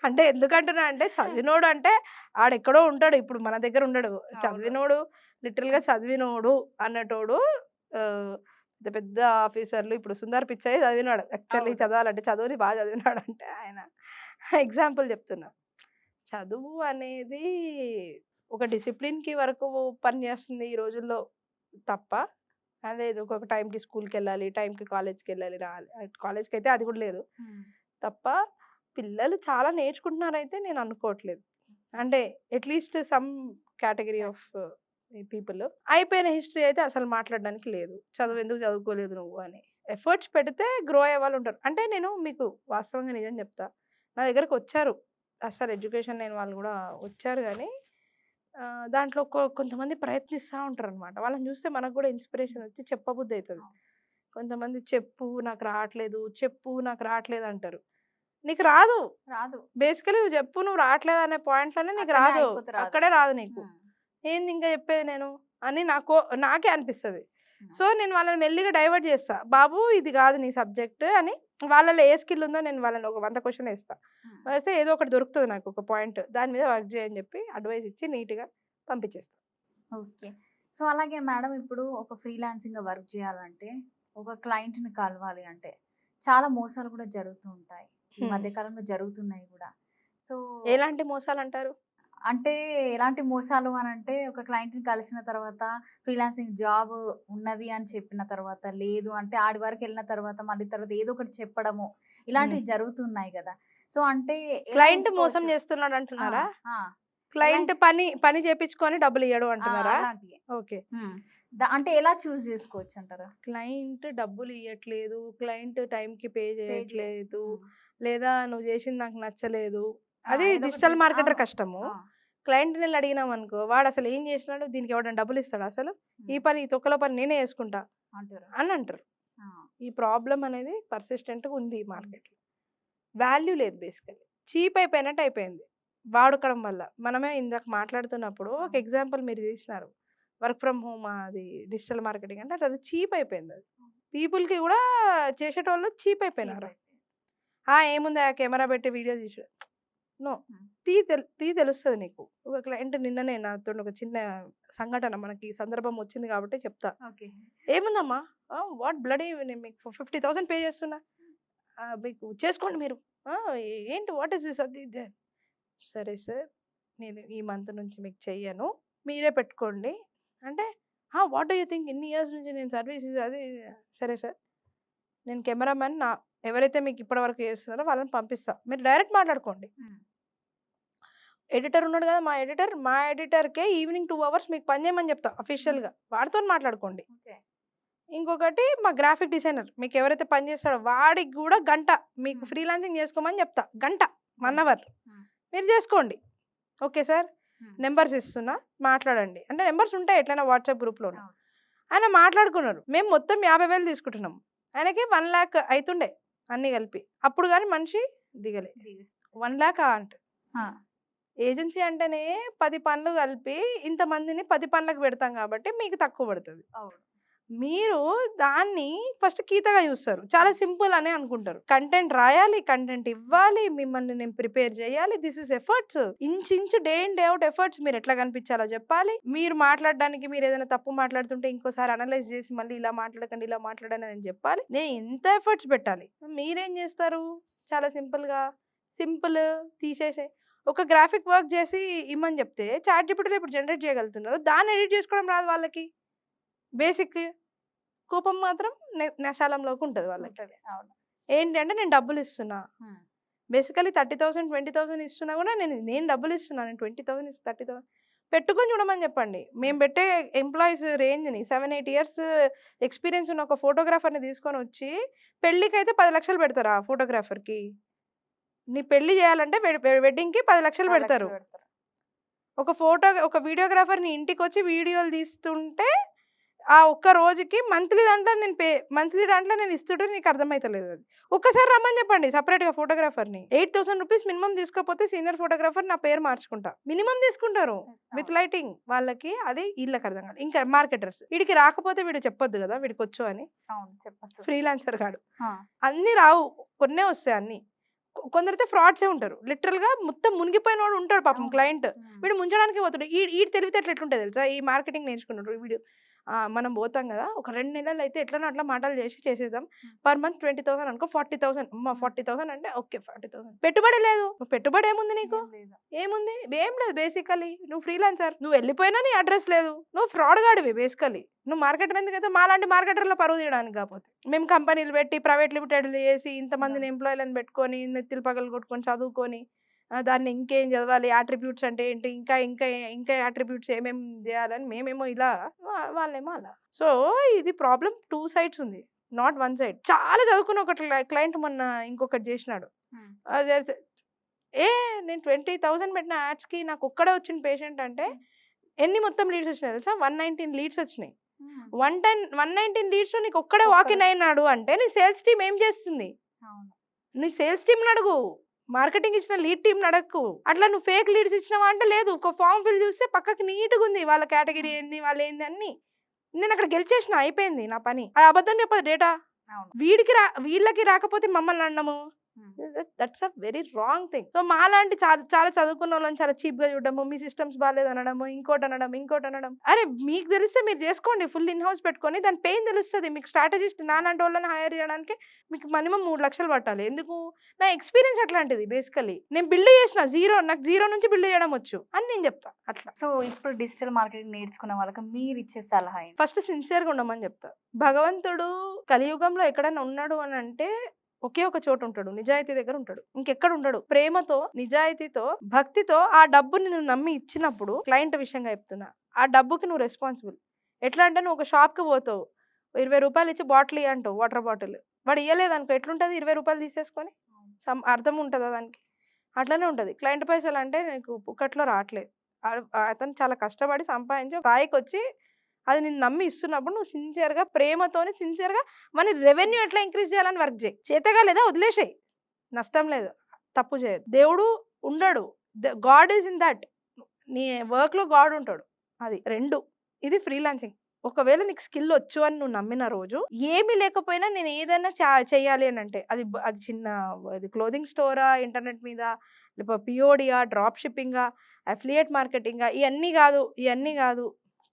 అంటే ఎందుకంటున్నా అంటే చదివినోడు అంటే ఆడెక్కడో ఉంటాడు. ఇప్పుడు మన దగ్గర ఉండడు. అవును. చదివినోడు లిటరల్‌గా చదివినోడు అన్నటోడు ఆహ్, పెద్ద పెద్ద ఆఫీసర్‌లు ఇప్పుడు 'సుందర్ పిచ్చయ్య' చదివినాడు. యాక్చువల్లీ అవును. చదవాలంటే చదువుని బాగా చదివినాడంటే ఆయన ఎగ్జాంపుల్ చెప్తున్నా. చదువు అనేది ఒక డిసిప్లిన్‌కి వరకు పనిచేస్తుంది ఈ రోజుల్లో తప్ప, అదేదో ఒక టైంకి స్కూల్‌కెళ్ళాలి, టైంకి కాలేజ్‌కెళ్ళాలి, రావాలి. కాలేజ్‌కైతే అది కూడా లేదు. హ్మ్. తప్ప పిల్లలు చాలా నేర్చుకుంటున్నారైతే నేను అనుకోవట్లేదు. అంటే at least some category yeah! Of people. అయిపోయిన హిస్టరీ అయితే అసలు మాట్లాడడానికి లేదు. హ్మ్. చదువెందుకు చదువుకోలేదు నువ్వు అని. ఎఫర్ట్స్ పెడితే గ్రో అయ్యే వాళ్ళుంటారు. అంటే నేను మీకు వాస్తవంగా నిజం చెప్తా. నా దగ్గరకొచ్చారు. అసలు ఎడ్యుకేషన్ లేని వాళ్ళు గూడా వచ్చారు గానీ దాంట్లో కొంతమంది ప్రయత్నిస్తా ఉంటారనమాట. వాళ్ళని చూస్తే మనకు కూడా ఇన్స్పిరేషన్ వచ్చి చెప్పబుద్ధి అవుతుంది. కొంతమంది చెప్పు నాకు రావట్లేదు అంటారు. నీకు రాదు. రాదు. బేసికలీ నువ్వు చెప్పు నువ్వు రావట్లేదు అనే పాయింట్‌లోనే నీకు అక్కడనే రాదు. అయిపోతే రాదు. అక్కడే రాదు నీకు. హ్మ్. ఏంది ఇంకా చెప్పేది నేను అని నాకే అనిపిస్తది. హ్మ్. సో, నేను వాళ్ళని మెల్లిగా డైవర్ట్ చేస్తా. బాబు ఇది కాదు నీ సబ్జెక్ట్ అని వాళ్ళలో ఏ స్కిల్ ఉందో నేను వాళ్ళని ఒక 100 క్వెషన్‌లు ఏస్తా. హ్మ్. వేస్తే ఏదో ఒకటి దొరుకుతది నాకు ఒక పాయింట్. దాని మీద వర్క్ చేయి అని చెప్పి అడ్వైస్ ఇచ్చి నీట్‌గా పంపించేస్తా. ఓకే. సో, అలాగే మేడం ఇప్పుడు ఒక ఫ్రీలాన్సింగ్‌గా వర్క్ చేయాలంటే, ఒక క్లయింట్‌ని కలవాలి అంటే, చాలా మోసాలు కూడా జరుగుతూ ఉంటాయి. ఈ హ్మ్. మధ్య కాలంలో జరుగుతున్నాయి కూడా. సో, ఎలాంటి మోసాలంటారు? అంటే ఎలాంటి మోసాలు అనంటే, ఒక క్లయింట్‌ని కలిసిన తర్వాత ఫ్రీలాన్సింగ్ జాబ్ ఉన్నది అని చెప్పిన తర్వాత, లేదు అంటే ఆడి వరకెళ్ళిన తర్వాత మళ్ళీ తర్వాత ఏదో ఒకటి చెప్పడము, హ్మ్. ఇలాంటివి జరుగుతున్నాయి గదా! సో, అంటే ఎలా క్లయింట్ మోసం ఎంచుకోవచ్చు? చేస్తున్నాడు ఆ! అంటున్నారా? ఆ! ఎలా క్లయింట్ పని చేపించుకొని డబ్బులియ్యడు అంటున్నారా? అలాంటియే. ఓకే. హ్మ్. అంటే ఎలా చూజ్ జేసుకోవచ్చంటారు? క్లయింట్ డబ్బులియ్యట్లేదు, క్లయింట్ టైంకి పే పే జే చేయట్లేదు, హ్మ్. లేదా నువ్వు చేసింది నాకు నచ్చలేదు. ఆ! అది ఏదో ఒకటి డిజిటల్ మార్కెటర్ అవును. కష్టము. ఆ! క్లయింట్‌నెళ్లి అడిగినామనుకో, వాడసలు ఏం చేసినాడు, దీనికి ఎవడైనా డబ్బులిస్తాడా అసలు? హ్మ్. ఈ తొక్కలో పని నేనే చేసుకుంటా అంటారు. అని అంటారు. ఆ! ఈ ప్రాబ్లమ్ అనేది పర్సిస్టెంట్‌గా ఉంది ఈ ఉంది. మార్కెట్‌లో. వాల్యూ లేదు బేసికల్లీ. చీప్ అయిపోయినట్టు అయిపోయింది. వాడుకోవడం వల్ల. మనమే ఇందాక మాట్లాడుతున్నప్పుడు ఒక అవును. ఎగ్జాంపుల్ మీరు తీసినారు. వర్క్ ఫ్రమ్ హోమ్ అది డిజిటల్ మార్కెటింగ్ అంటే అది చీప్ అయిపోయిందది. పీపుల్‌కి గూడా చేసేటోళ్ళు చీప్ చీప్ అయిపోయినారు. అయిపోయింది. ఏముంది ఆ కెమెరా పెట్టి వీడియో తీసుడు. నో. హ్మ్. తెలుస్తది నీకు. ఒక క్లయింట్ నిన్ననే నాతోని ఒక చిన్న సంఘటన మనకి ఈ సందర్భం వచ్చింది కాబట్టి చెప్తా. ఓకే. ఏముందమ్మా వాట్ బ్లడీ నేను మీకు 50,000 పే చేస్తున్నా. మీకు చేసుకోండి మీరు. ఆ! ఏంటి వాట్ ఈస్ దిస్ అది ఇది. సరే సార్. నేను ఈ మంత్ నుంచి మీకు చెయ్యను. మీరే పెట్టుకోండి. అంటే వాట్ డు యూ థింక్ ఇన్ని ఇయర్స్ నుంచి నేను సర్వీస్ అది ఇది. సరే సార్. నేను కెమెరామాన్ ఎవరైతే మీకు ఇప్పటి వరకు చేస్తున్నారో వాళ్ళని పంపిస్తా. మీరు డైరెక్ట్ మాట్లాడుకోండి. హ్మ్. ఎడిటర్ ఉన్నాడు కదా! మా ఎడిటర్‌కే ఈవినింగ్ 2 అవర్స్ మీకు పని చేయమని చెప్తా హ్మ్. అఫీషియల్‌గా. వాడితోని మాట్లాడుకోండి. ఓకే. ఇంకొకటి మా గ్రాఫిక్ డిజైనర్ మీకెవరైతే పని చేస్తాడో వాడికి గూడా గంట మీకు హ్మ్. ఫ్రీలాన్సింగ్ చేసుకోమని చెప్తా. గంట 1 గంట. అవర్. హ్మ్. మీరు చేసుకోండి. Okay sir. హ్మ్. నంబర్స్ ఇస్తున్నా మాట్లాడండి. అంటే నంబర్స్ ఉంటాయి ఎట్లైనా వాట్సాప్ గ్రూప్‌లోనే. అవును. ఆయన మాట్లాడుకున్నారు. మేము మొత్తం 50,000 తీసుకుంటున్నాం. ఆయనకి 1,00,000 అయితుండే అన్నీ కలిపి. అప్పుడు గాని మనిషి దిగలే. దిగు 1,00,000 అంట. ఆ! ఏజెన్సీ అంటేనే 10 పనులు కలిపి ఇంతమందిని 10 పనులకు పెడతాం కాబట్టి మీకు తక్కువ పడతది. అవును. మీరు దాన్ని ఫస్ట్ గీతగా చూస్తారు. చాలా హ్మ్. సింపుల్ అనే అనుకుంటారు. కంటెంట్ రాయాలి, కంటెంట్ ఇవ్వాలి, మిమ్మల్ని నేను ప్రిపేర్ చేయాలి. This is efforts. Inch day in day out efforts. మీరు ఎట్లా కనిపించాలో చెప్పాలి. మీరు మాట్లాడడానికి మీరు ఏదైనా తప్పు మాట్లాడుతుంటే ఇంకోసారి అనలైజ్ చేసి మళ్ళీ ఇలా మాట్లాడకండి, ఇలా మాట్లాడండి అని చెప్పాలి. నేను ఇంత ఎఫర్ట్స్ పెట్టాలి. మీరేం చేస్తారు? చాలా సింపుల్ తీసేసేయి. ఒక గ్రాఫిక్ వర్క్ చేసి ఇమ్మని చెప్తే చాట్‌జిపిటీలో ఇప్పుడు జనరేట్ చేయగలుగుతున్నారు. దాన్ని ఎడిట్ చేసుకోవడం రాదు వాళ్ళకి. బేసిక్. కోపం మాత్రం నశాలంలోకి ఉంటది వాళ్ళకి. ఉంటది. అవును. ఏంటి అంటే నేను డబ్బులిస్తున్నా. హ్మ్. బేసికల్లీ 30,000, 20,000 ఇస్తున్నా గూడా నేను డబ్బులిస్తున్నా. నేను 20,000 ఇస్తే 30,000 పెట్టుకొని చూడమని చెప్పండి. మేము హ్మ్. పెట్టే ఎంప్లాయీస్ రేంజ్‌ని 7, 8 ఇయర్స్ ఎక్స్‌పీరియన్స్ ఉన్న ఒక ఫోటోగ్రాఫర్‌ని తీసుకొనొచ్చి పెళ్ళికైతే 10,00,000 పెడతారు ఆ ఫోటోగ్రాఫర్‌కి. నీ పెళ్లి చేయాలంటే వెడ్డింగ్‌కి 10,00,000 10,00,000 పెడతారు. పెడతారు. ఒక వీడియోగ్రాఫర్ నీ ఇంటికొచ్చి వీడియోలు తీస్తుంటే, ఆ ఒక్క రోజుకి మంత్లీ దాంట్లో నేను ఇస్తుంటే నీకు అర్థమైతలేదది. ఒక్కసారి రమ్మని చెప్పండి సెపరేట్‌గా ఫోటోగ్రాఫర్‌ని. 8,000 రూపీస్ మినిమమ్ తీసుకోకపోతే సీనియర్ ఫోటోగ్రాఫర్ నా పేరు మార్చుకుంటా. మినిమమ్ తీసుకుంటారు. యెస్. విత్ అవును. లైటింగ్. వాళ్ళకి అది ఈళ్ళకి అర్థం కాదు. ఇంకా మార్కెటర్స్. వీడికి రాకపోతే వీడు చెప్పొద్దు గదా! వీడికొచ్చు అని. అవును. చెప్పొచ్చు. ఫ్రీలాన్సర్ గాడు. ఆ! అన్నీ రావు. కొన్నే వస్తాయి అన్నీ. కొందరైతే ఫ్రాడ్సే ఉంటారు. లిటరల్‌గా మొత్తం మునిగిపోయినోడు ఉంటాడు పాపం అవును. క్లయింట్. హ్మ్. వీడు ముంచడానికి పోతాడు. ఈడి తెలివితేటలు ఎట్లుంటాయి తెలుసా? ఈ మార్కెటింగ్ నేర్చుకున్నాడు వీడు. మనం పోతాం గదా! ఒక 2 నెలలైతే ఎట్లనో అట్లా మాటలు చేసేద్దాం. హ్మ్. పర్ మంత్ 20,000 అనుకో 40,000 అమ్మ! హ్మ్. 40,000 అంటే ఓకే. 40,000 పెట్టుబడి లేదు. పెట్టుబడి ఏముంది నీకు? ఏం లేదు. ఏముంది? ఏం లేదు బేసికల్లీ. నువ్వు ఫ్రీలాన్సర్. నువ్వు ఎళ్ళిపోయినా నీ అడ్రెస్ లేదు. నువ్వు ఫ్రాడ్ గాడివి బేసికల్లీ. నువ్వు మార్కెటర్ ఎందుకైతే మాలాంటి మార్కెటర్‌ల పరువు తీయడానికి కాపోతే. మేము కంపెనీలు పెట్టి ప్రైవేట్ లిమిటెడ్‌లు చేసి ఇంతమందిని అవును. ఎంప్లాయీలను పెట్టుకొని నెత్తిలు పగలగొట్టుకొని చదువుకొని దాన్ని ఇంకేం చదవాలి అట్రిబ్యూట్స్ అంటే ఏంటి? ఇంకా అట్రిబ్యూట్స్ ఏమేమి చేయాలని మేమేమో ఇలా వాళ్ళేమో అలా. సో, ఇది ప్రాబ్లమ్ 2 సైడ్స్ ఉంది. Not 1 side. చాలా చదువుకున్న ఒక క్లయింట్ మొన్న ఇంకొకటి చేసినాడు. హ్మ్. అదే ఏ నేను 20,000 పెట్టిన యాడ్స్‌కి నాకు ఒక్కడే వచ్చిన పేషెంట్ అంటే హ్మ్. ఎన్ని మొత్తం లీడ్స్ వచ్చినాయి తెలుసా? 119 లీడ్స్ వచ్చినాయి. 119 లీడ్స్‌లో నీకు ఒక్కడే వాకిన్ అయినాడు అంటే నీ సేల్స్ టీమ్ ఏం చేస్తుంది? అవును. నీ సేల్స్ టీమ్‌ని అడుగు. మార్కెటింగ్ ఇచ్చిన లీడ్ టీమ్‌ని అడక్కు. అట్లా నువ్వు ఫేక్ లీడ్స్ ఇచ్చినావా అంటే లేదు. ఒక ఫార్మ్ ఫిల్ చూస్తే పక్కకి నీట్‌గా ఉంది. వాళ్ళ కేటగిరీ ఏంది, వాళ్ళేంది అన్నీ. నేను అక్కడ గెలిచేసిన అయిపోయింది నా పని. అది అబద్ధం చెప్పదు డేటా. అవును. వీళ్ళకి రాకపోతే మమ్మల్ని అనడము. హ్మ్. That's a very wrong thing. So మాలాంటి చాలా చదువుకున్నోళ్ళని చాలా చీప్‌గా చూడడము, మీ సిస్టమ్స్ బాలేదనడము, ఇంకోటనడం. అరే మీకు తెలిస్తే మీరు చేసుకోండి. ఫుల్ ఇన్ హౌస్ పెట్టుకొని దాని పెయిన్ తెలుస్తది. మీకు స్ట్రాటజిస్ట్ నాలాంటి వాళ్ళని హైర్ చేయడానికి మీకు మినిమమ్ 3,00,000 పట్టాలి. ఎందుకు? నా ఎక్స్‌పీరియన్స్ అట్లాంటిది బేసికల్లీ. నేను బిల్డ్ చేసిన నాకు జీరో నుంచి బిల్డ్ చేయడం వచ్చు అని నేను చెప్తా అట్లా. సో ఇప్పుడు డిజిటల్ మార్కెటింగ్ నేర్చుకున్న వాళ్ళకి మీరు ఇచ్చే సలహా ఏంటి? ఫస్ట్ సిన్సియర్‌గా ఉండమని చెప్తా. భగవంతుడు కలియుగంలో ఎక్కడైనా ఉన్నాడు అనంటే ఒకే ఒక చోట ఉంటాడు. నిజాయితీ దగ్గర ఉంటాడు. ఇంకెక్కడ ఉండడు. ప్రేమతో, నిజాయితీతో, భక్తితో ఆ డబ్బుని నువ్వు నమ్మి ఇచ్చినప్పుడు క్లయింట్ విషయంగా చెప్తున్నా. ఆ డబ్బుకి నువ్వు రెస్పాన్సిబుల్. ఎట్లా అంటే నువ్వు ఒక షాప్‌కి పోతావు. రూ. 20 ఇచ్చి బాటిల్ ఇయ్యి అంటావు వాటర్ బాటిల్. వాడు ఇయ్యలేదనుకో ఎట్లుంటది? రూ. 20 తీసేసుకొని? అర్థం ఉంటదా దానికి? అట్లనే ఉంటది. క్లయింట్ పైసలంటే నీకు పుక్కట్లో రాట్లేదు. అతను చాలా కష్టపడి సంపాదించి స్థాయికొచ్చి అది నిన్ను నమ్మి ఇస్తున్నప్పుడు నువ్వు సిన్సియర్‌గా ప్రేమతోని సిన్సియర్‌గా మన రెవెన్యూ ఎట్లా ఇంక్రీజ్ చేయాలని వర్క్ చేయి. చేతగా లేదా వదిలేసేయి. నష్టం లేదు. తప్పు చేయొద్దు. దేవుడు ఉండడు. God is in that. నీ వర్క్‌లో గాడ్ ఉంటాడు. అది 2. ఇది ఫ్రీలాన్సింగ్. ఒకవేళ నీకు స్కిల్ వచ్చు అని నువ్వు నమ్మిన రోజు ఏమీ లేకపోయినా నేను ఏదైనా చేయాలి అని అంటే అది చిన్న క్లోథింగ్ స్టోరా, ఇంటర్నెట్ మీద లేకపోతే పిఓడియా, డ్రాప్ షిప్పింగా, అఫిలియేట్ మార్కెటింగా ఇవన్నీ కాదు.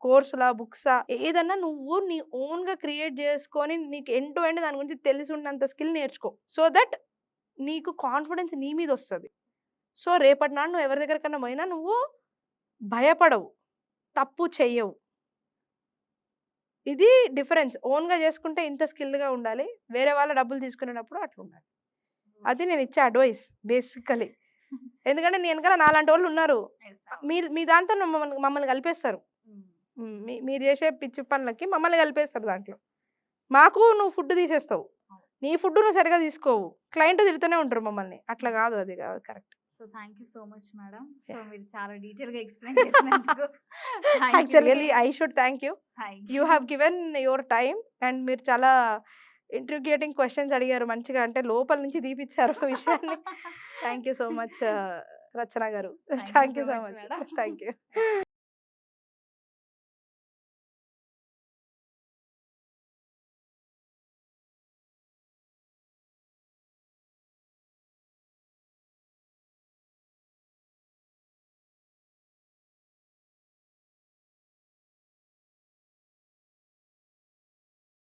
కోర్సులా, బుక్సా ఏదన్నా నువ్వు నీ ఓన్‌గా క్రియేట్ చేసుకొని నీకు ఎండ్ టు ఎండ్ దాని గురించి తెలిసి ఉన్నంత స్కిల్ నేర్చుకో. సో దట్ నీకు కాన్ఫిడెన్స్ నీ మీద వస్తది. సో రేపటి నాడు నువ్వు ఎవరి దగ్గరికన్నా పోయినా నువ్వు భయపడవు. తప్పు చెయ్యవు. ఇది డిఫరెన్స్. ఓన్‌గా చేసుకుంటే ఇంత స్కిల్‌గా ఉండాలి. వేరే వాళ్ళ డబ్బులు తీసుకునేటప్పుడు అట్లా ఉండాలి. అది నేను ఇచ్చే అడ్వైస్ బేసికల్లీ. ఎందుకంటే నీ వెనకాల నాలాంటోళ్ళు ఉన్నారు. మీ దాంతో మమ్మల్ని కలిపేస్తారు. మీరు చేసే పిచ్చి పనులకి మమ్మల్ని కలిపేస్తారు దాంట్లో. మాకు నువ్వు ఫుడ్ తీసేస్తావు. నీ ఫుడ్ నువ్వు సరిగ్గా తీసుకోవు. క్లయింట్ తిడుతూనే ఉంటారు మమ్మల్ని. అట్లా కాదు, అది కాదు correct. So thank you so much madam. So మీరు చాలా డీటెయిల్‌గా ఎక్స్‌ప్లెయిన్ చేసినందుకు actually I should thank you. Thank you have given your time and మీరు చాలా ఇంట్రిగేటింగ్ క్వెషన్స్ అడిగారు మంచిగా. అంటే లోపల నుంచి తీపిచ్చారు విషయాన్ని. థ్యాంక్ యూ సో మచ్ రచన గారు. Thank you so much. Thank you.